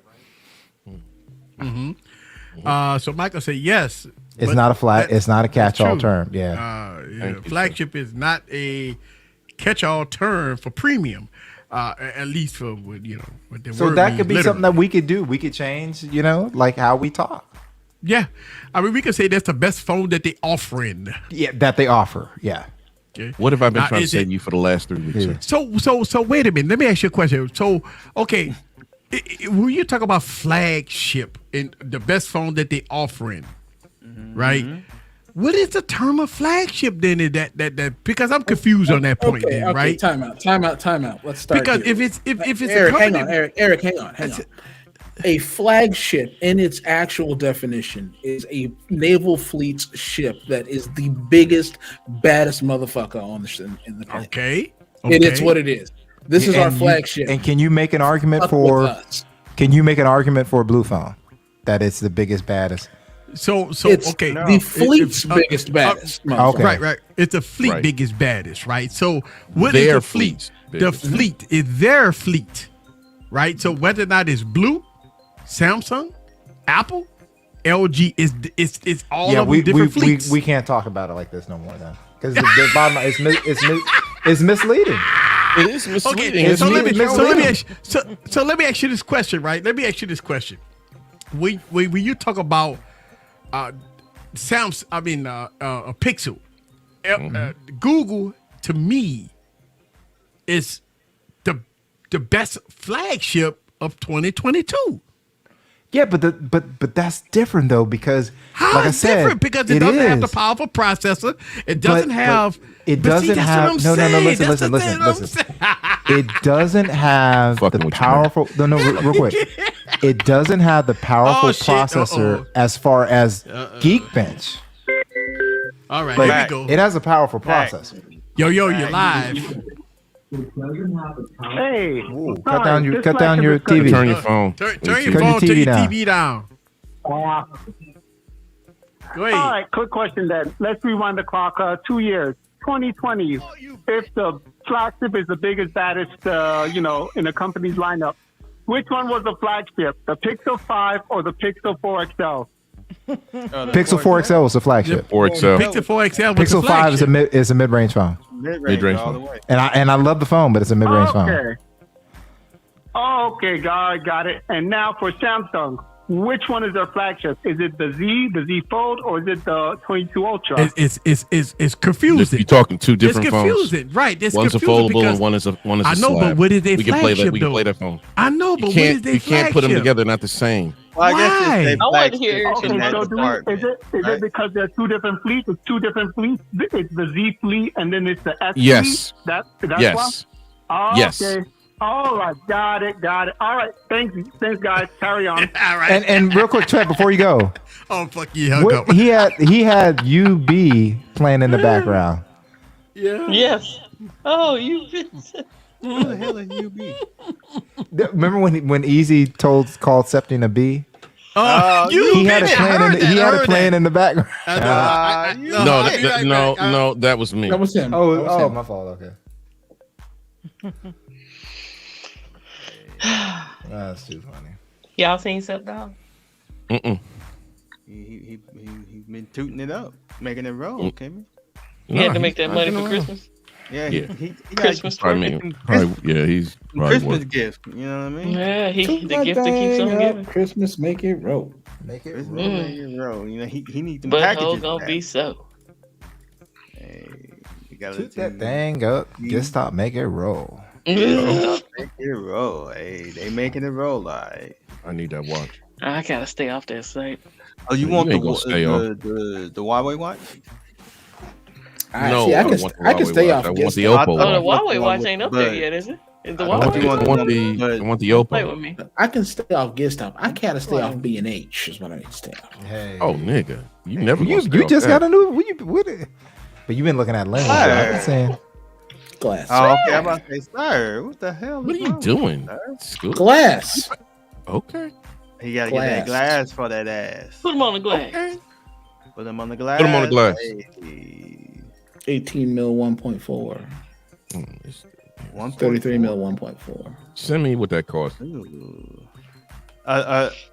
Speaker 3: Mm-hmm. So Michael said yes.
Speaker 6: It's not it's not a catch-all term. Yeah.
Speaker 3: Flagship is not a catch-all term for premium. At least for what the
Speaker 6: so
Speaker 3: word
Speaker 6: that
Speaker 3: means
Speaker 6: could be
Speaker 3: literally.
Speaker 6: something that we could do. We could change, like how we talk.
Speaker 3: Yeah, I mean, we could say that's the best phone that they offering.
Speaker 6: Yeah, that they offer. Yeah.
Speaker 3: Okay.
Speaker 4: What have I been trying to say to you for the last 3 weeks?
Speaker 6: Yeah.
Speaker 3: So wait a minute. Let me ask you a question. So, okay, when you talk about flagship and the best phone that they offering, right? What is the term of flagship then? That because I'm confused on that point.
Speaker 9: Okay,
Speaker 3: then, right?
Speaker 9: Time out. Let's start.
Speaker 3: Because
Speaker 9: here.
Speaker 3: if it's
Speaker 9: Eric,
Speaker 3: a company,
Speaker 9: Eric, hang on. A flagship, in its actual definition, is a naval fleet's ship that is the biggest, baddest motherfucker on in the planet.
Speaker 3: Okay.
Speaker 9: It is what it is. This is our flagship.
Speaker 6: And can you make an argument for? Can you make an argument for a blue phone that it's the biggest, baddest?
Speaker 3: So
Speaker 9: it's
Speaker 3: okay.
Speaker 9: The fleet's biggest, baddest.
Speaker 6: Okay.
Speaker 3: Right. It's the fleet biggest, baddest. Right. So what is the fleet? The fleet is their fleet, right? So whether or not it's blue, Samsung, Apple, LG is all of them different fleets.
Speaker 6: We can't talk about it like this no more then, because the bottom line it's misleading.
Speaker 4: It is misleading.
Speaker 3: Okay, so let me ask you this question, right? Let me ask you this question. when you talk about a Pixel, Google to me is the best flagship of 2022.
Speaker 6: Yeah, but that's different though, because
Speaker 3: How
Speaker 6: like I
Speaker 3: is
Speaker 6: said,
Speaker 3: different? Because it doesn't have the powerful processor. It doesn't have.
Speaker 6: It doesn't have. No. Listen. It doesn't have the powerful. No. Real quick. It doesn't have the powerful processor as far as Geekbench.
Speaker 3: All right,
Speaker 6: But
Speaker 3: here we go.
Speaker 6: it has a powerful processor.
Speaker 3: Yo, you're live.
Speaker 12: Hey,
Speaker 6: Cut down your TV.
Speaker 4: Turn your phone.
Speaker 3: Turn your phone. Turn your TV down. Go ahead.
Speaker 12: All right, quick question then. Let's rewind the clock 2 years. 2020. If the flagship is the biggest, baddest, in the company's lineup, which one was the flagship? The Pixel 5 or the Pixel 4 XL?
Speaker 6: Pixel 4 XL was the flagship.
Speaker 4: 4 XL.
Speaker 3: Pixel 4 XL was
Speaker 6: Pixel
Speaker 3: the
Speaker 6: 5
Speaker 3: flagship.
Speaker 6: is a mid-range phone.
Speaker 4: Mid-range phone.
Speaker 6: And I love the phone, but it's a mid-range phone.
Speaker 12: Okay, got it. And now for Samsung, which one is their flagship? Is it the Z Fold, or is it the 22 Ultra?
Speaker 3: It's confusing.
Speaker 4: You're talking two different
Speaker 3: phones. It's confusing, right? It's
Speaker 4: one's
Speaker 3: confusing
Speaker 4: a foldable and one is a
Speaker 3: I know,
Speaker 4: slab.
Speaker 3: but what is their
Speaker 4: we can
Speaker 3: flagship
Speaker 4: we can play that phone.
Speaker 3: I know, but what is their
Speaker 4: You can't put them
Speaker 3: flagship?
Speaker 4: together, not the same.
Speaker 8: Well, I guess
Speaker 3: Why?
Speaker 8: it's
Speaker 11: I want to
Speaker 8: flagship
Speaker 11: hear
Speaker 8: in
Speaker 12: Okay,
Speaker 8: that
Speaker 12: so
Speaker 8: department,
Speaker 12: is it because there are two different fleets? It's two different fleets. It's the Z fleet and then it's the S
Speaker 4: Yes.
Speaker 12: fleet. That's
Speaker 4: Yes.
Speaker 12: one. Oh,
Speaker 4: Yes.
Speaker 12: okay. All right, got it. All right, thanks, guys. Carry on.
Speaker 3: All right.
Speaker 6: And real quick, Trev, before you go,
Speaker 3: Oh fuck you, hung up.
Speaker 6: he had UB playing in the background.
Speaker 3: Yeah.
Speaker 11: Yes. Oh, you.
Speaker 8: Who the hell is UB?
Speaker 6: Remember when Easy called Septing a B?
Speaker 3: You
Speaker 6: He had it playing in the background.
Speaker 4: No, that was me.
Speaker 9: That was him.
Speaker 6: Oh, my fault. Okay. That's too funny.
Speaker 11: Y'all seen Sep Dog?
Speaker 8: He been tooting it up, making it roll. Okay, man.
Speaker 11: He had to make that money for Christmas.
Speaker 8: Yeah, he
Speaker 11: Christmas
Speaker 8: got
Speaker 11: twerking.
Speaker 4: He's
Speaker 8: Christmas gift. You know what I mean?
Speaker 11: Yeah, the gift that keeps on giving.
Speaker 9: Christmas, make it roll.
Speaker 6: Make it
Speaker 8: Christmas,
Speaker 6: roll.
Speaker 8: make it roll. You know he needs them
Speaker 11: But
Speaker 8: packages.
Speaker 11: hoes gonna be so.
Speaker 8: Hey, you gotta
Speaker 6: Toot that thing up. Just stop, make it roll.
Speaker 8: Make it roll. Hey, they making it roll. All right.
Speaker 4: I need that watch.
Speaker 11: I gotta stay off that site.
Speaker 8: Oh, you
Speaker 4: You
Speaker 8: want
Speaker 4: ain't gonna stay on.
Speaker 8: the Huawei watch?
Speaker 4: No,
Speaker 9: See, I
Speaker 4: don't
Speaker 9: can
Speaker 4: want the
Speaker 9: I can
Speaker 4: Huawei
Speaker 9: stay
Speaker 4: watch.
Speaker 9: off.
Speaker 4: I want
Speaker 9: Guest
Speaker 4: the
Speaker 9: Star.
Speaker 4: Oppo
Speaker 11: Oh, the
Speaker 4: one.
Speaker 11: Huawei watch ain't up there yet, is it? Is the
Speaker 4: I
Speaker 11: Huawei?
Speaker 4: want the
Speaker 11: Play with
Speaker 4: Oppo.
Speaker 11: me.
Speaker 9: I can stay off guest stop. I can't stay off B&H is what I need to stay off.
Speaker 6: Hey.
Speaker 4: Oh, nigga, you never.
Speaker 6: You just got a new. But you've been looking at lenses. I've been saying.
Speaker 9: Glass.
Speaker 8: Oh, okay. I'm about to say, sir, what the hell?
Speaker 4: What are
Speaker 8: is
Speaker 4: you
Speaker 8: wrong
Speaker 4: doing?
Speaker 8: with
Speaker 4: School?
Speaker 9: Glass.
Speaker 4: Okay.
Speaker 8: He gotta get that glass for that ass.
Speaker 11: Put them on the glass.
Speaker 8: Put them on the glass.
Speaker 4: Put them on the glass.
Speaker 8: Hey.
Speaker 9: 18 mil 1.4. 33 mil 1.4.
Speaker 4: Send me what that cost.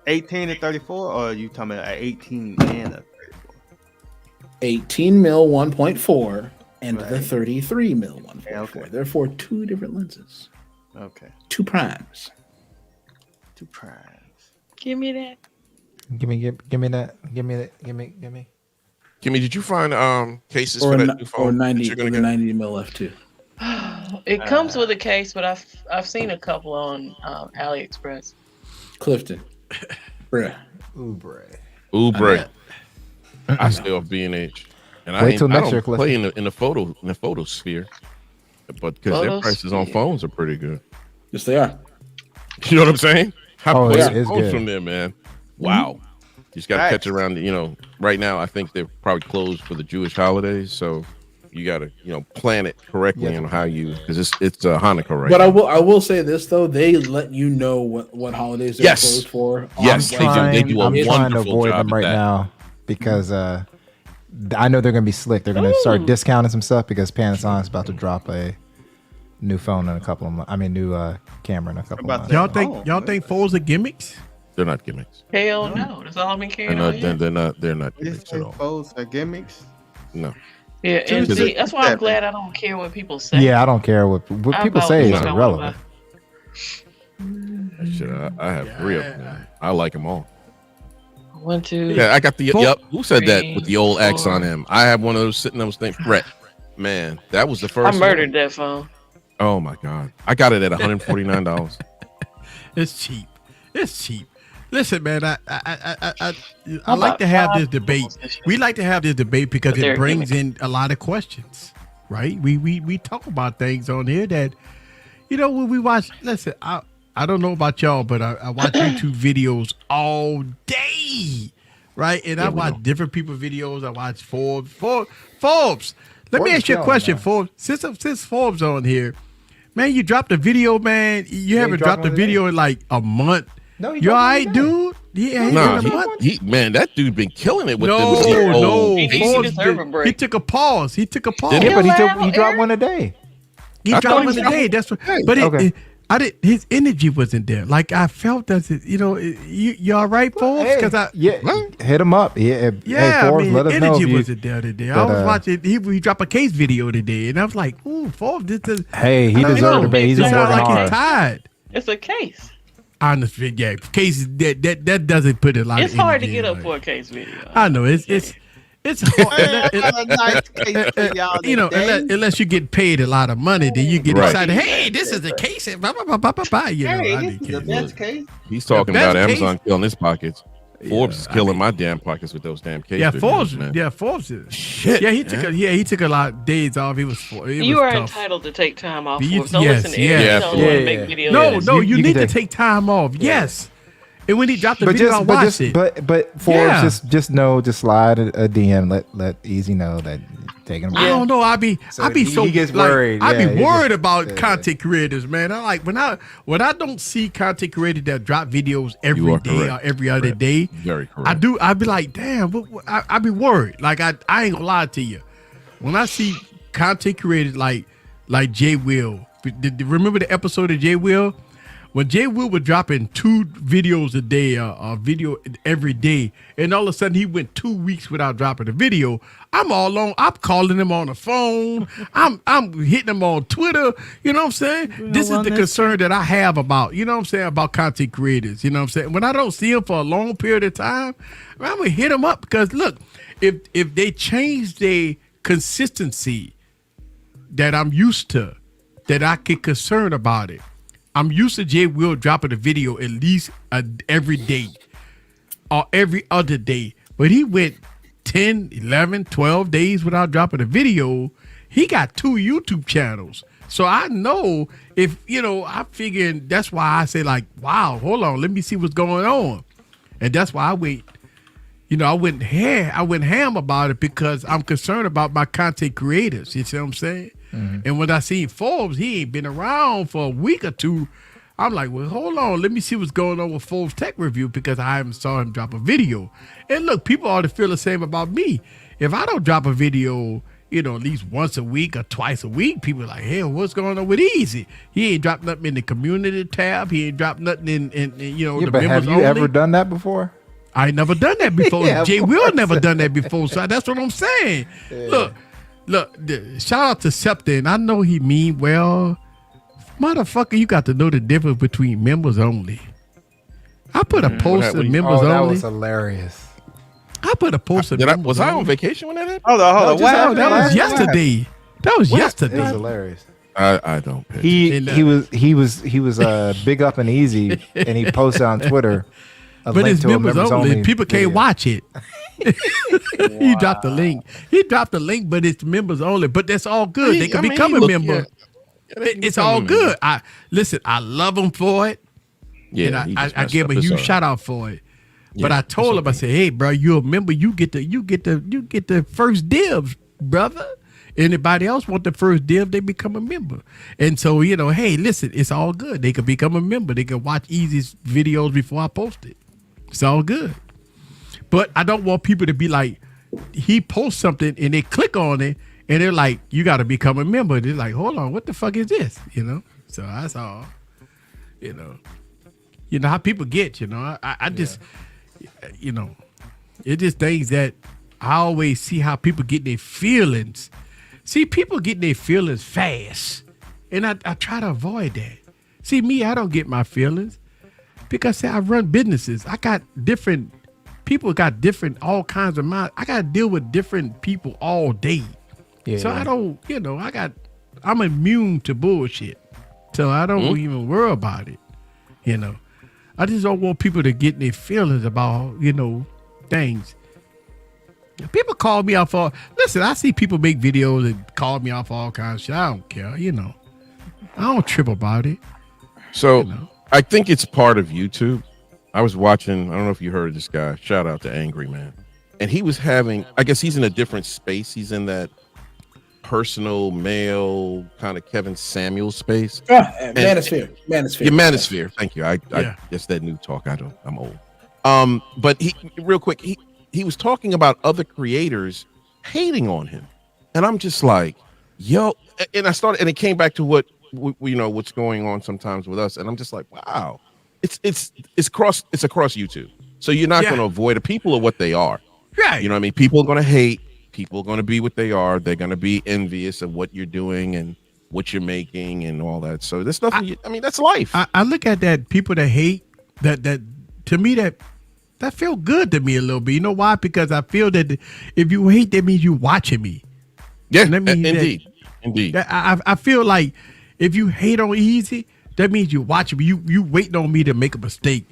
Speaker 8: 18 and 34, or are you talking about 18 and a 34?
Speaker 9: 18 mil 1.4 and the 33 mil 1.4.
Speaker 8: Okay.
Speaker 9: Therefore, two different lenses.
Speaker 8: Okay.
Speaker 9: Two primes.
Speaker 8: Two primes.
Speaker 11: Give me that.
Speaker 6: Give me that. Give me.
Speaker 4: Kimmy, did you find cases
Speaker 9: Or,
Speaker 4: for that new phone?
Speaker 9: or 90
Speaker 4: that you're gonna
Speaker 9: or
Speaker 4: get?
Speaker 9: 90 mil f2.
Speaker 11: It comes with a case, but I've seen a couple on AliExpress.
Speaker 9: Clifton. Bruh.
Speaker 4: Ubre. I stay off B&H. And I
Speaker 6: Wait till next
Speaker 4: don't
Speaker 6: year,
Speaker 4: play in the photo sphere. But because their prices on phones are pretty good.
Speaker 9: Yes, they are.
Speaker 4: You know what I'm saying? I
Speaker 6: Oh,
Speaker 4: play
Speaker 6: it's
Speaker 4: some phones
Speaker 6: good.
Speaker 4: from there, man. Wow. You just got to catch around. Right now I think they're probably closed for the Jewish holidays, so you got to plan it correctly on how you, because it's Hanukkah right
Speaker 9: But
Speaker 4: now.
Speaker 9: I will say this though, they let you know what holidays they're closed for.
Speaker 4: Yes, they do. They do a
Speaker 6: I'm trying to
Speaker 4: wonderful
Speaker 6: avoid
Speaker 4: job
Speaker 6: them
Speaker 4: at
Speaker 6: right
Speaker 4: that.
Speaker 6: now because I know they're gonna be slick. They're gonna start discounting some stuff because Panasonic's about to drop a new phone in a couple of months. I mean, new camera in a couple of months.
Speaker 3: Y'all think phones are gimmicks?
Speaker 4: They're not gimmicks.
Speaker 11: Hell no. That's all I've been carrying
Speaker 4: They're
Speaker 11: on here.
Speaker 4: not gimmicks at all.
Speaker 8: Phones are gimmicks.
Speaker 4: No.
Speaker 11: Yeah, and
Speaker 4: Because
Speaker 11: see, that's why I'm glad I don't care what people say.
Speaker 6: Yeah, I don't care what people say is irrelevant.
Speaker 4: I have 3 of them. I like them all.
Speaker 11: 1, 2.
Speaker 4: Yeah, I got the.
Speaker 11: four,
Speaker 4: Yep. Who said that with the old X on
Speaker 11: 4.
Speaker 4: him? I have one of those sitting. I was thinking, Brett. Man, that was the first.
Speaker 11: I murdered that phone.
Speaker 4: Oh my god! I got it at $149.
Speaker 3: It's cheap. It's cheap. Listen, man, I like to have this debate. We like to have this debate because it brings in a lot of questions, right? We talk about things on here that, when we watch. Listen, I don't know about y'all, but I watch YouTube videos all day, right? And I watch different people's videos. I watch Forbes. Let me ask you a question, Forbes. Since Forbes on here, man, you dropped a video, man. You haven't dropped a video in like a month.
Speaker 6: No,
Speaker 3: you all right, dude? Yeah,
Speaker 4: man, that dude been killing it with
Speaker 3: no.
Speaker 11: He
Speaker 3: took a pause. He
Speaker 6: dropped one a day.
Speaker 3: He dropped one a day. That's what. But his energy wasn't there. Like I felt that you all right, Forbes? Because
Speaker 6: hit him up. Hey, Forbes, let us know.
Speaker 3: Energy wasn't there today. I was watching. He dropped a case video today, and I was like, "Ooh, Forbes, this is."
Speaker 6: Hey, he deserved a bait. He's been working hard.
Speaker 3: He's tired.
Speaker 11: It's a case.
Speaker 3: Honestly, yeah, cases that doesn't put a lot.
Speaker 11: It's hard to get up for a case video.
Speaker 3: I know it's hard. Unless you get paid a lot of money, then you get excited. Hey, this is the case. This is
Speaker 8: the best case.
Speaker 4: He's talking about Amazon killing his pockets. Forbes is killing my damn pockets with those damn cases.
Speaker 3: Yeah, Forbes. Man. Yeah, Forbes. Shit. Yeah, he took a lot of days off.
Speaker 11: You are entitled to take time off. Don't listen to make videos.
Speaker 3: No, you need to take time off. Yes. And when he dropped the video, I watched it.
Speaker 6: But Forbes, just slide a DM. Let Easy know that taking him.
Speaker 3: I don't know. He gets worried. I be worried about content creators, man. I like when I don't see content creators that drop videos every day or every other day.
Speaker 4: Very correct.
Speaker 3: I be like, damn. I be worried. Like I ain't gonna lie to you. When I see content creators like Jay Will, remember the episode of Jay Will? When Jay Will was dropping 2 videos a day, a video every day, and all of a sudden he went 2 weeks without dropping a video, I'm all on. I'm calling him on the phone. I'm hitting him on Twitter. You know what I'm saying? This is the concern that I have about, about content creators. You know what I'm saying? When I don't see him for a long period of time, I'm gonna hit him up because look, if they change their consistency that I'm used to, that I get concerned about it. I'm used to Jay Will dropping a video at least every day or every other day. But he went 10, 11, 12 days without dropping a video. He got 2 YouTube channels. So I know I'm figuring that's why I say like, wow, hold on, let me see what's going on. And that's why I wait. I went ham about it because I'm concerned about my content creators. You see what I'm saying? Mm-hmm. And when I see Forbes, he ain't been around for a week or 2. I'm like, well, hold on. Let me see what's going on with Forbes Tech Review because I haven't saw him drop a video. And look, people ought to feel the same about me. If I don't drop a video, at least once a week or twice a week, people are like, hey, what's going on with Easy? He ain't dropped nothing in the community tab. He ain't dropped nothing in the members
Speaker 6: have you
Speaker 3: only.
Speaker 6: Ever done that before?
Speaker 3: I ain't never done that before. Jay Will never done that before. So that's what I'm saying. Yeah. Look, shout out to Septa, and I know he mean well. Motherfucker, you got to know the difference between members only. I put a post of members only.
Speaker 6: That was hilarious.
Speaker 3: I put a post of members only.
Speaker 4: Was I on vacation when that happened?
Speaker 8: Hold on.
Speaker 3: That was yesterday. That was yesterday.
Speaker 6: It was hilarious.
Speaker 4: I don't.
Speaker 6: He was big up and easy, and he posted on Twitter.
Speaker 3: But it's members only. People can't watch it. He dropped the link. But it's members only. But that's all good. They can become a member. It's all good. I love him for it. Yeah, and I gave him a huge shout out for it. But I told him, I said, hey, bro, you're a member. You get the first dibs, brother. Anybody else want the first dibs, they become a member. And so, hey, listen, it's all good. They can become a member. They can watch Easy's videos before I post it. It's all good. But I don't want people to be like, he posts something and they click on it and they're like, you got to become a member. They're like, hold on, what the fuck is this? So that's all. You know how people get, I just, it's just things that I always see how people get their feelings. See, people get their feelings fast. And I try to avoid that. See, me, I don't get my feelings because I run businesses. I got different people got different, all kinds of minds. I got to deal with different people all day.
Speaker 6: Yeah.
Speaker 3: So I don't, I'm immune to bullshit. So I don't even worry about it. I just don't want people to get their feelings about, things. People call me out for, listen, I see people make videos and call me out for all kinds of shit. I don't care, I don't trip about it.
Speaker 4: So I think it's part of YouTube. I was watching, I don't know if you heard of this guy, shout out to Angry Man. And he was having, I guess he's in a different space. He's in that personal male kind of Kevin Samuel space.
Speaker 9: Manosphere.
Speaker 4: Yeah, Manosphere. Thank you. I guess that new talk. I'm old. But he real quick, he was talking about other creators hating on him. And I'm just like, yo, and it came back to what what's going on sometimes with us. And I'm just like, wow, it's across YouTube. So you're not going to avoid it. People are what they are.
Speaker 3: Right.
Speaker 4: You know what I mean? People are going to hate. People are going to be what they are. They're going to be envious of what you're doing and what you're making and all that. So there's nothing. That's life.
Speaker 3: I look at that. People that hate that to me that feel good to me a little bit. You know why? Because I feel that if you hate, that means you watching me.
Speaker 4: Yeah, indeed.
Speaker 3: I feel like if you hate on Easy, that means you watching me. You waiting on me to make a mistake.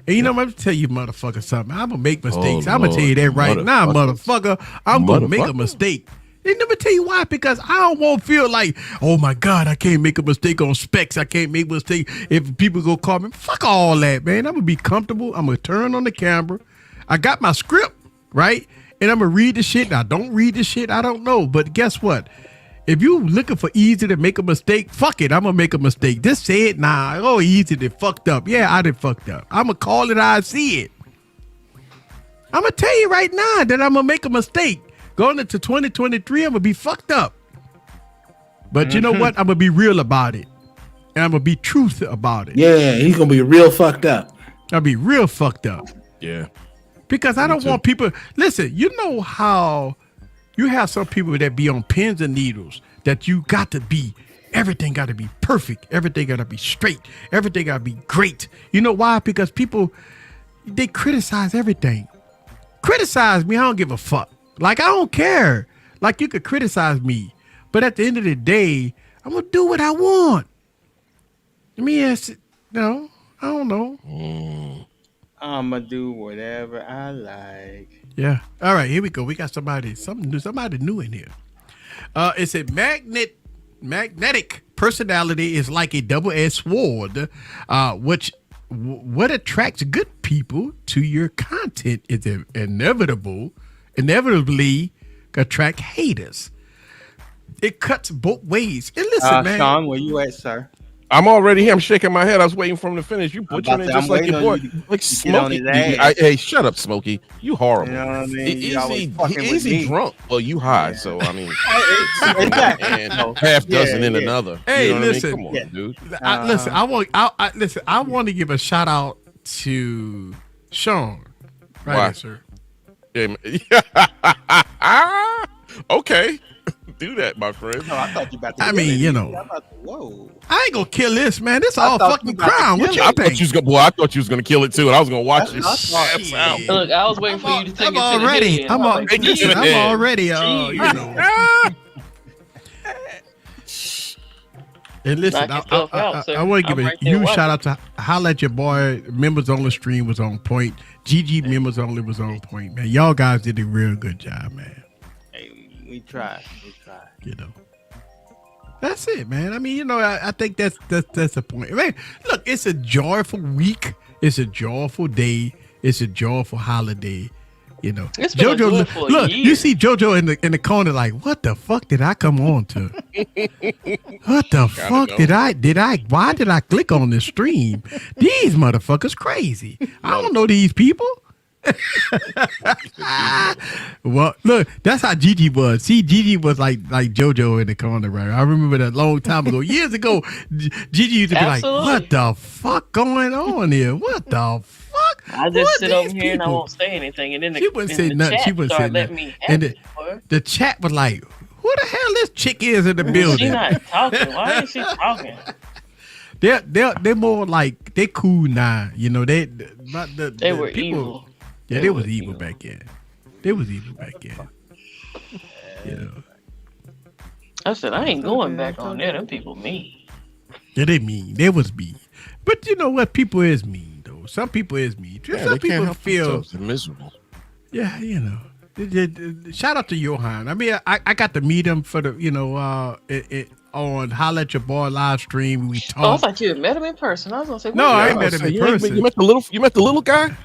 Speaker 3: And I'm going to tell you, motherfucker, something. I'm going to make mistakes. I'm going to tell you that right now, motherfucker. I'm going to make a mistake. And let me tell you why. Because I don't want to feel like, oh, my God, I can't make a mistake on specs. I can't make a mistake if people go call me. Fuck all that, man. I'm going to be comfortable. I'm going to turn on the camera. I got my script, right? And I'm going to read the shit. I don't read the shit. I don't know. But guess what? If you looking for Easy to make a mistake, fuck it. I'm going to make a mistake. Just say it now. Oh, Easy did fucked up. Yeah, I did fucked up. I'm going to call it how I see it. I'm going to tell you right now that I'm going to make a mistake. Going into 2023, I'm going to be fucked up. But you know what? I'm going to be real about it. And I'm going to be truth about it.
Speaker 9: Yeah, he's going to be real fucked up.
Speaker 3: I'll be real fucked up.
Speaker 4: Yeah.
Speaker 3: Because I don't want people... Listen, you know how... You have some people that be on pins and needles that you got to be, everything got to be perfect. Everything got to be straight. Everything got to be great. You know why? Because people, they criticize everything. Criticize me, I don't give a fuck. Like, I don't care. Like, you could criticize me. But at the end of the day, I'm going to do what I want. I mean, I don't know.
Speaker 8: I'm going to do whatever I like.
Speaker 3: Yeah. All right, here we go. We got somebody new in here. It said magnetic personality is like a double-edged sword, what attracts good people to your content is inevitably attract haters. It cuts both ways. And listen, man.
Speaker 8: Sean, where you at, sir?
Speaker 4: I'm already here. I'm shaking my head. I was waiting for him to finish. You butchering it just like your boy. Like Smokey. Hey, shut up, Smokey. You horrible. You know what I mean? Easy drunk. Well, you high. Yeah. So, I mean, and half dozen in another.
Speaker 3: Hey,
Speaker 4: you know
Speaker 3: listen.
Speaker 4: I mean? Come on, dude.
Speaker 3: I want to give a shout out to Sean. Right, sir.
Speaker 4: Yeah. Okay. Do that, my friend.
Speaker 8: No, I thought you about to.
Speaker 3: I mean,
Speaker 8: whoa!
Speaker 3: I ain't gonna kill this, man. This all fucking crime. What you think?
Speaker 4: I thought you was gonna kill it too, and I was gonna watch it.
Speaker 11: Look, I was waiting for you to take it
Speaker 3: already.
Speaker 11: to the
Speaker 3: I'm already. And listen, I want to give a huge shout out to holla at your boy. Members only stream was on point. GG members only was on point, man. Y'all guys did a real good job, man.
Speaker 8: We tried.
Speaker 3: That's it, man. I mean, I think that's the point. Man, look, it's a joyful week. It's a joyful day. It's a joyful holiday.
Speaker 11: It's
Speaker 3: JoJo. Look, you see JoJo in the corner, like, what the fuck did I come on to? What the fuck did I? Why did I click on this stream? These motherfuckers crazy. I don't know these people. Well, look, that's how Gigi was. See, Gigi was like JoJo in the corner, right? I remember that long time ago, years ago. Gigi used to be like, "What the fuck going on here? What the fuck?"
Speaker 11: I just sit over here and I won't say anything, and then
Speaker 3: she wouldn't say nothing. She wouldn't say nothing. And the chat was like, "Who the hell this chick is in the building?"
Speaker 11: She's not talking. Why is she talking?
Speaker 3: They're more like they cool now. They
Speaker 11: were
Speaker 3: people,
Speaker 11: evil.
Speaker 3: Yeah, they was evil back then. They was evil back then. You know.
Speaker 11: I said I ain't going back on there. Them people mean.
Speaker 3: Yeah, they mean. They was mean. But you know what? People is mean though. Some people is mean.
Speaker 4: Yeah,
Speaker 3: Some
Speaker 4: they
Speaker 3: people
Speaker 4: can't help
Speaker 3: feel
Speaker 4: themselves. They're miserable.
Speaker 3: Yeah, you know. Shout out to Johan. I mean, I got to meet him for the on Holla at Your Boy live stream. We talked.
Speaker 11: Oh, I thought you had met him in person. I was gonna say,
Speaker 3: no, I ain't met him in person.
Speaker 4: You met the little guy.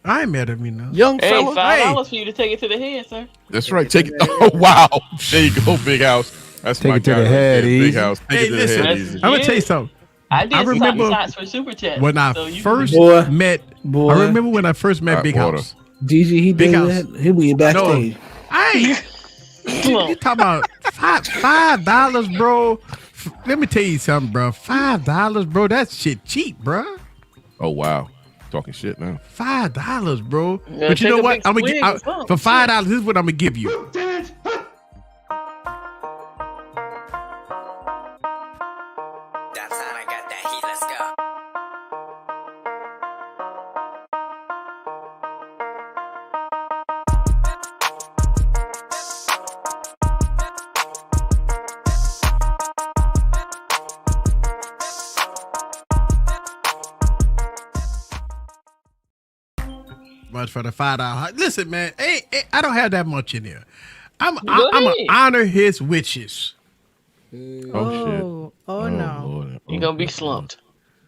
Speaker 3: I ain't met him, you know.
Speaker 4: Young
Speaker 11: hey,
Speaker 4: fella.
Speaker 11: $5 for you to take it to the head, sir.
Speaker 4: That's right. Take it. Oh wow. There you go, Big House. That's
Speaker 6: Take
Speaker 4: my
Speaker 6: it to
Speaker 4: guy
Speaker 6: the
Speaker 4: right
Speaker 6: head,
Speaker 4: there,
Speaker 6: easy.
Speaker 4: Big House. Take it to the head, easy.
Speaker 3: I'm gonna tell you something.
Speaker 11: I did
Speaker 3: remember
Speaker 11: shots for Super Chat.
Speaker 3: when I first met.
Speaker 9: Boy.
Speaker 3: I remember when I first met Big House.
Speaker 9: Gigi, he
Speaker 3: Big
Speaker 9: did
Speaker 3: House.
Speaker 9: that. He'll be backstage.
Speaker 3: No, I ain't. You talking about $5, bro? Let me tell you something, bro. $5, bro. That shit cheap, bro.
Speaker 4: Oh wow, talking shit now.
Speaker 3: $5, bro.
Speaker 11: Yeah,
Speaker 3: but you know
Speaker 11: take a
Speaker 3: what?
Speaker 11: big
Speaker 3: I'm gonna
Speaker 11: swig or something.
Speaker 3: for $5. This is what I'm gonna give you. Much for the $5. Listen, man, I don't have that much in there. I'm gonna honor his wishes.
Speaker 5: Oh no.
Speaker 4: Lord.
Speaker 11: You're gonna be slumped.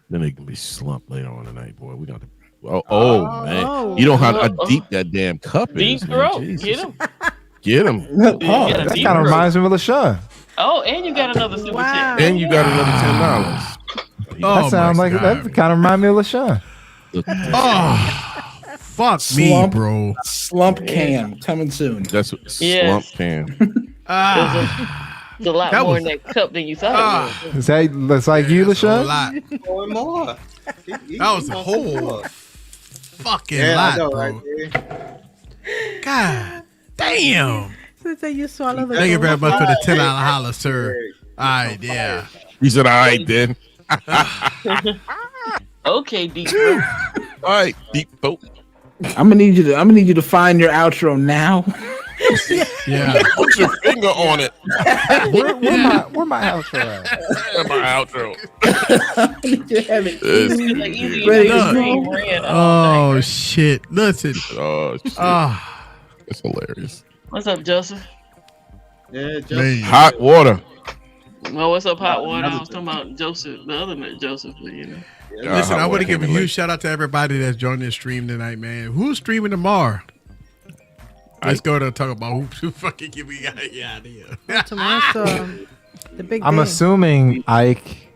Speaker 4: Then they can be slumped later on tonight, boy. We got to. Man, you know how deep that damn cup
Speaker 11: Deep
Speaker 4: is.
Speaker 11: throat.
Speaker 4: Man.
Speaker 11: Get him.
Speaker 4: Get him.
Speaker 6: That kind of reminds me of LaShawn.
Speaker 11: Oh, and you got another Super Chat.
Speaker 4: And you got another $10.
Speaker 6: That sounds like that kind of remind me of LaShawn.
Speaker 3: Fuck me, bro.
Speaker 9: Slump Cam coming soon.
Speaker 4: That's what
Speaker 11: Yes.
Speaker 4: slump can.
Speaker 11: It's a lot more in that cup than you thought it was.
Speaker 6: Is that looks like you, LaShawn?
Speaker 8: More and more.
Speaker 3: That was a whole fucking lot, bro. God damn.
Speaker 5: So you swallow the
Speaker 3: Thank you very
Speaker 5: gold.
Speaker 3: much for the $10 holler, sir. All right, yeah.
Speaker 4: He said, "All right, then."
Speaker 11: Okay, deep throat.
Speaker 4: All right, deep throat.
Speaker 9: I'm gonna need you to find your outro now.
Speaker 3: Yeah.
Speaker 4: Put your finger on it.
Speaker 6: Where my outro at?
Speaker 4: My outro.
Speaker 3: Oh shit! Listen.
Speaker 4: Oh shit. That's hilarious.
Speaker 11: What's up, Joseph?
Speaker 8: Yeah, Joseph.
Speaker 4: Hot water.
Speaker 11: Well, what's up, hot water? I was talking about Joseph, the other man, Joseph, but you know.
Speaker 3: Listen, I want to give a huge shout out to everybody that's joining this stream tonight, man. Who's streaming tomorrow? Let's go to talk about who fucking give me out of here.
Speaker 5: Tomorrow's the big
Speaker 6: I'm
Speaker 5: day.
Speaker 6: assuming Ike,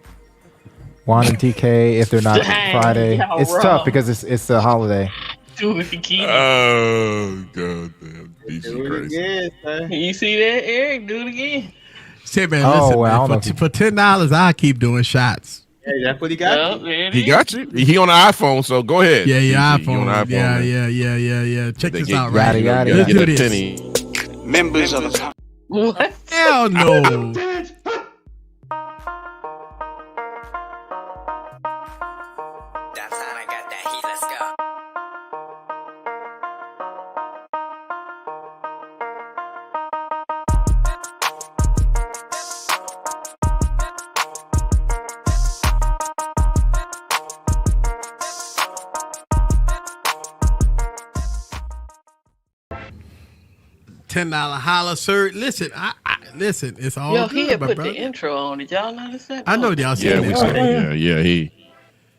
Speaker 6: Juan, and TK. If they're not
Speaker 11: Dang,
Speaker 6: Friday,
Speaker 11: y'all
Speaker 6: it's
Speaker 11: wrong.
Speaker 6: tough because it's a holiday.
Speaker 11: Dude, if you keep
Speaker 4: Oh god damn. Jesus Christ.
Speaker 11: You see that, Eric? Do it again.
Speaker 3: Say, man,
Speaker 6: Oh,
Speaker 3: listen,
Speaker 6: well, I don't know
Speaker 3: man,
Speaker 6: if you-
Speaker 3: for $10, I keep doing shots.
Speaker 8: Hey, that's what he got.
Speaker 11: Oh,
Speaker 8: you.
Speaker 11: there it
Speaker 4: He
Speaker 11: is.
Speaker 4: got you. He on the iPhone, so go ahead.
Speaker 3: Yeah, your
Speaker 4: He
Speaker 3: iPhone.
Speaker 4: on the iPhone,
Speaker 3: Yeah,
Speaker 4: man.
Speaker 3: yeah. Check
Speaker 4: They
Speaker 3: this
Speaker 4: get-
Speaker 3: out, right?
Speaker 6: Yada,
Speaker 3: here.
Speaker 6: yada,
Speaker 3: Let's
Speaker 4: Get
Speaker 3: do
Speaker 4: a
Speaker 3: this.
Speaker 4: penny.
Speaker 1: Members of the
Speaker 11: What?
Speaker 3: Hell no. $10 holla, sir. Listen, I listen. It's all
Speaker 11: Yo,
Speaker 3: good,
Speaker 11: he had
Speaker 3: my
Speaker 11: put
Speaker 3: brother.
Speaker 11: the intro on. Did y'all notice that?
Speaker 3: I know y'all
Speaker 4: Yeah,
Speaker 3: seen
Speaker 4: we
Speaker 3: that.
Speaker 4: said, yeah.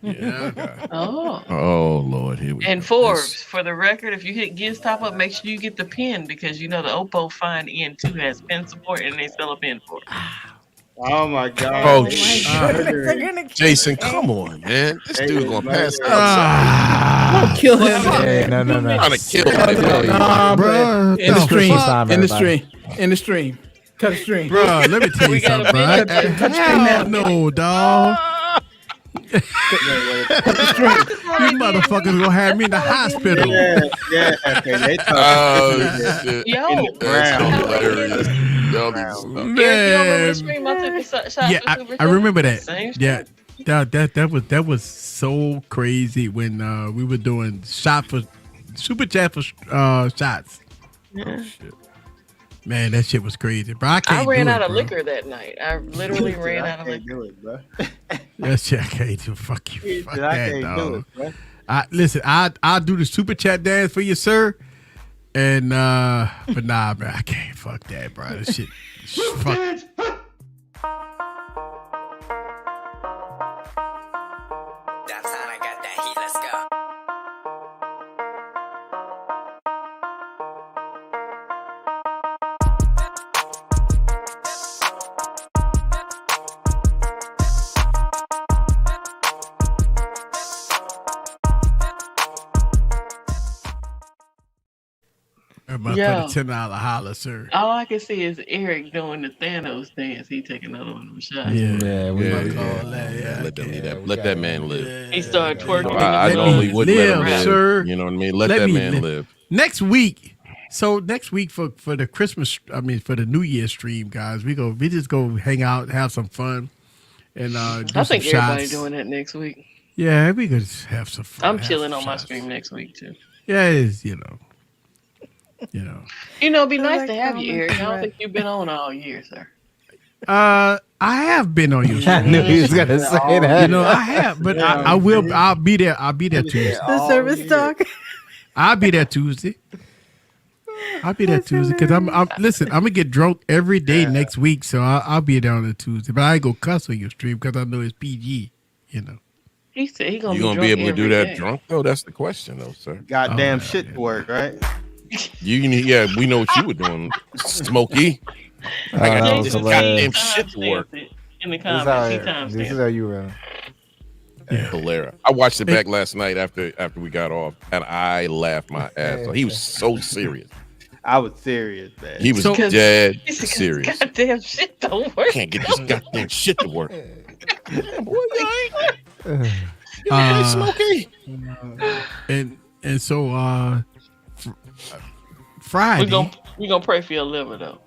Speaker 3: Yeah.
Speaker 11: Oh.
Speaker 4: Oh Lord, here we
Speaker 11: And
Speaker 4: go.
Speaker 11: Forbes, for the record, if you hit Giz Top Up, make sure you get the pin because you know the Oppo Find N2 has pin support and they sell a pin for it.
Speaker 8: Oh my god.
Speaker 4: Oh,
Speaker 5: They're gonna
Speaker 4: Jason, come on, man. This dude's gonna pass out.
Speaker 3: Ah,
Speaker 9: Kill him.
Speaker 6: Hey, no.
Speaker 4: Trying to kill him.
Speaker 9: Nah,
Speaker 3: Bruh,
Speaker 9: in the
Speaker 3: the
Speaker 9: stream.
Speaker 3: fuck?
Speaker 9: In the stream. In the stream. Cut the stream.
Speaker 3: bro. Let me tell you something, bro. Hell no, dog. You motherfuckers gonna have me in the hospital.
Speaker 8: Yeah. Okay, they
Speaker 4: Oh shit.
Speaker 11: Yo,
Speaker 4: That's hilarious.
Speaker 11: Eric, you remember the stream I took the shot
Speaker 3: Yeah,
Speaker 11: for Super
Speaker 3: I remember
Speaker 11: Chat?
Speaker 3: that.
Speaker 11: Same
Speaker 3: Yeah,
Speaker 11: shit.
Speaker 3: that was so crazy when we were doing shot for super chat for shots.
Speaker 11: Yeah.
Speaker 3: Shit. Man, that shit was crazy, bro. I
Speaker 11: ran out of liquor that night. I literally ran out of liquor.
Speaker 8: Do it, bro.
Speaker 3: That shit I can't do. Fuck you. Fuck
Speaker 8: I
Speaker 3: that,
Speaker 8: can't
Speaker 3: dog.
Speaker 8: do it, bro.
Speaker 3: Listen, I'll do the super chat dance for you, sir. And but nah, man, I can't. Fuck that, bro. That shit. Fuck. For the $10 holler, sir.
Speaker 11: All I can see is Eric doing the Thanos dance. He taking another one of them shots.
Speaker 4: Let that man live.
Speaker 11: He started twerking.
Speaker 4: I normally wouldn't let him live,
Speaker 3: sir.
Speaker 4: You know what I mean? Let that man live.
Speaker 3: Next week. So next week for the Christmas, for the New Year stream, guys, we just go hang out, have some fun, and do
Speaker 11: I think
Speaker 3: some
Speaker 11: everybody's
Speaker 3: shots.
Speaker 11: doing that next week.
Speaker 3: Yeah, we could just have some fun.
Speaker 11: I'm chilling on my stream next week too.
Speaker 3: Yeah, it is, you know.
Speaker 11: It'd be nice to have you, Eric. I don't think you've been on all year, sir.
Speaker 3: I have been on your show.
Speaker 6: I knew he was gonna say that.
Speaker 3: I have, but I will. I'll be there. I'll be there Tuesday.
Speaker 5: The service talk.
Speaker 3: I'll be there Tuesday. Because I'm listen. I'm gonna get drunk every day next week, so I'll be there on a Tuesday. But I ain't gonna cuss on your stream because I know it's PG.
Speaker 11: He said he gonna.
Speaker 4: You gonna be able to do that drunk though? That's the question, though, sir.
Speaker 8: Goddamn shit to work, right?
Speaker 4: We know what you were doing, Smokey. I got this goddamn shit to work.
Speaker 11: In the comments,
Speaker 6: this is how you run.
Speaker 4: Hilarious. I watched it back last night after we got off, and I laughed my ass off. He was so serious.
Speaker 8: I was serious, man.
Speaker 4: He was dead serious.
Speaker 11: Goddamn shit don't work.
Speaker 4: Can't get this goddamn shit to work. Boy, Smokey.
Speaker 3: And so Friday
Speaker 11: we gonna pray for your liver though.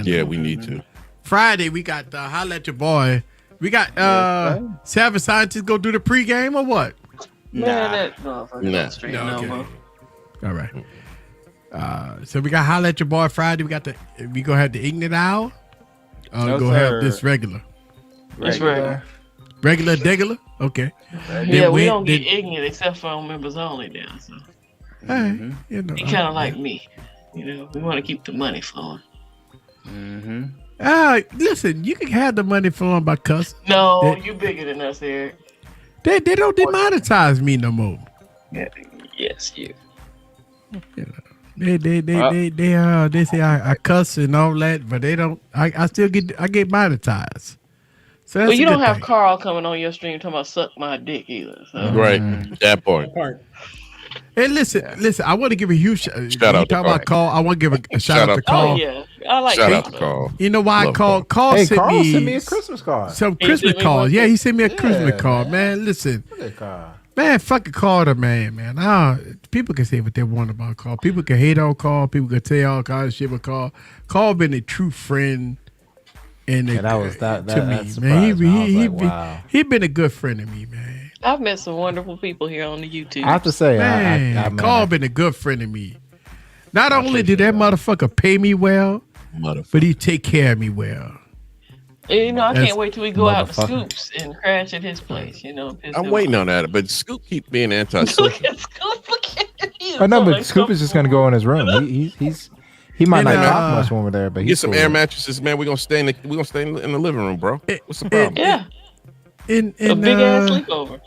Speaker 4: Yeah, we need to.
Speaker 3: Friday we got holla at your boy. We got Savage Scientists go do the pregame or what?
Speaker 11: Nah.
Speaker 3: All right. So we got holla at your boy Friday. We gonna have the ignorant hour. Go have this regular.
Speaker 11: It's regular.
Speaker 3: Regular degular? Okay.
Speaker 11: Yeah, we don't get ignorant except for on members only now. So
Speaker 3: he
Speaker 11: kind of like me. We want to keep the money flowing.
Speaker 3: Listen, you can have the money flowing by cussing.
Speaker 11: No, you bigger than us, Eric.
Speaker 3: They don't demonetize me no more.
Speaker 11: Yeah, yes, you.
Speaker 3: They say I cuss and all that, but they don't. I still get monetized. So that's
Speaker 11: you don't have
Speaker 3: thing.
Speaker 11: Carl coming on your stream talking about suck my dick either. So.
Speaker 4: Right, that part.
Speaker 3: Hey, listen. I want to give a huge shout out to Carl. I want to give a shout out to Carl.
Speaker 11: Oh yeah, I like
Speaker 4: shout out to Carl.
Speaker 3: You know why Carl sent me
Speaker 6: a Christmas card.
Speaker 3: Some Christmas cards. Yeah, he sent me a Christmas card. Man, listen. Man, fucking Carl the man. People can say what they want about Carl. People can hate on Carl. People can tell all kinds of shit about Carl. Carl been a true friend. And that was to me, man. He been a good friend to me, man.
Speaker 11: I've met some wonderful people here on the YouTube.
Speaker 6: I have to say,
Speaker 3: man, Carl been a good friend to me. Not only did that motherfucker pay me well, but he take care of me well.
Speaker 11: I can't wait till we go out to Scoops and crash at his place.
Speaker 4: I'm waiting on that, but Scoop keep being antisocial.
Speaker 6: I know, but Scoop is just gonna go in his room. He might not talk much when we're there, but
Speaker 4: get some air mattresses, man. We're gonna stay in the living room, bro. What's the problem?
Speaker 11: Yeah. A big ass sleepover.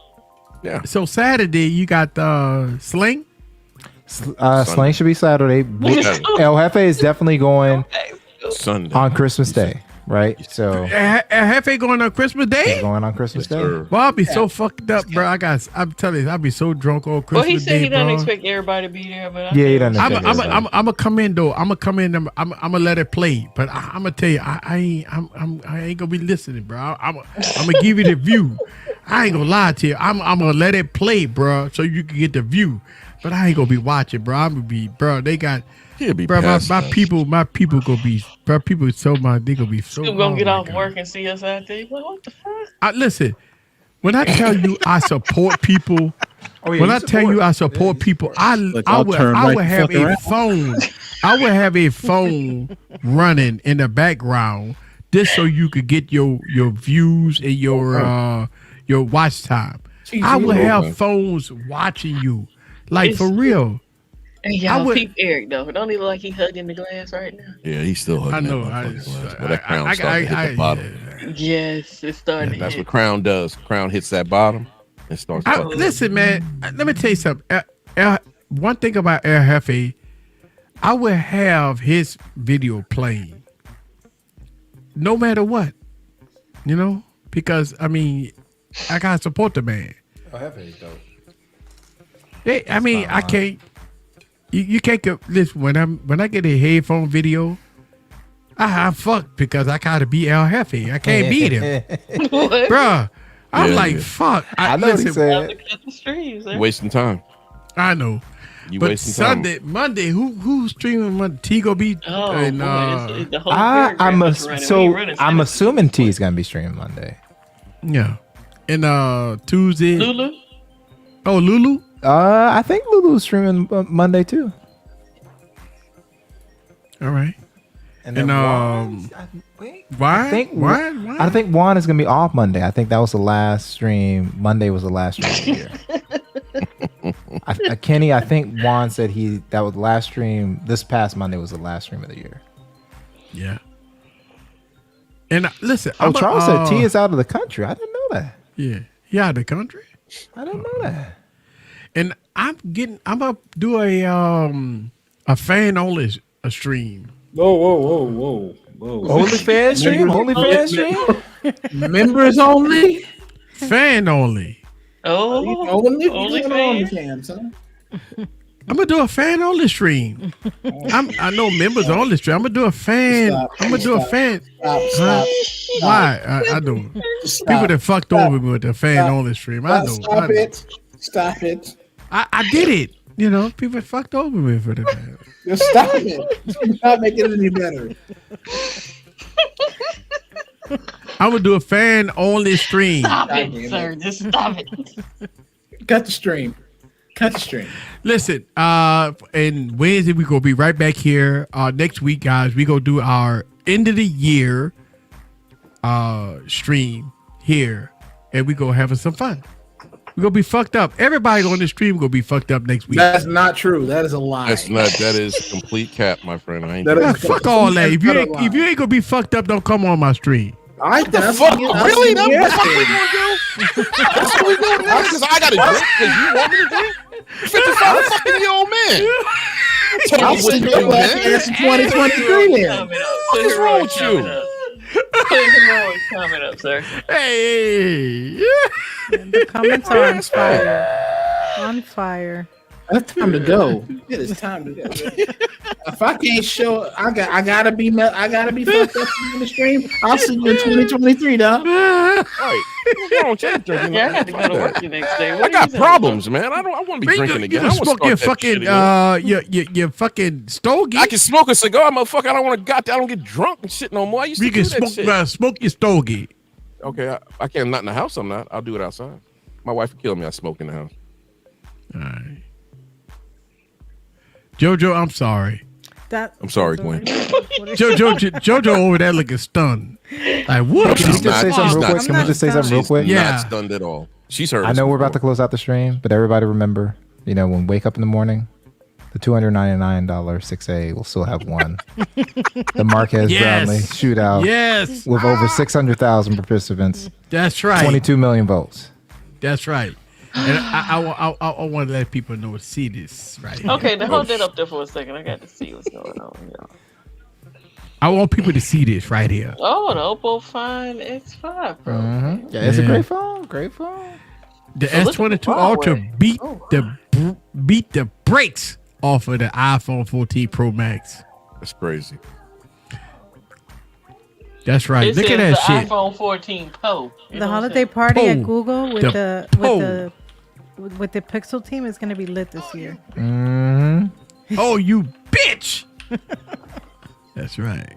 Speaker 4: Yeah.
Speaker 3: So Saturday you got Sling.
Speaker 6: Sling should be Saturday. El Jefe is definitely going
Speaker 4: Sunday
Speaker 6: on Christmas Day, right? So
Speaker 3: Jefe going on Christmas Day.
Speaker 6: He's going on Christmas Day.
Speaker 3: Well, I'll be so fucked up, bro. I'm telling you, I'll be so drunk on Christmas Day.
Speaker 11: Well, he said he doesn't
Speaker 3: bro.
Speaker 11: expect everybody to be there, but
Speaker 6: he doesn't.
Speaker 3: I'm gonna come in though. I'm gonna come in. I'm gonna let it play. But I'm gonna tell you, I ain't gonna be listening, bro. I'm gonna give you the view. I ain't gonna lie to you. I'm gonna let it play, bro, so you can get the view. But I ain't gonna be watching, bro. I'm gonna be, bro. They got. Bro, my people gonna be, bro. People they gonna be so.
Speaker 11: Still gonna get off work and see us out there. What the fuck?
Speaker 3: Listen, when I tell you I support people when I tell you I support people, I would have a phone. I would have a phone running in the background just so you could get your views and your watch time. I would have phones watching you, like for real.
Speaker 11: Hey, y'all, peep Eric though. Don't he look like he hugging the glass right now?
Speaker 14: Yeah, he's still hugging.
Speaker 3: I know.
Speaker 14: But that crown started to hit the bottom.
Speaker 11: Yes, it's starting.
Speaker 14: That's what crown does. Crown hits that bottom and starts.
Speaker 3: Listen, man. Let me tell you something. One thing about El Jefe, I would have his video playing, no matter what, because I mean, I gotta support the man.
Speaker 6: El Jefe is dope.
Speaker 3: I can't. You can't go. Listen, when I get a headphone video, I'm fucked because I gotta be El Jefe. I can't beat him, bruh. I'm like fuck.
Speaker 6: I know what he said.
Speaker 14: Wasting time.
Speaker 3: I know.
Speaker 14: You
Speaker 3: but
Speaker 14: wasting
Speaker 3: Sunday,
Speaker 14: time.
Speaker 3: Monday, who's streaming Monday? Tigo B. And,
Speaker 6: I'm assuming T is gonna be streaming Monday.
Speaker 3: Yeah, and Tuesday.
Speaker 11: Lulu.
Speaker 3: Oh, Lulu.
Speaker 6: I think Lulu's streaming Monday too.
Speaker 3: All right.
Speaker 6: And then
Speaker 3: why?
Speaker 6: I think Juan is gonna be off Monday. I think that was the last stream. Monday was the last stream of the year. Kenny, I think Juan said that was the last stream. This past Monday was the last stream of the year.
Speaker 3: Yeah. And listen,
Speaker 6: Charles said T is out of the country. I didn't know that.
Speaker 3: Yeah, he out of the country.
Speaker 6: I didn't know that.
Speaker 3: And I'm gonna do a fan only stream.
Speaker 9: Whoa.
Speaker 6: OnlyFans stream? OnlyFans stream?
Speaker 9: Members only?
Speaker 3: Fan only.
Speaker 11: Oh,
Speaker 9: OnlyFans, huh?
Speaker 3: I'm gonna do a fan only stream. I know members only stream. I'm gonna do a fan.
Speaker 9: Stop.
Speaker 3: Why? I know. People that fucked over me with the fan only stream. I know.
Speaker 9: Stop it.
Speaker 3: I did it. People fucked over me for that.
Speaker 9: Just stop it. You're not making it any better.
Speaker 3: I'm gonna do a fan only stream.
Speaker 11: Stop it, sir. Just stop it.
Speaker 9: Cut the stream.
Speaker 3: Listen, and Wednesday we gonna be right back here. Next week, guys, we gonna do our end of the year stream here, and we gonna have some fun. We're gonna be fucked up. Everybody on the stream gonna be fucked up next week.
Speaker 9: That's not true. That is a lie.
Speaker 14: That is complete cap, my friend. I ain't
Speaker 3: fuck all that. If you ain't gonna be fucked up, don't come on my stream.
Speaker 14: What the fuck? Really? That's what we gonna do? That's what we doing now? Because I got to drink because you want me to drink? 55 fucking year old man.
Speaker 9: I'll send your ass in 2023 then.
Speaker 14: What is wrong with you?
Speaker 11: Comment up, sir.
Speaker 3: Hey.
Speaker 5: The comments are on fire. On fire.
Speaker 9: It's time to go. It is time to go. If I can't show, I gotta be fucked up in the stream. I'll see you in 2023, dog.
Speaker 14: Right. What's wrong?
Speaker 11: Yeah, I got to go to work the next day.
Speaker 14: I got problems, man. I want to be drinking again.
Speaker 3: You can smoke your fucking your fucking stogie.
Speaker 14: I can smoke a cigar, motherfucker. I don't want to I don't get drunk and shit no more. I used to do that shit.
Speaker 3: Smoke your stogie.
Speaker 14: Okay, I can't. Not in the house. I'm not. I'll do it outside. My wife would kill me. I smoke in the house.
Speaker 3: All right. Jojo, I'm sorry.
Speaker 14: I'm sorry, Gwen.
Speaker 3: Jojo over there looking stunned. Like what?
Speaker 6: Can you just say something real quick? Can we just say something real quick?
Speaker 14: Yeah. Not stunned at all. She's heard.
Speaker 6: I know we're about to close out the stream, but everybody remember, when we wake up in the morning, the $299 6A will still have won. The Marquez Brownlee shootout.
Speaker 3: Yes.
Speaker 6: With over 600,000 participants.
Speaker 3: That's right.
Speaker 6: 22 million votes.
Speaker 3: That's right. And I want to let people know to see this right here.
Speaker 11: Okay, then hold that up there for a second. I got to see what's going on, y'all.
Speaker 3: I want people to see this right here.
Speaker 11: Oh, the Oppo Find X5 Pro.
Speaker 6: Mm-hmm. Yeah, it's a great phone. Great phone.
Speaker 3: The S22 Ultra beat the brakes off of the iPhone 14 Pro Max.
Speaker 14: That's crazy.
Speaker 3: That's right. Look at that shit.
Speaker 11: iPhone 14 Pro.
Speaker 5: The holiday party at Google with the Pixel team is going to be lit this year.
Speaker 6: Mm-hmm.
Speaker 3: Oh, you bitch! That's right.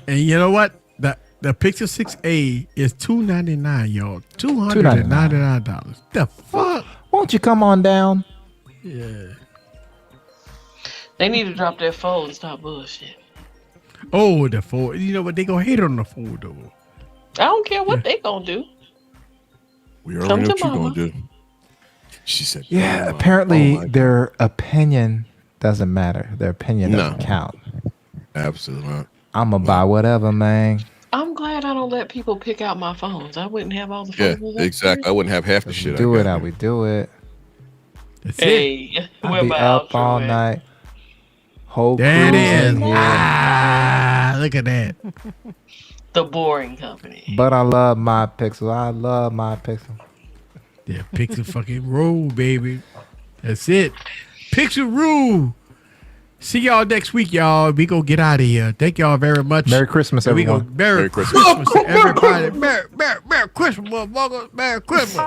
Speaker 3: And you know what? The Pixel 6a is $299, y'all. $299. The fuck?
Speaker 6: Why won't you come on down?
Speaker 3: Yeah.
Speaker 11: They need to drop their phone and stop bullshit.
Speaker 3: Oh, the fold. You know what? They gonna hate on the fold though.
Speaker 11: I don't care what they gonna do.
Speaker 14: We already
Speaker 11: Come
Speaker 14: know
Speaker 11: to
Speaker 14: what you
Speaker 11: mama.
Speaker 14: gonna do. She said,
Speaker 6: Yeah,
Speaker 14: "Oh,
Speaker 6: apparently
Speaker 14: my
Speaker 6: their opinion doesn't matter. Their opinion doesn't count.
Speaker 14: Absolutely not.
Speaker 6: I'm gonna buy whatever, man.
Speaker 11: I'm glad I don't let people pick out my phones. I wouldn't have all the
Speaker 14: Yeah,
Speaker 11: phones.
Speaker 14: exactly. I wouldn't have half the shit.
Speaker 6: Do
Speaker 14: I
Speaker 6: it
Speaker 14: got
Speaker 6: how
Speaker 14: here.
Speaker 6: we do it.
Speaker 3: That's
Speaker 11: Hey,
Speaker 6: I'll
Speaker 11: where
Speaker 6: be
Speaker 11: my
Speaker 6: up
Speaker 11: outro
Speaker 6: all
Speaker 11: at?
Speaker 6: night. Whole
Speaker 3: There it
Speaker 6: crew's
Speaker 3: is.
Speaker 6: in here.
Speaker 3: Ah, look at that.
Speaker 11: The Boring Company.
Speaker 6: But I love my Pixel. I love my Pixel.
Speaker 3: Yeah, Pixel fucking rule, baby. That's it. Pixel rule. See y'all next week, y'all. We gonna get out of here. Thank y'all very much.
Speaker 6: Merry Christmas,
Speaker 3: And we
Speaker 6: everyone.
Speaker 3: gonna Merry Christmas to everybody. Merry Christmas, motherfuckers. Merry Christmas.